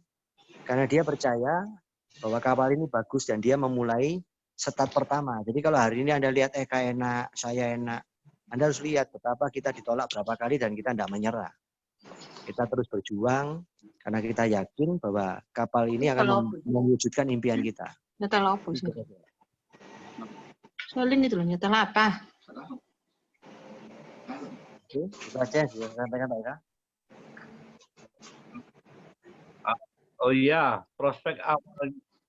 karena dia percaya bahwa kapal ini bagus dan dia memulai start pertama. Jadi kalau hari ini Anda lihat Eka enak, saya enak, Anda harus lihat betapa kita ditolak berapa kali dan kita tidak menyerah. Kita terus berjuang karena kita yakin bahwa kapal ini akan mewujudkan impian kita. Nyetel apa sih? Soalnya itu loh, nyetel apa? Oke, itu aja yang saya sampaikan Pak Eka. Oh iya, prospek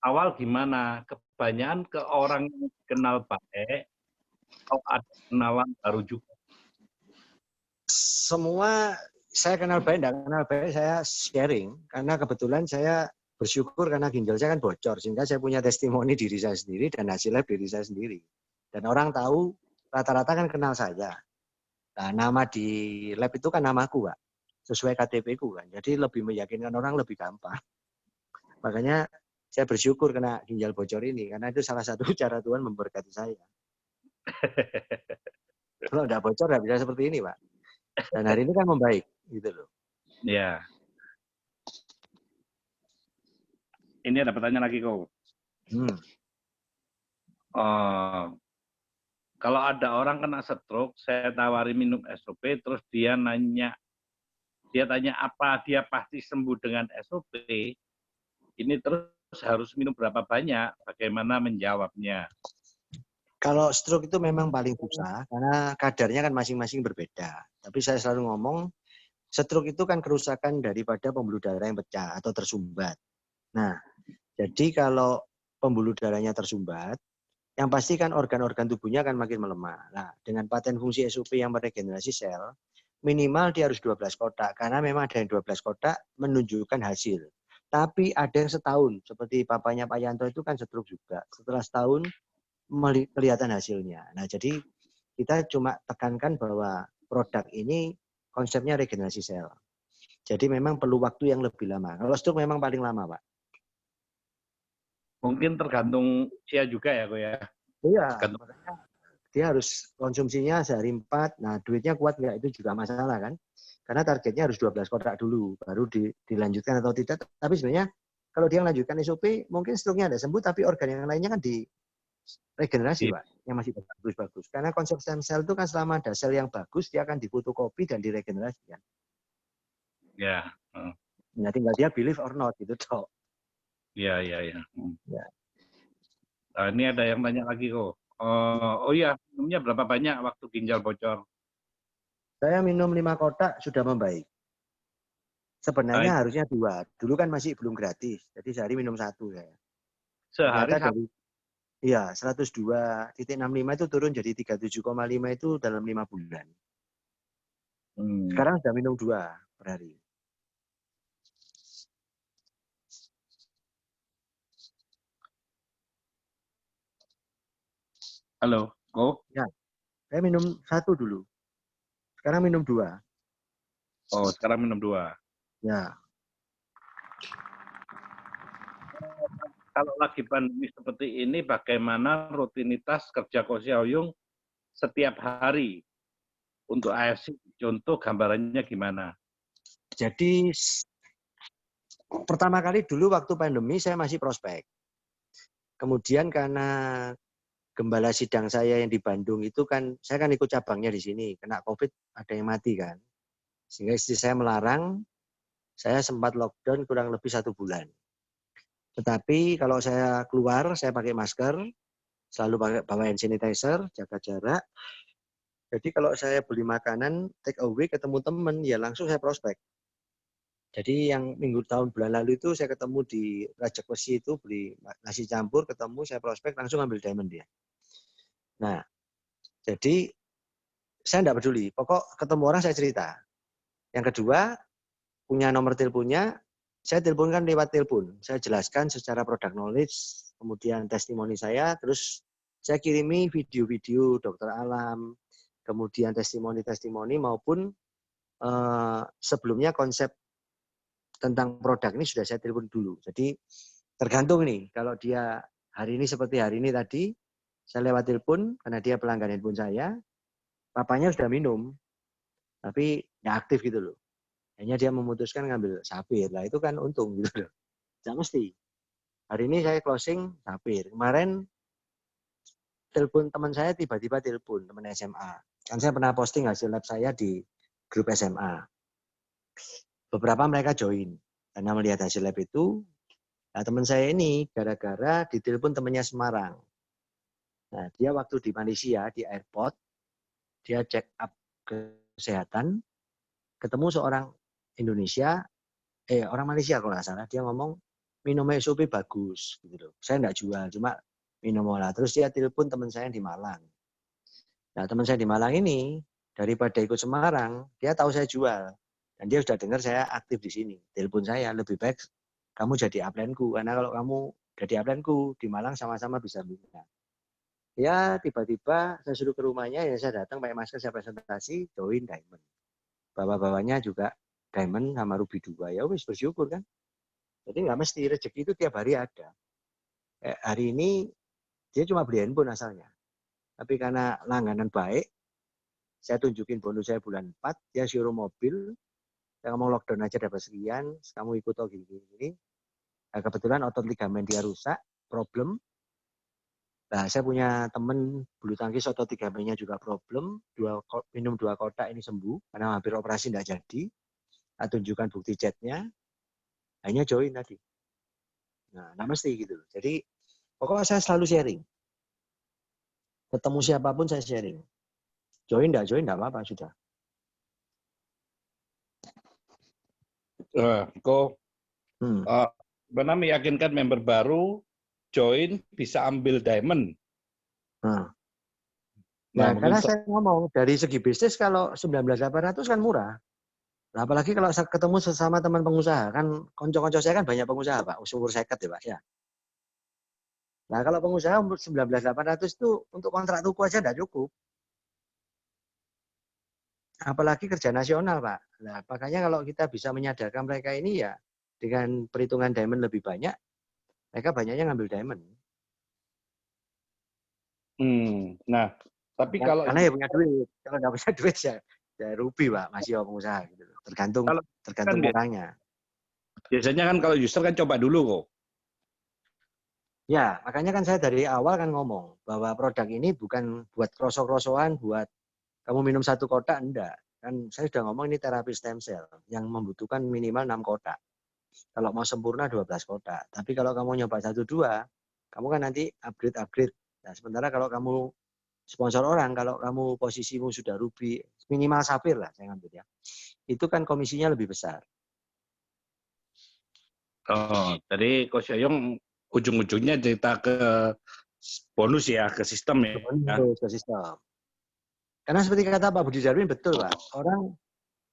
awal gimana? Kebanyakan ke orang yang kenal baik, atau ada kenalan baru juga? Semua saya kenal baik, tidak kenal baik, saya sharing. Karena kebetulan saya bersyukur karena ginjal saya kan bocor. Sehingga saya punya testimoni diri saya sendiri dan hasil lab diri saya sendiri. Dan orang tahu, rata-rata kan kenal saya. Nah, nama di lab itu kan namaku, Pak. Sesuai KTP-ku kan. Jadi lebih meyakinkan orang lebih gampang. Makanya saya bersyukur kena ginjal bocor ini. Karena itu salah satu cara Tuhan memberkati saya. Kalau tidak bocor, tidak bisa seperti ini, Pak. Dan hari ini kan membaik. Gitu loh. Ya. Ini ada pertanyaan lagi kok. Kalau ada orang kena stroke, saya tawari minum SOP, terus dia tanya apa dia pasti sembuh dengan SOP. Ini terus harus minum berapa banyak? Bagaimana menjawabnya? Kalau stroke itu memang paling susah karena kadarnya kan masing-masing berbeda. Tapi saya selalu ngomong, stroke itu kan kerusakan daripada pembuluh darah yang pecah atau tersumbat. Nah, jadi kalau pembuluh darahnya tersumbat, yang pasti kan organ-organ tubuhnya akan makin melemah. Nah, dengan paten fungsi SOP yang meregenerasi sel, minimal dia harus 12 kotak. Karena memang ada yang 12 kotak menunjukkan hasil. Tapi ada yang setahun, seperti papanya Pak Yanto itu kan stroke juga. Setelah setahun, kelihatan hasilnya. Nah, jadi kita cuma tekankan bahwa produk ini konsepnya regenerasi sel. Jadi memang perlu waktu yang lebih lama. Kalau stroke memang paling lama, Pak. Mungkin tergantung usia juga ya, kok ya. Iya, makanya dia harus konsumsinya sehari 4. Nah, duitnya kuat nggak itu juga masalah kan. Karena targetnya harus 12 kotak dulu, baru dilanjutkan atau tidak. Tapi sebenarnya kalau dia melanjutkan SOP, mungkin stroke-nya ada sembuh, tapi organ yang lainnya kan regenerasi, Pak, yang masih bagus-bagus. Karena konsep stem cell itu kan selama ada sel yang bagus, dia akan difotokopi dan diregenerasi kan. Ya. Nah, tinggal dia believe or not gitu toh. Ya. Ya. Nah, ini ada yang tanya lagi kok. Oh iya, minumnya berapa banyak waktu ginjal bocor? Saya minum 5 kotak sudah membaik. Sebenarnya harusnya 2. Dulu kan masih belum gratis, jadi sehari minum 1 saya. Sehari dari iya, 102.65 itu turun jadi 37,5 itu dalam 5 bulan. Sekarang sudah minum 2 per hari. Halo, kok? Ya, saya minum 1 dulu. Sekarang minum 2. Oh, sekarang minum 2. Ya. Kalau lagi pandemi seperti ini, bagaimana rutinitas kerja Ko Xiaoyong setiap hari untuk AFC? Contoh gambarannya gimana? Jadi pertama kali dulu waktu pandemi saya masih prospek. Kemudian karena gembala sidang saya yang di Bandung itu kan, saya kan ikut cabangnya di sini, kena COVID ada yang mati kan. Sehingga istri saya melarang, saya sempat lockdown kurang lebih 1 bulan. Tetapi kalau saya keluar, saya pakai masker, selalu bawa hand sanitizer, jaga jarak. Jadi kalau saya beli makanan, take away, ketemu teman, ya langsung saya prospek. Jadi yang minggu tahun bulan lalu itu saya ketemu di Raja Besi itu, beli nasi campur, ketemu, saya prospek, langsung ambil diamond dia. Nah, jadi saya tidak peduli, pokok ketemu orang saya cerita. Yang kedua, punya nomor teleponnya, saya teleponkan lewat telepon. Saya jelaskan secara product knowledge, kemudian testimoni saya, terus saya kirimi video-video dokter alam, kemudian testimoni-testimoni maupun sebelumnya konsep tentang produk ini sudah saya telepon dulu. Jadi tergantung nih, kalau dia hari ini seperti hari ini tadi, saya lewat telepon karena dia pelanggan handphone saya, papanya sudah minum, tapi nggak aktif gitu loh. Hanya dia memutuskan ngambil Sapir, lah itu kan untung gitu loh. Nggak mesti. Hari ini saya closing Sapir. Kemarin telepon teman saya tiba-tiba telepon teman SMA. Kan saya pernah posting hasil lab saya di grup SMA. Beberapa mereka join karena melihat hasil lab itu. Nah, teman saya ini gara-gara ditelepon temannya Semarang. Nah, dia waktu di Malaysia di airport, dia check up kesehatan, ketemu seorang Indonesia, orang Malaysia kalau nggak salah, dia ngomong minum SOP bagus gitu loh. Saya nggak jual, cuma minum olah. Terus dia telepon teman saya di Malang. Nah, teman saya di Malang ini daripada ikut Semarang, dia tahu saya jual dan dia sudah dengar saya aktif di sini. Telepon saya, lebih baik kamu jadi upline-ku karena kalau kamu jadi upline-ku di Malang sama-sama bisa bina. Ya tiba-tiba saya suruh ke rumahnya, ya saya datang pakai masker, saya presentasi, join Diamond. Bawa-bawanya juga Diamond sama Ruby 2. Ya wis bersyukur kan. Jadi nggak mesti rezeki itu tiap hari ada. Hari ini dia cuma beli handphone asalnya. Tapi karena langganan baik, saya tunjukin bonus saya bulan 4, dia showroom mobil, saya ngomong lockdown aja dapat sekian, kamu ikut oh gini-gini. Nah, kebetulan otot ligamen dia rusak, problem. Nah, saya punya temen bulu tangkis otot ligamennya juga problem, minum 2 kotak ini sembuh, karena hampir operasi tidak jadi. Saya tunjukkan bukti chatnya, hanya join tadi. Nah, nggak mesti gitu. Jadi, pokoknya saya selalu sharing. Ketemu siapapun saya sharing. Join enggak apa-apa, sudah. Kok benar meyakinkan member baru join bisa ambil Diamond. Nah, Nah, karena saya ngomong dari segi bisnis kalau 19.800 kan murah. Nah, apalagi kalau saya ketemu sesama teman pengusaha, kan konco-konco saya kan banyak pengusaha, Pak. Umur 50 ya, Pak, ya. Nah, kalau pengusaha umur 19.800 itu untuk kontrak tuku aja enggak cukup. Apalagi kerja nasional, Pak. Nah, makanya kalau kita bisa menyadarkan mereka ini ya dengan perhitungan Diamond lebih banyak, mereka banyaknya ngambil Diamond. Nah, tapi kalau karena ya punya duit, kalau nggak punya duit ya rugi, Pak, masih pengusaha gitu. Tergantung kan orangnya. Biasanya kan kalau user kan coba dulu kok. Ya, makanya kan saya dari awal kan ngomong bahwa produk ini bukan buat krosok-krosokan, buat kamu minum 1 kotak, enggak. Kan saya sudah ngomong ini terapi stem cell yang membutuhkan minimal 6 kotak. Kalau mau sempurna 12 kotak. Tapi kalau kamu nyoba 1-2, kamu kan nanti upgrade. Nah, sementara kalau kamu sponsor orang, kalau kamu posisimu sudah Ruby, minimal Sapir lah saya ngambil ya. Itu kan komisinya lebih besar. Oh, tadi Coach Yoyong ujung-ujungnya cerita ke bonus ya, ke sistem ya. Ke sistem. Karena seperti kata Pak Budi Darwin, betul Pak. Orang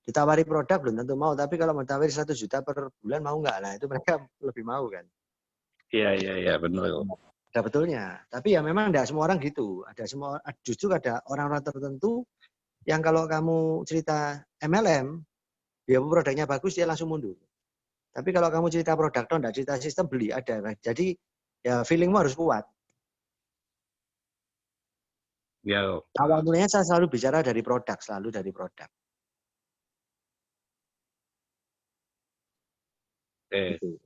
ditawari produk belum tentu mau, tapi kalau mau tawari 1 juta per bulan mau nggak? Nah itu mereka lebih mau kan. Iya, benar. Ada betulnya. Tapi ya memang tidak semua orang gitu. Justru ada orang-orang tertentu yang kalau kamu cerita MLM, ya produknya bagus, dia langsung mundur. Tapi kalau kamu cerita produk, tidak cerita sistem, beli, ada. Jadi ya feelingmu harus kuat. Ya. Awal mulanya saya selalu bicara dari produk, Gitu.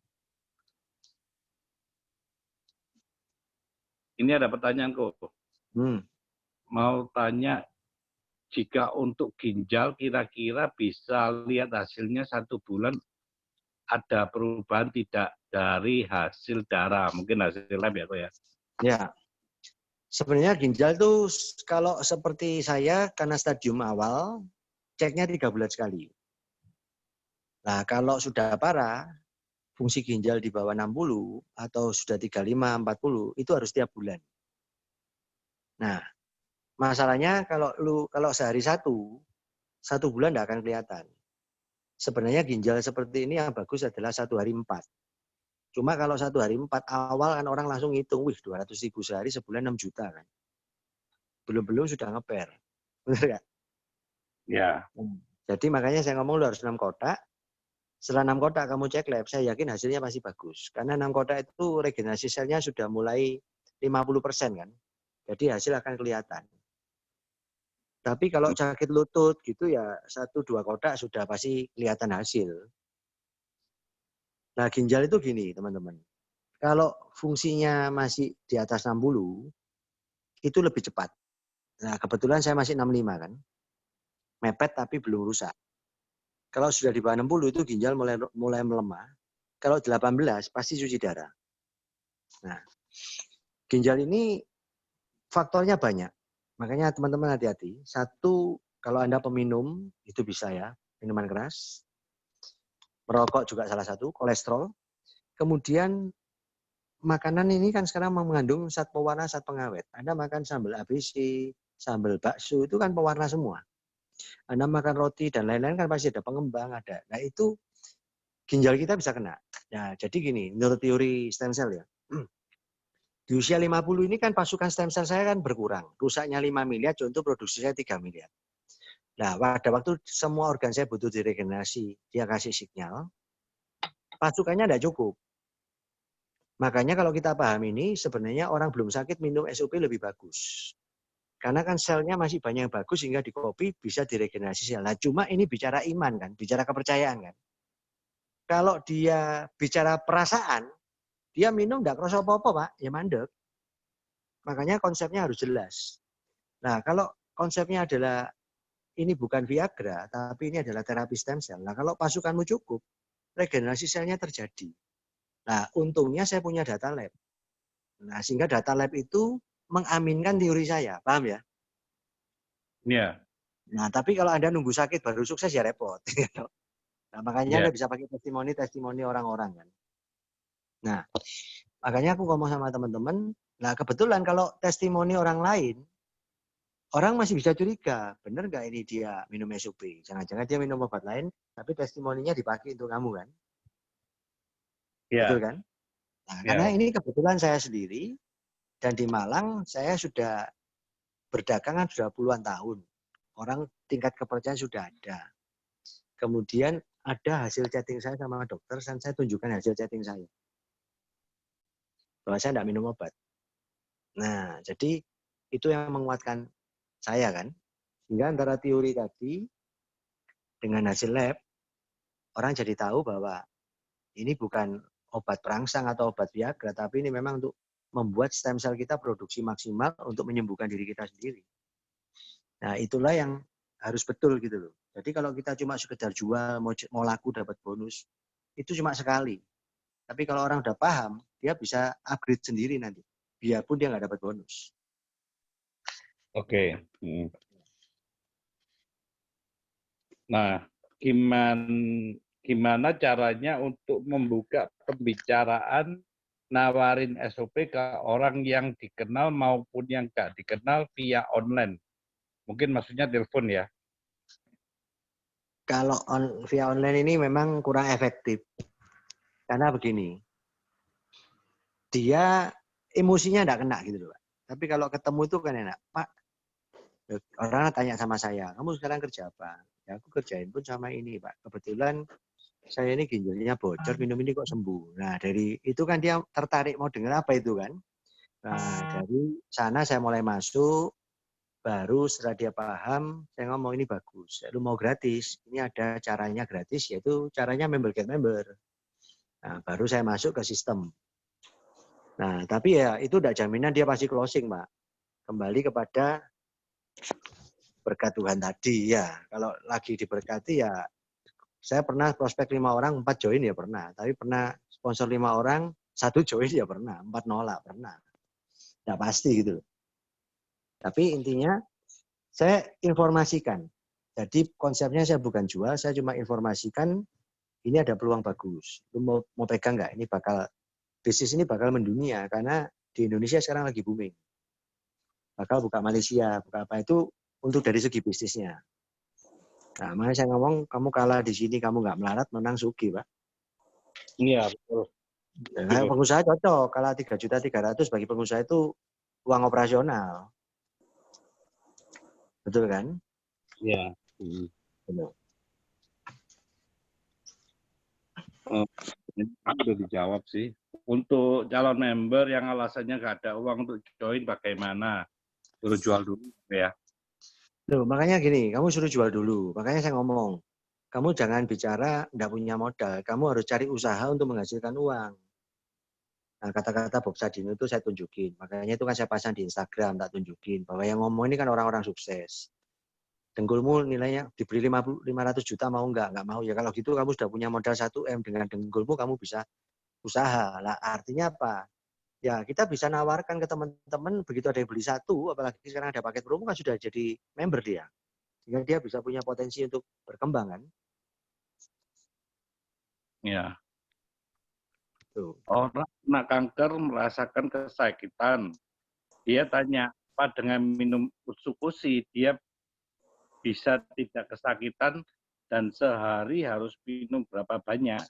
Ini ada pertanyaan kok. Mau tanya, jika untuk ginjal kira-kira bisa lihat hasilnya 1 bulan, ada perubahan tidak dari hasil darah? Mungkin hasil lab ya kok ya? Ya. Sebenarnya ginjal tuh kalau seperti saya karena stadium awal, ceknya 3 bulan sekali. Nah, kalau sudah parah, fungsi ginjal di bawah 60 atau sudah 35, 40, itu harus tiap bulan. Nah, masalahnya kalau sehari 1 bulan tidak akan kelihatan. Sebenarnya ginjal seperti ini yang bagus adalah 1 hari 4. Cuma kalau 1 hari 4 awal kan orang langsung ngitung, wih 200.000 sehari sebulan 6 juta kan. Belum-belum sudah ngeper. Benar nggak? Ya. Jadi makanya saya ngomong lu harus 6 kotak. Setelah 6 kotak kamu cek lab, saya yakin hasilnya pasti bagus. Karena 6 kotak itu regenerasi selnya sudah mulai 50% kan. Jadi hasil akan kelihatan. Tapi kalau sakit lutut gitu ya 1-2 kotak sudah pasti kelihatan hasil. Nah ginjal itu gini teman-teman. Kalau fungsinya masih di atas 60, itu lebih cepat. Nah kebetulan saya masih 65 kan. Mepet tapi belum rusak. Kalau sudah di bawah 60 itu ginjal mulai melemah. Kalau 18 pasti cuci darah. Nah, ginjal ini faktornya banyak. Makanya teman-teman hati-hati. Satu, kalau Anda peminum, itu bisa ya, minuman keras. Merokok juga salah satu, kolesterol. Kemudian makanan ini kan sekarang mengandung zat pewarna, zat pengawet. Anda makan sambal ABC, sambal bakso, itu kan pewarna semua. Anda makan roti dan lain-lain kan pasti ada pengembang, ada. Nah itu ginjal kita bisa kena. Nah jadi gini, menurut teori stem cell ya. Di usia 50 ini kan pasukan stem cell saya kan berkurang. Rusaknya 5 miliar, contoh produksi saya 3 miliar. Nah pada waktu semua organ saya butuh diregenerasi, dia kasih sinyal, pasukannya tidak cukup. Makanya kalau kita paham ini, sebenarnya orang belum sakit minum SOP lebih bagus. Karena kan selnya masih banyak yang bagus sehingga di kopi bisa diregenerasi sel. Nah, cuma ini bicara iman kan, bicara kepercayaan kan. Kalau dia bicara perasaan, dia minum enggak kerasa apa-apa, Pak, ya mandek. Makanya konsepnya harus jelas. Nah, kalau konsepnya adalah ini bukan Viagra, tapi ini adalah terapi stem cell. Nah, kalau pasukanmu cukup, regenerasi selnya terjadi. Nah, untungnya saya punya data lab. Nah, sehingga data lab itu mengaminkan teori saya, paham ya? Iya. Nah, tapi kalau Anda nunggu sakit baru sukses ya repot. Nah, makanya Ya. Anda bisa pakai testimoni orang-orang kan. Nah, makanya aku ngomong sama teman-teman, nah kebetulan kalau testimoni orang lain, orang masih bisa curiga, bener nggak ini dia minum SOP? Jangan-jangan dia minum obat lain, tapi testimoninya dipakai untuk kamu kan? Ya. Betul kan? Nah, Ya. karena ini kebetulan saya sendiri, dan di Malang saya sudah berdagangan sudah puluhan tahun. Orang tingkat kepercayaan sudah ada. Kemudian ada hasil chatting saya sama dokter, dan saya tunjukkan hasil chatting saya. Bahwa saya tidak minum obat. Nah, jadi itu yang menguatkan saya kan. Sehingga antara teori tadi dengan hasil lab, orang jadi tahu bahwa ini bukan obat perangsang atau obat Viagra, tapi ini memang untuk membuat stem cell kita produksi maksimal untuk menyembuhkan diri kita sendiri. Nah, itulah yang harus betul gitu loh. Jadi kalau kita cuma sekedar jual, mau laku dapat bonus, itu cuma sekali. Tapi kalau orang udah paham, dia bisa upgrade sendiri nanti. Biarpun dia nggak dapat bonus. Oke. Nah, gimana caranya untuk membuka pembicaraan nawarin SOP ke orang yang dikenal maupun yang nggak dikenal via online? Mungkin maksudnya telepon ya? Kalau via online ini memang kurang efektif. Karena begini, dia emosinya enggak kena gitu loh, Pak. Tapi kalau ketemu itu kan enak. Pak, orang tanya sama saya, kamu sekarang kerja apa? Ya aku kerjain pun sama ini, Pak. Kebetulan saya ini ginjalnya bocor, minum ini kok sembuh. Nah, dari itu kan dia tertarik mau dengar apa itu kan. Nah, dari sana saya mulai masuk, baru setelah dia paham, saya ngomong ini bagus. Lu mau gratis, ini ada caranya gratis, yaitu caranya member get member. Nah, baru saya masuk ke sistem. Nah, tapi ya itu tidak jaminan dia pasti closing, Pak. Kembali kepada berkat Tuhan tadi ya. Kalau lagi diberkati ya, saya pernah prospek 5 orang, 4 join ya pernah. Tapi pernah sponsor 5 orang, 1 join ya pernah, 4 nolak pernah. Tidak pasti gitu loh. Tapi intinya saya informasikan. Jadi konsepnya saya bukan jual, saya cuma informasikan ini ada peluang bagus. Lu mau pegang nggak? Ini bisnis ini bakal mendunia karena di Indonesia sekarang lagi booming. Bakal buka Malaysia, buka apa itu untuk dari segi bisnisnya. Nah, makanya saya ngomong kamu kalah di sini, kamu nggak melarat, menang sugi, Pak. Iya, betul. Nah, pengusaha cocok. Kalau 3.300.000 bagi pengusaha itu uang operasional. Betul kan? Iya. Benar. Ini udah dijawab sih. Untuk calon member yang alasannya nggak ada uang untuk join bagaimana? Suruh jual dulu ya. Loh, makanya gini, kamu suruh jual dulu. Makanya saya ngomong, kamu jangan bicara nggak punya modal. Kamu harus cari usaha untuk menghasilkan uang. Nah, kata-kata Bob Sadino itu saya tunjukin. Makanya itu kan saya pasang di Instagram, tak tunjukin. Bahwa yang ngomong ini kan orang-orang sukses. Dengkulmu nilainya diberi 500 juta mau nggak mau. Ya kalau gitu kamu sudah punya modal 1 M. Dengan dengkulmu kamu bisa usaha. Lah artinya apa? Ya kita bisa nawarkan ke teman-teman begitu ada yang beli 1, apalagi sekarang ada paket promo kan sudah jadi member dia. Sehingga dia bisa punya potensi untuk berkembang kan. Ya. Tuh. Orang kena kanker merasakan kesakitan. Dia tanya, apa dengan minum utsukushi dia bisa tidak kesakitan dan sehari harus minum berapa banyak?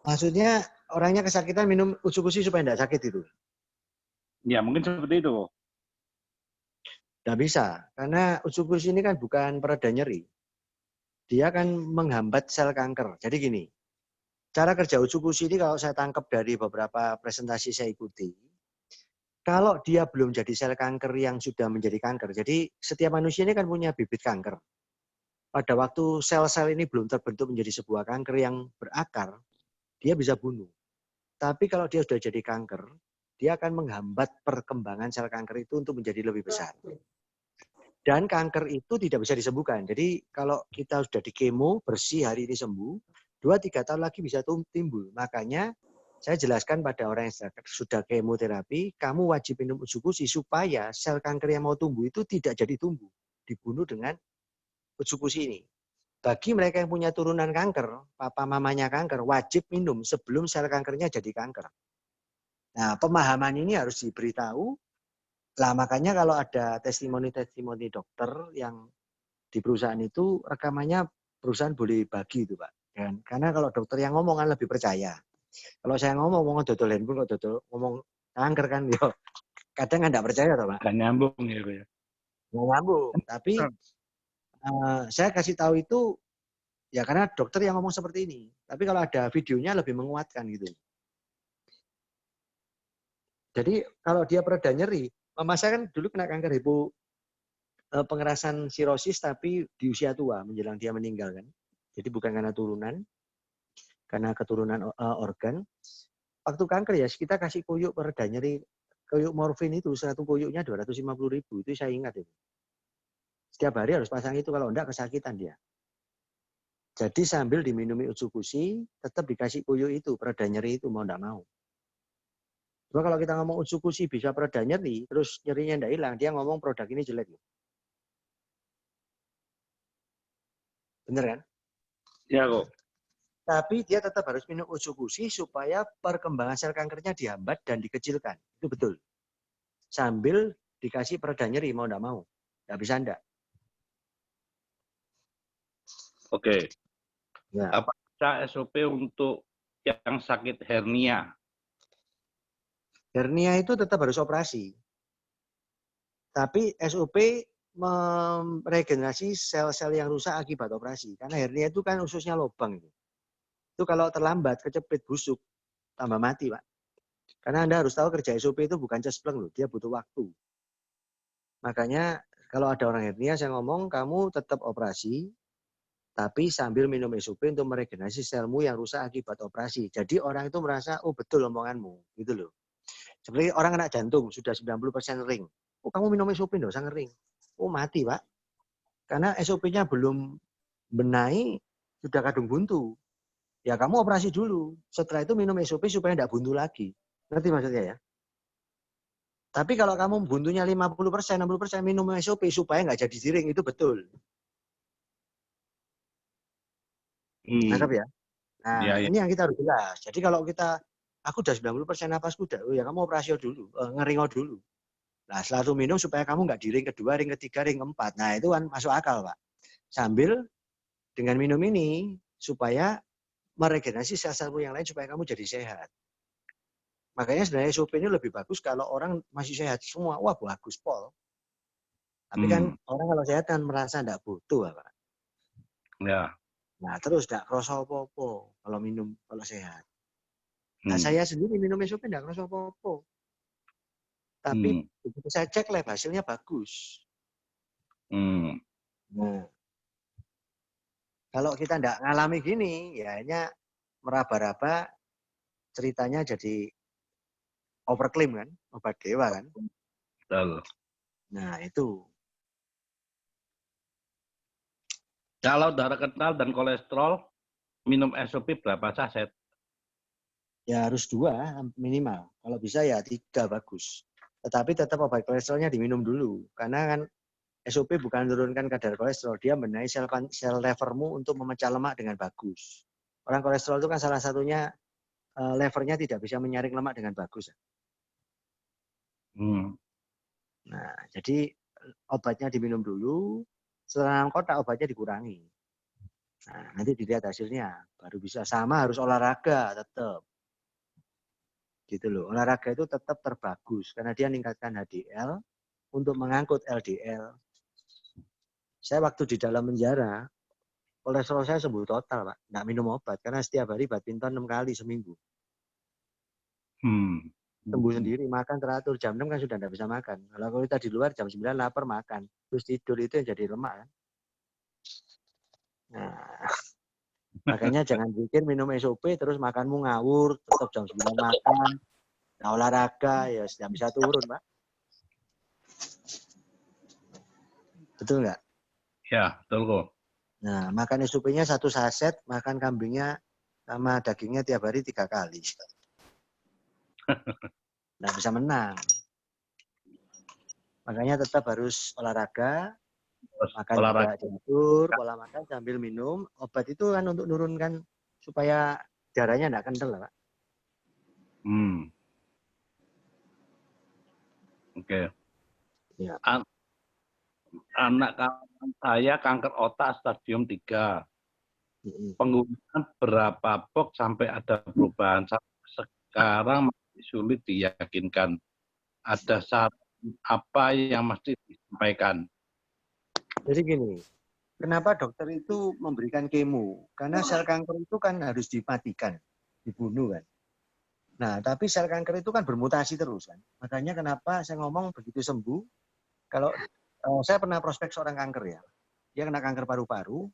Maksudnya orangnya kesakitan minum utsukushi supaya tidak sakit itu? Ya mungkin seperti itu. Tidak bisa, karena utsukushi ini kan bukan pereda nyeri. Dia kan menghambat sel kanker. Jadi gini, cara kerja utsukushi ini kalau saya tangkap dari beberapa presentasi saya ikuti, kalau dia belum jadi sel kanker yang sudah menjadi kanker, jadi setiap manusia ini kan punya bibit kanker. Pada waktu sel-sel ini belum terbentuk menjadi sebuah kanker yang berakar, dia bisa bunuh. Tapi kalau dia sudah jadi kanker, dia akan menghambat perkembangan sel kanker itu untuk menjadi lebih besar. Dan kanker itu tidak bisa disembuhkan. Jadi kalau kita sudah di kemo, bersih, hari ini sembuh, 2-3 tahun lagi bisa timbul. Makanya saya jelaskan pada orang yang sudah kemoterapi, kamu wajib minum utsukushi supaya sel kanker yang mau tumbuh itu tidak jadi tumbuh. Dibunuh dengan utsukushi ini. Bagi mereka yang punya turunan kanker, papa mamanya kanker, wajib minum sebelum sel kankernya jadi kanker. Nah, pemahaman ini harus diberitahu. Lah makanya kalau ada testimoni-testimoni dokter yang di perusahaan itu, rekamannya perusahaan boleh bagi itu Pak. Dan karena kalau dokter yang ngomong kan lebih percaya. Kalau saya ngomong dodol handphone, kok dodol ngomong kanker kan, yo kadang nggak percaya toh Pak. Gak nyambung ya. Nggak nyambung. Tapi saya kasih tahu itu ya karena dokter yang ngomong seperti ini. Tapi kalau ada videonya lebih menguatkan gitu. Jadi kalau dia pereda nyeri, mama saya kan dulu kena kanker pengerasan sirosis tapi di usia tua menjelang dia meninggal kan. Jadi bukan karena turunan, karena keturunan organ. Waktu kanker ya kita kasih kuyuk pereda nyeri, kuyuk morfin itu 1 kuyuknya 250.000 itu saya ingat itu. Setiap hari harus pasang itu kalau enggak kesakitan dia. Jadi sambil diminumi utsukushi tetap dikasih kuyuk itu pereda nyeri itu mau enggak mau. Cuma kalau kita ngomong utsukushi bisa pereda nyeri, terus nyerinya enggak hilang, dia ngomong produk ini jelek. Bener kan? Ya kok. Tapi dia tetap harus minum utsukushi supaya perkembangan sel kankernya dihambat dan dikecilkan. Itu betul. Sambil dikasih pereda nyeri, mau enggak mau. Enggak bisa enggak. Oke. Ya. Apa SOP untuk yang sakit hernia? Hernia itu tetap harus operasi. Tapi SOP meregenerasi sel-sel yang rusak akibat operasi. Karena hernia itu kan ususnya lubang. Itu kalau terlambat, kecepit, busuk, tambah mati, Pak. Karena Anda harus tahu kerja SOP itu bukan cespleng loh, dia butuh waktu. Makanya kalau ada orang hernia, saya ngomong, kamu tetap operasi, tapi sambil minum SOP untuk meregenerasi selmu yang rusak akibat operasi. Jadi orang itu merasa, oh betul omonganmu, gitu loh. Seperti orang kena jantung, sudah 90% ring. Oh kamu minum SOP enggak usah ngering. Oh mati Pak. Karena SOP-nya belum benahi, sudah kadung buntu. Ya kamu operasi dulu. Setelah itu minum SOP supaya enggak buntu lagi. Ngerti maksudnya ya? Tapi kalau kamu buntunya 50%, 60% minum SOP supaya enggak jadi siring, itu betul. Nangkap ya? Nah Ya. ini yang kita harus jelas. Jadi kalau kita aku udah 90% napas kuda, oh ya kamu operasi dulu, ngeringo dulu. Nah setelah itu minum supaya kamu nggak di ring kedua, ring ketiga, ring keempat. Nah itu kan masuk akal Pak. Sambil dengan minum ini supaya meregenerasi sel-selmu yang lain supaya kamu jadi sehat. Makanya sebenarnya SOP ini lebih bagus kalau orang masih sehat semua. Wah, bagus, Pol. Tapi kan orang kalau sehat kan merasa tidak butuh, Pak. Ya. Nah, terus tidak kerasa apa-apa kalau minum, kalau sehat. Nah, saya sendiri minum SOP tidak kerasa apa-apa. Tapi begitu saya cek lab, hasilnya bagus. Nah, kalau kita tidak ngalami gini, ya hanya meraba-raba, ceritanya jadi overklaim kan, obat dewa kan. Betul. Nah, itu. Kalau darah kental dan kolesterol, minum SOP berapa saset? Ya harus 2 minimal. Kalau bisa ya 3 bagus. Tetapi tetap obat kolesterolnya diminum dulu. Karena kan SOP bukan menurunkan kadar kolesterol. Dia membenahi sel levermu untuk memecah lemak dengan bagus. Orang kolesterol itu kan salah satunya levernya tidak bisa menyaring lemak dengan bagus. Nah, jadi obatnya diminum dulu. Setelah 6 kotak obatnya dikurangi. Nah, nanti dilihat hasilnya. Baru bisa. Sama harus olahraga tetap. Gitu loh. Olahraga itu tetap terbagus karena dia meningkatkan HDL untuk mengangkut LDL. Saya waktu di dalam penjara, kolesterol saya sembuh total, Pak. Nggak minum obat karena setiap hari badminton 6 kali seminggu. Sembuh sendiri, makan teratur. Jam 6 kan sudah tidak bisa makan. Kalau kita di luar jam 9 lapar makan. Terus tidur itu yang jadi lemak kan. Nah, makanya jangan pikir minum SOP terus makanmu ngawur, tetap jam 9 makan. Nah, olahraga ya tidak bisa turun, Pak. Betul nggak? Ya, betul kok. Nah, makan SOP-nya 1 saset, makan kambingnya sama dagingnya tiap hari 3 kali. Nggak bisa menang. Makanya tetap harus olahraga, makan juga teratur, pola makan sambil minum. Obat itu kan untuk menurunkan supaya darahnya nggak kental, Pak. Oke. Ya. Anak saya kanker otak stadium 3. Penggunaan berapa box sampai ada perubahan. Sekarang masih sulit diyakinkan. Ada saran apa yang mesti disampaikan? Jadi gini, kenapa dokter itu memberikan kemo? Karena sel kanker itu kan harus dimatikan, dibunuh kan. Nah, tapi sel kanker itu kan bermutasi terus kan. Makanya kenapa saya ngomong begitu sembuh, kalau saya pernah prospek seorang kanker ya. Dia kena kanker paru-paru,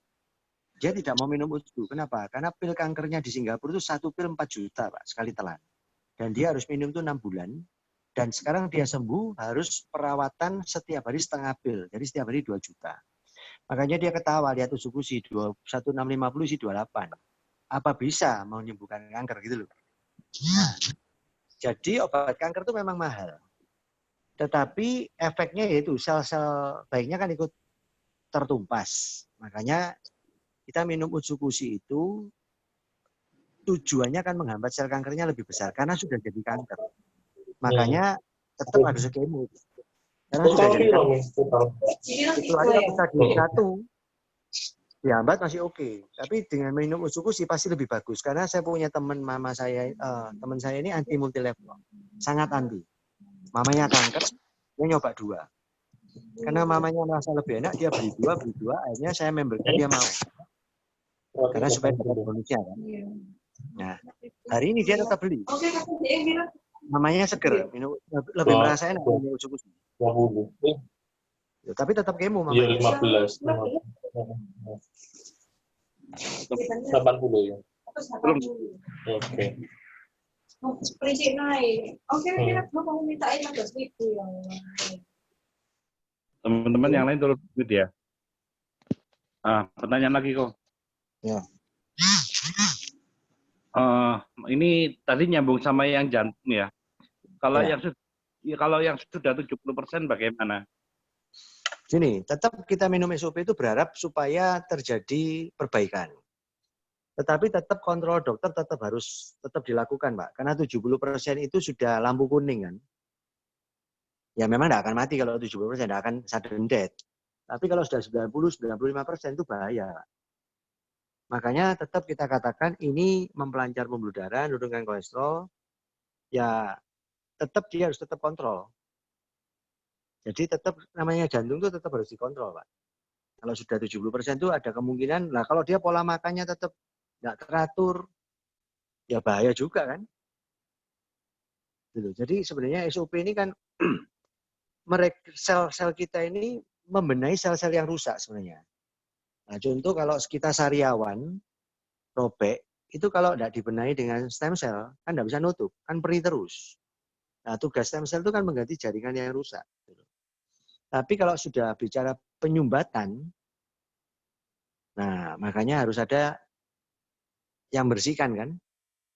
dia tidak mau minum USG. Kenapa? Karena pil kankernya di Singapura itu 1 pil 4 juta, Pak, sekali telan. Dan dia harus minum itu 6 bulan. Dan sekarang dia sembuh, harus perawatan setiap hari setengah pil. Jadi setiap hari 2 juta. Makanya dia ketawa, lihat usuku si 1650 si 28. Apa bisa mau menyembuhkan kanker gitu loh. Nah, jadi obat kanker itu memang mahal. Tetapi efeknya yaitu sel-sel baiknya kan ikut tertumpas. Makanya kita minum Utsukushi itu tujuannya kan menghambat sel kankernya lebih besar karena sudah jadi kanker. Makanya tetap harus kemo. Karena sudah jadi kanker. Itu aja stadium 1 dihambat masih oke. Tapi dengan minum Utsukushi pasti lebih bagus. Karena saya punya teman teman saya ini anti multilevel. Sangat anti. Mamanya kanker, dia nyoba 2. Karena mamanya merasa lebih enak, dia beli 2, akhirnya saya memberkan dia mau. Karena supaya dapat bonusnya kan. Nah, hari ini dia tetap beli. Namanya seger, minum lebih merasa enak minum Utsukushi. Ya, tapi tetap kemo mamanya. 15. 80 ya. Belum. Oke. Prinsip naik. Oke, kira mau minta 15.000 yang. Teman-teman yang lain turun ya. Pertanyaan lagi kok. Ya. Ini tadi nyambung sama yang jantung ya. Kalau Ya. yang sudah 70% bagaimana? Gini, tetap kita minum SOP itu berharap supaya terjadi perbaikan. Tetapi tetap kontrol dokter harus dilakukan, Pak. Karena 70% itu sudah lampu kuning kan. Ya memang tidak akan mati kalau 70%, tidak akan sudden death. Tapi kalau sudah 90-95% itu bahaya, Pak. Makanya tetap kita katakan ini mempelancar pembuluh darah, menurunkan kolesterol, ya tetap dia harus tetap kontrol. Jadi tetap namanya jantung itu tetap harus dikontrol, Pak. Kalau sudah 70% itu ada kemungkinan, lah kalau dia pola makannya tetap nggak teratur, ya bahaya juga kan. Gitu. Jadi sebenarnya SOP ini kan sel-sel kita ini membenahi sel-sel yang rusak sebenarnya. Nah, contoh kalau kita sariawan, robek, itu kalau tidak dibenahi dengan stem cell, kan tidak bisa nutup, kan perih terus. Nah, tugas stem cell itu kan mengganti jaringan yang rusak. Tapi kalau sudah bicara penyumbatan, nah makanya harus ada yang bersihkan kan.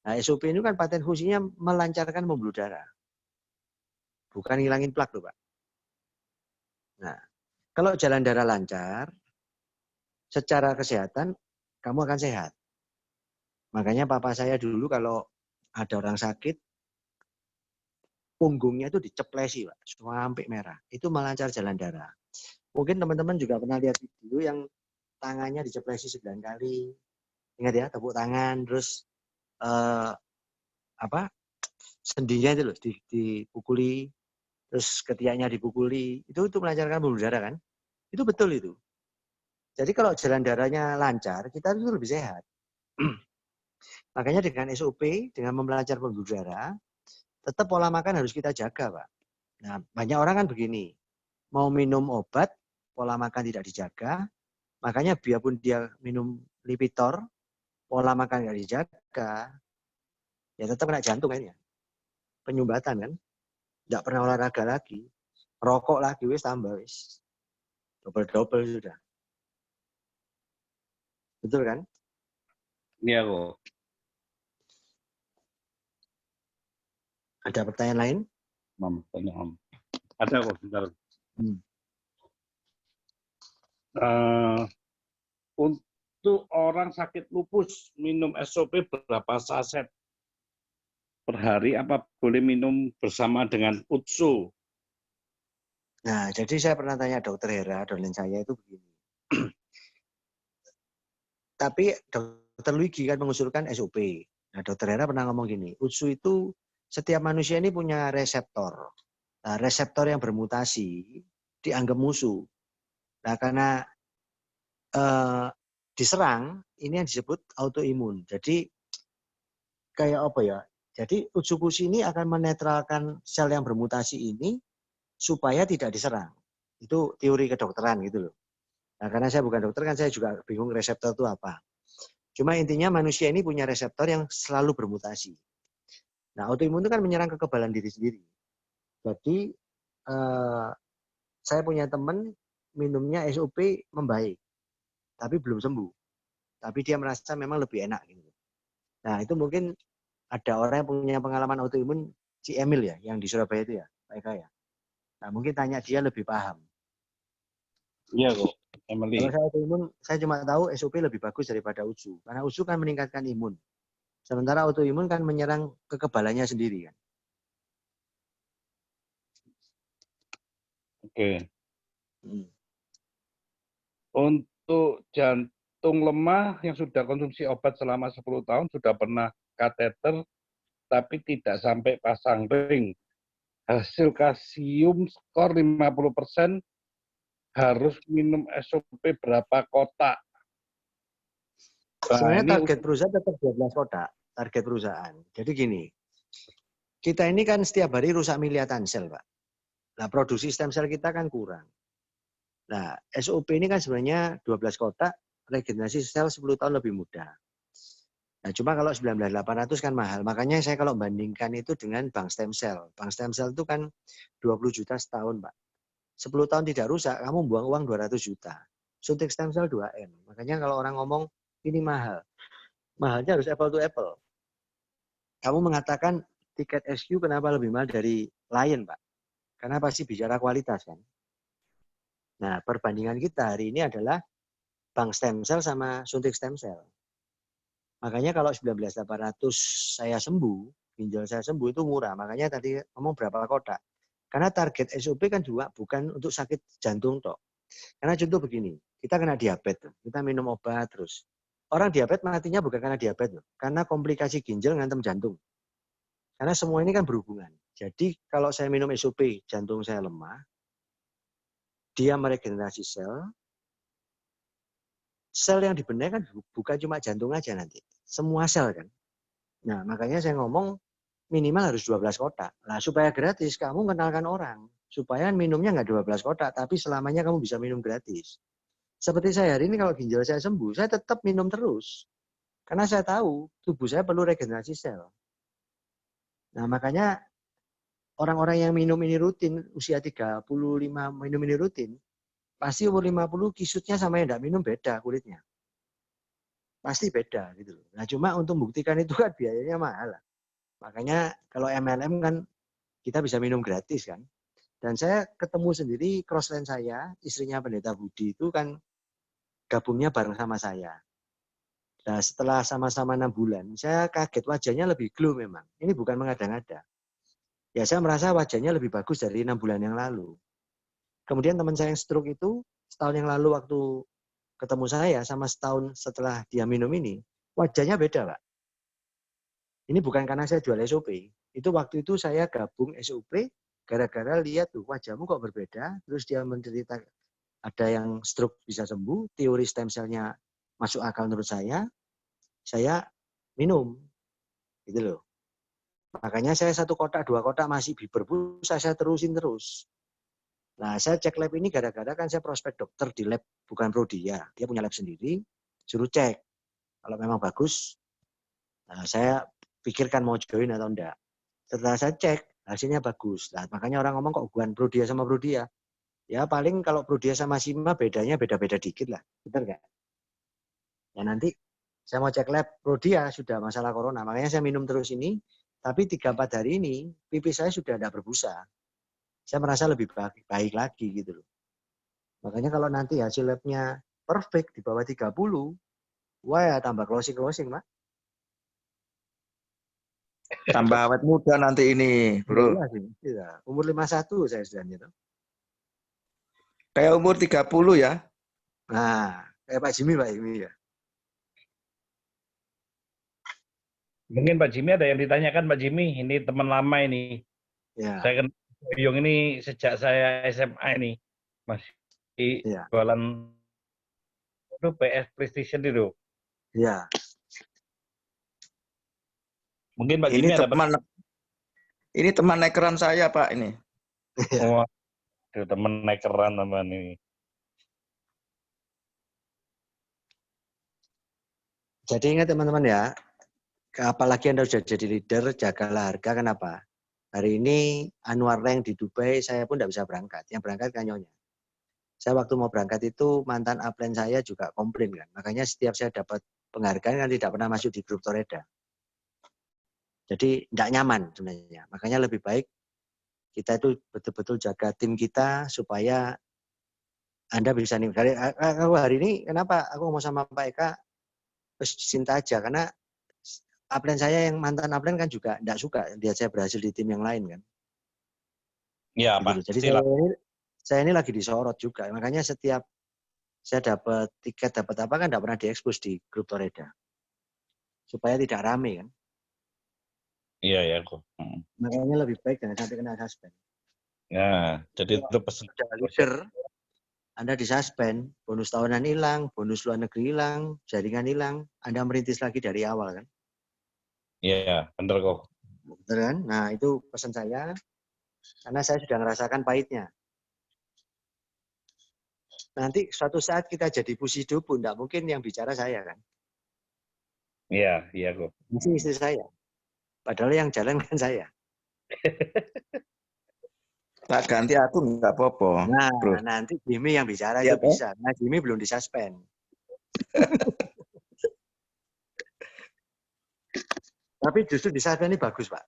Nah, SOP ini kan paten fungsinya melancarkan pembuluh darah. Bukan ngilangin plak loh, Pak. Nah, kalau jalan darah lancar, secara kesehatan, kamu akan sehat. Makanya papa saya dulu kalau ada orang sakit, punggungnya itu diceplesi, Pak, sampai merah. Itu melancar jalan darah. Mungkin teman-teman juga pernah lihat video yang tangannya diceplesi 9 kali. Ingat ya, tepuk tangan, terus sendinya itu loh dipukuli, terus ketiaknya dipukuli. Itu melancarkan pembuluh darah kan? Itu betul itu. Jadi kalau jalan darahnya lancar, kita itu lebih sehat. Makanya dengan SOP, dengan memelancar pembuluh darah, tetap pola makan harus kita jaga, Pak. Nah, banyak orang kan begini, mau minum obat, pola makan tidak dijaga, makanya biarpun dia minum Lipitor, pola makan tidak dijaga, ya tetap kena jantung kan ya. Penyumbatan kan, tidak pernah olahraga lagi, rokok lagi, wis tambah wis. Double-double sudah. Betul kan? Iya kok. Ada pertanyaan lain? Ada kok, bentar. Untuk orang sakit lupus, minum SOP berapa saset per hari? Apa boleh minum bersama dengan UTSU? Nah, jadi saya pernah tanya dokter Hera, dosen saya itu begini. Tapi dokter Luigi kan mengusulkan SOP. Nah, dokter Hera pernah ngomong gini, UTSU itu setiap manusia ini punya reseptor. Nah, reseptor yang bermutasi dianggap musuh. Nah, karena diserang, ini yang disebut autoimun. Jadi kayak apa ya? Jadi Utsukushi ini akan menetralkan sel yang bermutasi ini supaya tidak diserang. Itu teori kedokteran gitu loh. Nah, karena saya bukan dokter kan saya juga bingung reseptor itu apa. Cuma intinya manusia ini punya reseptor yang selalu bermutasi. Nah, autoimun itu kan menyerang kekebalan diri sendiri. Jadi saya punya teman minumnya SOP membaik, tapi belum sembuh. Tapi dia merasa memang lebih enak. Gitu. Nah, itu mungkin ada orang yang punya pengalaman autoimun, si Emil ya, yang di Surabaya itu ya, Pak Eka ya. Nah, mungkin tanya dia lebih paham. Iya kok, Emily. Kalau saya autoimun, saya cuma tahu SOP lebih bagus daripada UTSU. Karena UTSU kan meningkatkan imun. Sementara autoimun kan menyerang kekebalannya sendiri kan. Oke. Untuk jantung lemah yang sudah konsumsi obat selama 10 tahun, sudah pernah kateter, tapi tidak sampai pasang ring. Hasil kalsium skor 50%, harus minum SOP berapa kotak? Sebenarnya target perusahaan tetap 12 kotak, target perusahaan. Jadi gini, kita ini kan setiap hari rusak miliatan sel, Pak. Nah, produksi stem sel kita kan kurang. Nah, SOP ini kan sebenarnya 12 kotak, regenerasi sel 10 tahun lebih mudah. Nah, cuma kalau 19.800 kan mahal. Makanya saya kalau bandingkan itu dengan bank stem cell. Bank stem cell itu kan 20 juta setahun, Pak. 10 tahun tidak rusak, kamu buang uang 200 juta. Suntik stem cell 2M. Makanya kalau orang ngomong ini mahal. Mahalnya harus apple to apple. Kamu mengatakan tiket SQ kenapa lebih mahal dari lain, Pak? Karena pasti bicara kualitas kan. Nah, perbandingan kita hari ini adalah bank stem cell sama suntik stem cell. Makanya kalau 19.800 saya sembuh, ginjal saya sembuh itu murah. Makanya tadi ngomong berapa kotak. Karena target SOP kan juga bukan untuk sakit jantung toh. Karena contoh begini, kita kena diabetes, kita minum obat terus. orang diabetes matinya bukan karena diabetes, loh. Karena komplikasi ginjal ngantem jantung. Karena semua ini kan berhubungan. Jadi kalau saya minum SOP, jantung saya lemah, dia meregenerasi sel yang dibenahi kan bukan cuma jantung aja nanti. Semua sel kan. Nah, makanya saya ngomong minimal harus 12 kotak. Nah, supaya gratis, kamu kenalkan orang. Supaya minumnya nggak 12 kotak, tapi selamanya kamu bisa minum gratis. Seperti saya hari ini kalau ginjal saya sembuh, saya tetap minum terus. Karena saya tahu tubuh saya perlu regenerasi sel. Nah, makanya orang-orang yang minum ini rutin, usia 35 minum ini rutin, pasti umur 50 kisutnya sama yang tidak minum beda kulitnya. Pasti beda gitu loh. Nah, cuma untuk membuktikan itu kan biayanya mahal. Makanya kalau MLM kan kita bisa minum gratis kan. Dan saya ketemu sendiri crossline saya, istrinya Pendeta Budi itu kan gabungnya bareng sama saya. Nah, setelah sama-sama 6 bulan, saya kaget wajahnya lebih glow memang. Ini bukan mengada-ngada. Ya saya merasa wajahnya lebih bagus dari 6 bulan yang lalu. Kemudian teman saya yang stroke itu, setahun yang lalu waktu ketemu saya sama setahun setelah dia minum ini, wajahnya beda, Pak. Ini bukan karena saya jual SOP. Itu waktu itu saya gabung SOP, gara-gara lihat tuh wajahmu kok berbeda, terus dia mencerita ada yang stroke bisa sembuh, teori stem cell-nya masuk akal menurut saya minum. Gitu loh. Makanya saya 1 kotak, 2 kotak masih berbusa, saya terusin terus. Nah, saya cek lab ini gara-gara kan saya prospek dokter di lab, bukan prodi ya. Dia punya lab sendiri, suruh cek. Kalau memang bagus, nah, saya pikirkan mau join atau enggak. Setelah saya cek, hasilnya bagus. Nah, makanya orang ngomong kok hubungan prodia sama prodia. Ya paling kalau prodia sama SIMA bedanya beda-beda dikit lah. Benar nggak? Ya nanti saya mau cek lab prodia sudah masalah corona. Makanya saya minum terus ini. Tapi 3-4 hari ini pipis saya sudah tidak berbusa. Saya merasa lebih baik lagi gitu loh. Makanya kalau nanti hasil labnya perfect di bawah 30, wah ya tambah closing, Pak. Tambah awet muda nanti ini, bro. Iya sih, iya. Umur 51 saya sudah gitu. Kayak umur 30 ya. Nah, kayak Pak Jimmy ya. Mungkin Pak Jimmy ada yang ditanyakan Pak Jimmy. Ini teman lama ini. Ya. Saya kenal Yoyong ini sejak saya SMA ini. Masih Ya. jualan itu PS PlayStation itu. Ya. Mungkin Pak Ini Jimmy ada ini teman nekeran saya, Pak, ini. Wah, teman nekeran teman ini. Jadi ingat teman-teman ya, apalagi Anda sudah jadi leader, jagalah harga. Kenapa? Hari ini Anwar Rank di Dubai, saya pun tidak bisa berangkat. Yang berangkat kan nyonya. Saya waktu mau berangkat itu mantan upline saya juga komplain kan. Makanya setiap saya dapat penghargaan kan tidak pernah masuk di grup Toreda. Jadi tidak nyaman sebenarnya. Makanya lebih baik kita itu betul-betul jaga tim kita supaya Anda bisa nih. Hari ini kenapa aku ngomong sama Pak Eka, terus cinta aja karena upline saya yang mantan upline kan juga tidak suka lihat saya berhasil di tim yang lain kan. Ya, gitu. Pak. Jadi saya ini lagi disorot juga. Makanya setiap saya dapat tiket, dapat apa kan tidak pernah diekspos di grup Toreda. Supaya tidak rame kan. Iya ya, kok. Makanya lebih baik jangan sampai kena suspend. Ya, jadi itu pesan. Sudah leader, Anda disuspend, bonus tahunan hilang, bonus luar negeri hilang, jaringan hilang, Anda merintis lagi dari awal kan. Iya, benar kok. Betul kan? Nah itu pesan saya, karena saya sudah merasakan pahitnya. Nanti suatu saat kita jadi pusido pun, tidak mungkin yang bicara saya kan. Iya kok. Mesti istri saya. Padahal yang jalan kan saya. Tak ganti aku nggak apa-apa, Nah, bro. nanti Jimmy yang bicara Ya, itu bisa. Nah, Jimmy belum disuspend. Tapi justru disuspend ini bagus, Pak.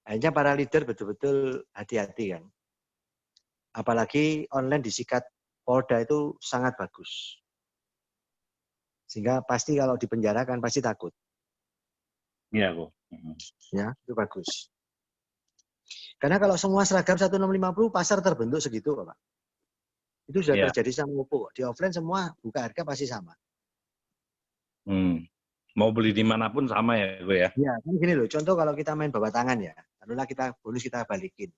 Hanya para leader betul-betul hati-hati kan. Apalagi online disikat Polda itu sangat bagus. Sehingga pasti kalau dipenjarakan pasti takut. Iya kok. Ya, itu bagus. Karena kalau semua seragam 1650 pasar terbentuk segitu, Pak. Itu sudah terjadi sama Oppo. Di offline semua buka harga pasti sama. Mau beli dimanapun sama ya gue ya. Ya, kan gini loh. Contoh kalau kita main bawa tangan ya, taruhlah kita bonus kita balikin.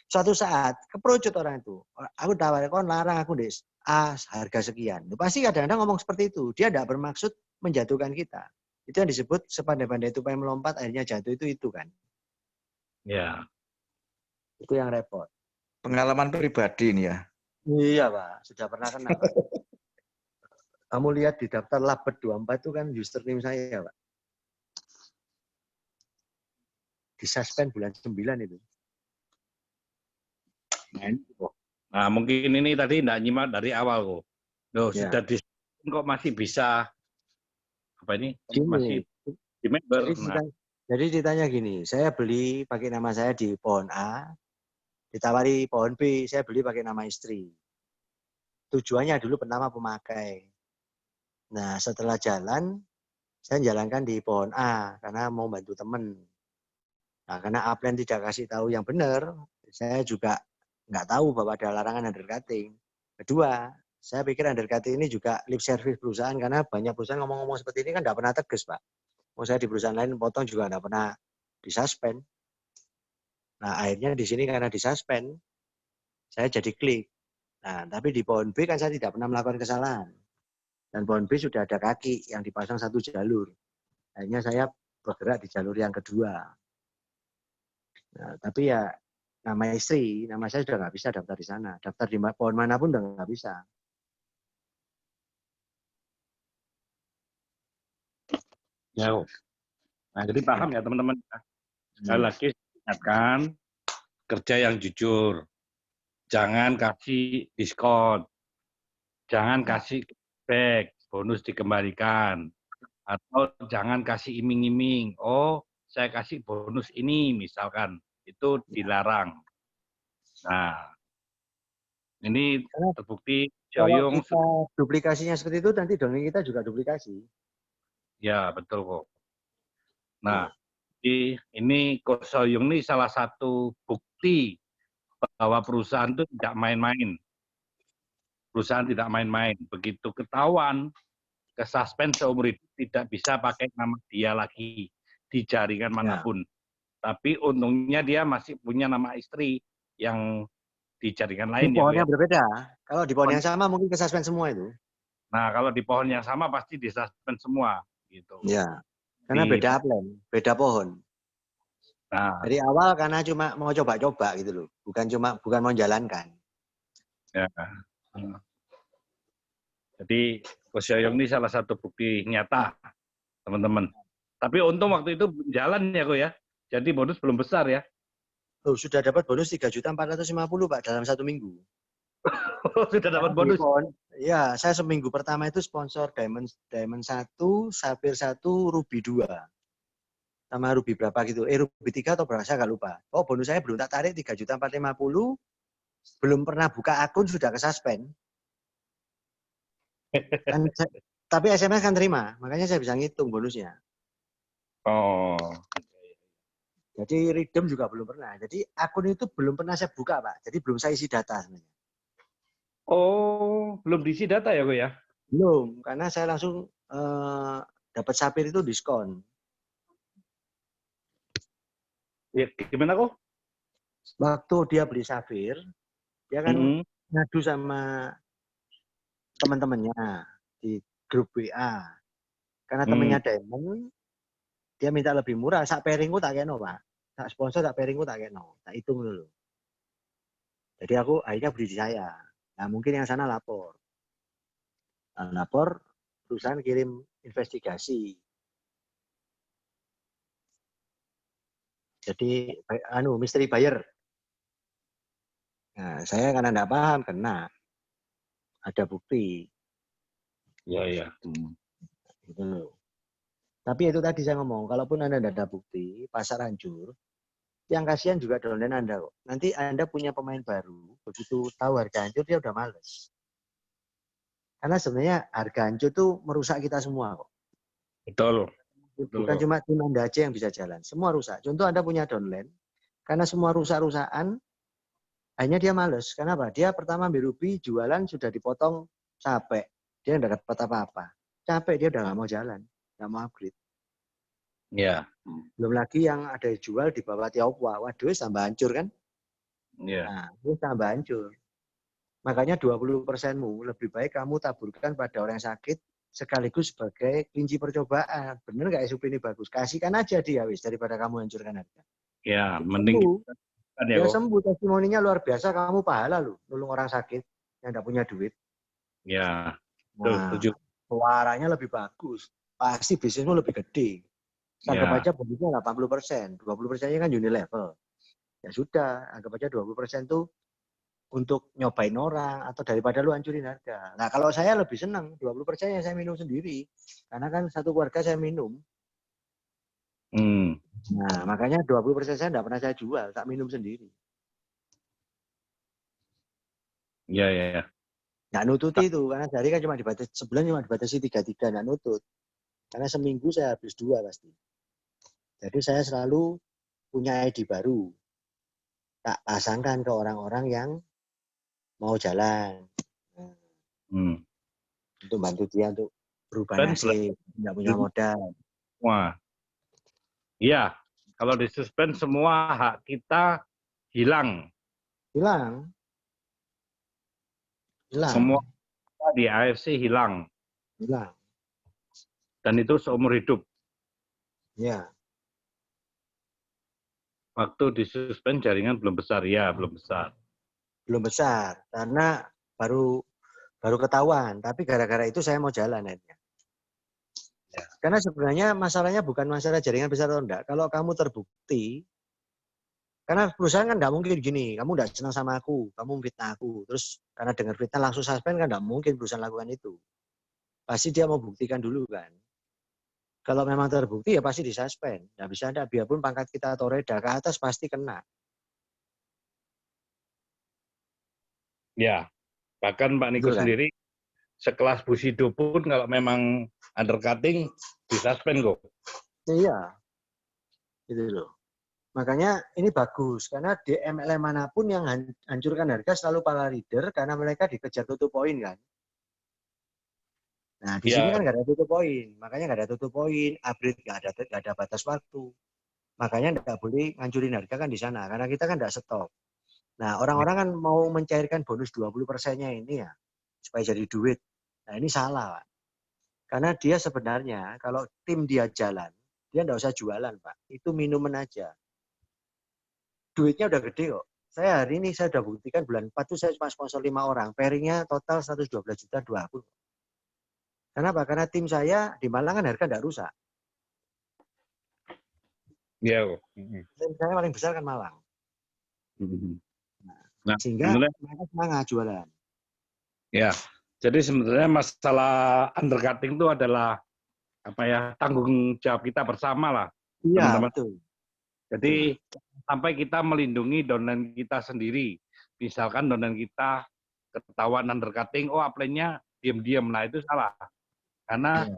Suatu saat keperucut orang itu, aku tawarin kon larang aku deh harga sekian. Pasti kadang-kadang ngomong seperti itu. Dia tidak bermaksud menjatuhkan kita. Itu yang disebut sepandai-pandai itu pengen melompat akhirnya jatuh itu kan. Ya. Itu yang repot. Pengalaman pribadi ini ya. Iya Pak, sudah pernah kena Pak. Kamu lihat di daftar Labet 24 itu kan username saya Pak. Disuspend bulan 9 itu. Nah, mungkin ini tadi enggak nyimak dari awal kok. Loh, Ya. sudah kok masih bisa apa ini? Gini, Masih di member. jadi ditanya gini, saya beli pakai nama saya di pohon A, ditawari pohon B, saya beli pakai nama istri. Tujuannya dulu pertama pemakai. Nah, setelah jalan, saya jalankan di pohon A karena mau bantu teman. Nah, karena upline tidak kasih tahu yang benar, saya juga nggak tahu bahwa ada larangan undercutting. Kedua, saya pikir undercutting ini juga lip service perusahaan karena banyak perusahaan ngomong-ngomong seperti ini kan nggak pernah tegas, Pak. Mau saya di perusahaan lain potong juga nggak pernah disuspend. Nah, akhirnya di sini karena disuspend, saya jadi klik. Nah, tapi di pohon B kan saya tidak pernah melakukan kesalahan. Dan pohon B sudah ada kaki yang dipasang satu jalur. Akhirnya saya bergerak di jalur yang kedua. Nah, tapi ya nama istri, nama saya sudah nggak bisa daftar di sana. Daftar di pohon manapun udah nggak bisa. Ya. Nah, jadi paham ya teman-teman. Sekali lagi ingatkan, kerja yang jujur. Jangan kasih diskon. Jangan kasih cashback, bonus dikembalikan. Atau jangan kasih iming-iming. Oh, saya kasih bonus ini misalkan. Itu dilarang. Nah, ini terbukti Kalau Sioyong. kita duplikasinya seperti itu, nanti dongeng kita juga duplikasi. Ya, betul kok. Nah, ini Ko Sioyong ini salah satu bukti bahwa perusahaan itu tidak main-main. Perusahaan tidak main-main. Begitu ketahuan, kesuspend seumur hidup tidak bisa pakai nama dia lagi di jaringan manapun. Tapi untungnya dia masih punya nama istri yang di jaringan lain. Di pohon yang berbeda. Kalau di pohon yang sama mungkin kesuspend semua itu. Nah, kalau di pohon yang sama pasti disuspend semua. Gitu. Ya, karena beda upline, beda pohon. Nah, dari awal karena cuma mau coba-coba gitu loh, bukan mau jalankan. Ya. Jadi Ko Sioyong ini salah satu bukti nyata, teman-teman. Tapi untung waktu itu jalan ya, Ko ya. Jadi bonus belum besar ya. Oh, sudah dapat bonus 3.450.000 Pak dalam 1 minggu. Sudah dapat bonus. Ya, saya seminggu pertama itu sponsor Diamond 1, Sapphire 1, Ruby 2. Sama Ruby berapa gitu. Ruby 3 atau berapa saya nggak lupa. Oh, bonus saya belum tak tarik 3.450.000. Belum pernah buka akun sudah kesuspend. Tapi SMS kan terima, makanya saya bisa ngitung bonusnya. Oh. Jadi redeem juga belum pernah. Jadi akun itu belum pernah saya buka, Pak. Jadi belum saya isi data sebenarnya. Oh, belum diisi data ya, Ko ya? Belum, karena saya langsung dapat Sapphire itu diskon. Ya, gimana kok? Waktu dia beli Sapphire, dia kan ngadu sama teman-temannya di grup WA. Karena temannya Diamond, dia minta lebih murah. Sak pairingku tak keno, Pak. Sak sponsor tak pairingku tak keno. Tak hitung dulu. Jadi aku akhirnya beli di saya. Nah, mungkin yang sana lapor. Nah, lapor, perusahaan kirim investigasi. Jadi, mystery buyer. Nah, saya karena tidak paham, kena. Ada bukti. Iya. Gitu loh. Tapi itu tadi saya ngomong, kalaupun Anda tidak ada bukti, pasar hancur, yang kasihan juga downline Anda kok. Nanti Anda punya pemain baru, begitu tahu harga hancur, dia udah males. Karena sebenarnya harga hancur itu merusak kita semua kok. Betul. Bukan cuma tim Anda aja yang bisa jalan, semua rusak. Contoh Anda punya downline, karena semua rusak-rusakan, akhirnya dia males. Kenapa? Dia pertama ambil Ruby, jualan sudah dipotong capek. Dia tidak dapat apa-apa. capek dia udah nggak mau jalan, nggak mau upgrade. Iya. Belum lagi yang ada jual di bawah Tiongkok, waduh tambah hancur kan? Iya. Nah, itu tambah hancur. Makanya 20%-mu lebih baik kamu taburkan pada orang sakit sekaligus sebagai kelinci percobaan. Bener nggak SUP ini bagus? Kasihkan aja dia wis daripada kamu hancurkan harga. Ya, Dia mending sembuh. kan ya Dia kok. sembuh, testimoninya luar biasa. Kamu pahala loh, nolong orang sakit yang nggak punya duit. Ya, betul, Nah, setuju. suaranya lebih bagus. Pasti bisnismu lebih gede. Anggap Ya, aja bonusnya 80%. 20%-nya kan Unilevel. Ya sudah, anggap aja 20% tuh untuk nyobain orang atau daripada lu hancurin harga. Nah, kalau saya lebih senang 20% yang saya minum sendiri. Karena kan satu keluarga saya minum. Nah, makanya 20% saya enggak pernah saya jual, tak minum sendiri. ya. Nggak nututi itu, karena sehari kan cuma dibatasi, sebulan cuma dibatasi 3 nggak nutut. Karena seminggu saya habis 2 pasti. Jadi saya selalu punya ID baru. Tak pasangkan ke orang-orang yang mau jalan. Nah, untuk bantu dia untuk berubah Dan nasib, nggak punya modal. Wah, iya. Kalau disuspend semua hak kita hilang. Hilang. Semua di AFC hilang. Hilang. Dan itu seumur hidup. Ya. Waktu disuspend jaringan belum besar, ya belum besar. Belum besar, karena baru ketahuan. Tapi gara-gara itu saya mau jalan akhirnya. Ya. Karena sebenarnya masalahnya bukan masalah jaringan besar atau enggak. Kalau kamu terbukti, karena perusahaan kan enggak mungkin gini, kamu enggak senang sama aku, kamu fitnah aku. Terus karena dengar fitnah langsung suspend kan enggak mungkin perusahaan lakukan itu. Pasti dia mau buktikan dulu kan. Kalau memang terbukti ya pasti disuspend. Nggak bisa ada, biarpun pangkat kita atau reda ke atas pasti kena. Ya, bahkan Pak Niko Betul, sendiri sekelas Busido pun kalau memang undercutting disuspend kok. Iya, gitu loh. Makanya ini bagus karena di MLM manapun yang hancurkan harga selalu para leader karena mereka dikejar tutup poin kan. Nah di sini kan nggak ada tutup poin, makanya nggak ada tutup poin, upgrade nggak ada batas waktu. Makanya nggak boleh ngancurin harga kan di sana karena kita kan nggak stop. Nah orang-orang kan mau mencairkan bonus 20%-nya ini ya supaya jadi duit. Nah ini salah Pak. Karena dia sebenarnya kalau tim dia jalan, dia nggak usah jualan Pak. Itu minuman aja. Duitnya udah gede kok. Saya hari ini saya udah buktikan bulan 4 itu saya cuma sponsor 5 orang. Pairingnya total 112 juta 2 akun. Kenapa? Karena tim saya di Malang kan harga nggak rusak. Iya. Tim saya paling besar kan Malang. Nah, sehingga mereka semangat jualan. Ya, jadi sebenarnya masalah undercutting itu adalah apa ya, tanggung jawab kita bersama lah, Iya, teman-teman. betul. Jadi sampai kita melindungi downline kita sendiri. Misalkan downline kita ketahuan undercutting, oh upline-nya diam-diam, nah itu salah. Karena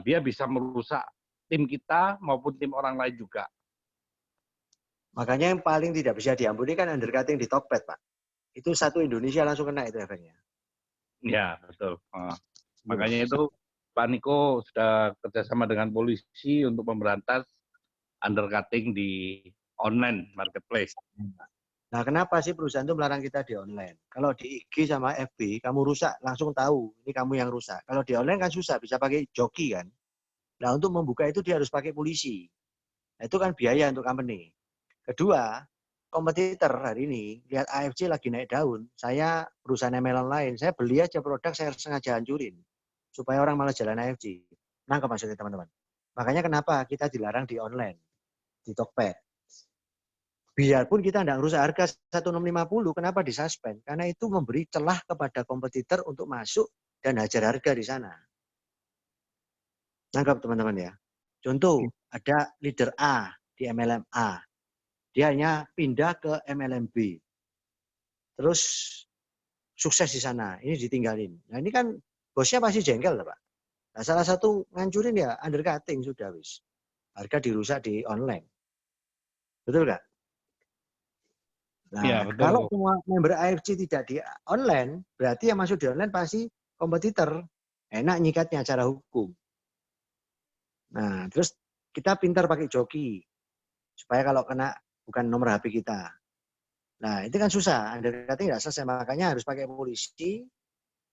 dia bisa merusak tim kita maupun tim orang lain juga. Makanya yang paling tidak bisa diampuni kan undercutting di Tokped, Pak. Itu satu Indonesia langsung kena itu efeknya. Ya, betul. Makanya itu Pak Niko sudah kerjasama dengan polisi untuk memberantas undercutting di online marketplace. Nah, kenapa sih perusahaan itu melarang kita di online? Kalau di IG sama FB, kamu rusak, langsung tahu ini kamu yang rusak. Kalau di online kan susah, bisa pakai joki kan. Nah, untuk membuka itu dia harus pakai polisi. Nah, itu kan biaya untuk company. Kedua, kompetitor hari ini, lihat AFC lagi naik daun, saya perusahaan MLM lain, saya beli aja produk, saya sengaja hancurin. Supaya orang malah jalan AFC. Nangkep maksudnya teman-teman. Makanya kenapa kita dilarang di online, di Tokped. Biarpun kita tidak rusak harga 1650, kenapa disuspend? Karena itu memberi celah kepada kompetitor untuk masuk dan hajar harga di sana. Nangkap teman-teman ya. Contoh, ada leader A di MLM A. Dia hanya pindah ke MLM B. Terus sukses di sana. Ini ditinggalin. Nah ini kan bosnya pasti jengkel Pak. Nah, salah satu ngancurin ya undercutting sudah wis. Harga dirusak di online. Betul nggak? Nah, Ya, betul. kalau semua member AFC tidak di online, berarti yang masuk di online pasti kompetitor. enak nyikatnya cara hukum. Nah, terus kita pintar pakai joki supaya kalau kena bukan nomor HP kita. Nah, itu kan susah. Undercutting nggak selesai, makanya harus pakai polisi.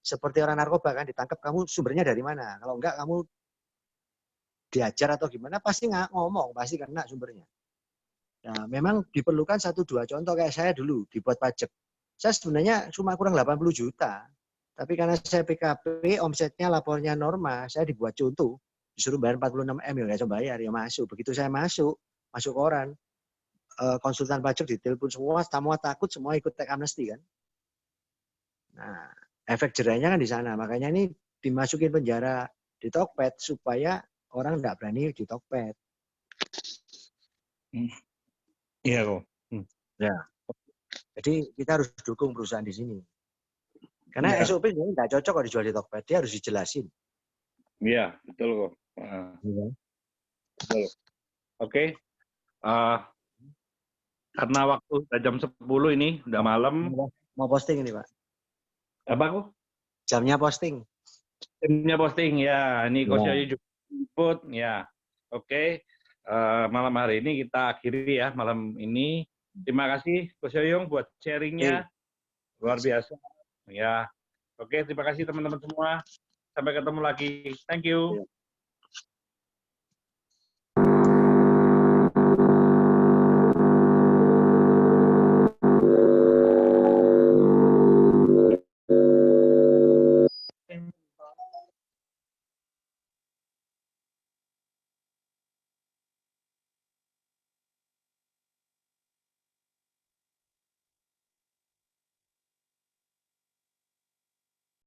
Seperti orang narkoba kan, ditangkap kamu sumbernya dari mana. Kalau enggak kamu diajar atau gimana, pasti nggak ngomong, pasti kena sumbernya. Nah, memang diperlukan 1-2 contoh kayak saya dulu dibuat pajak. Saya sebenarnya cuma kurang 80 juta. Tapi karena saya PKP, omsetnya lapornya norma, saya dibuat contoh. Disuruh bayar 46 M, ya saya bayar, ya masuk. Begitu saya masuk koran, konsultan pajak ditelepon semua takut, semua ikut teks amnesti kan. Nah, efek jerahnya kan di sana. Makanya ini dimasukin penjara di Tokped supaya orang nggak berani di Tokped. Iya kok. Ya. Jadi kita harus dukung perusahaan di sini. Karena Ya. SOP sebenarnya nggak cocok kalau dijual di Tokped. Dia harus dijelasin. Iya, betul kok. Betul. Oke. Karena waktu udah jam 10 ini, udah malam. Mau posting ini, Pak. Apa kok? Jamnya posting. Timnya posting, ya. Ini Coach Ya. Yoyo juga input, ya. Oke. Malam hari ini kita akhiri ya, malam ini. Terima kasih Coach Yoyo buat sharingnya. Luar biasa. Ya. Oke, terima kasih teman-teman semua. Sampai ketemu lagi. Thank you.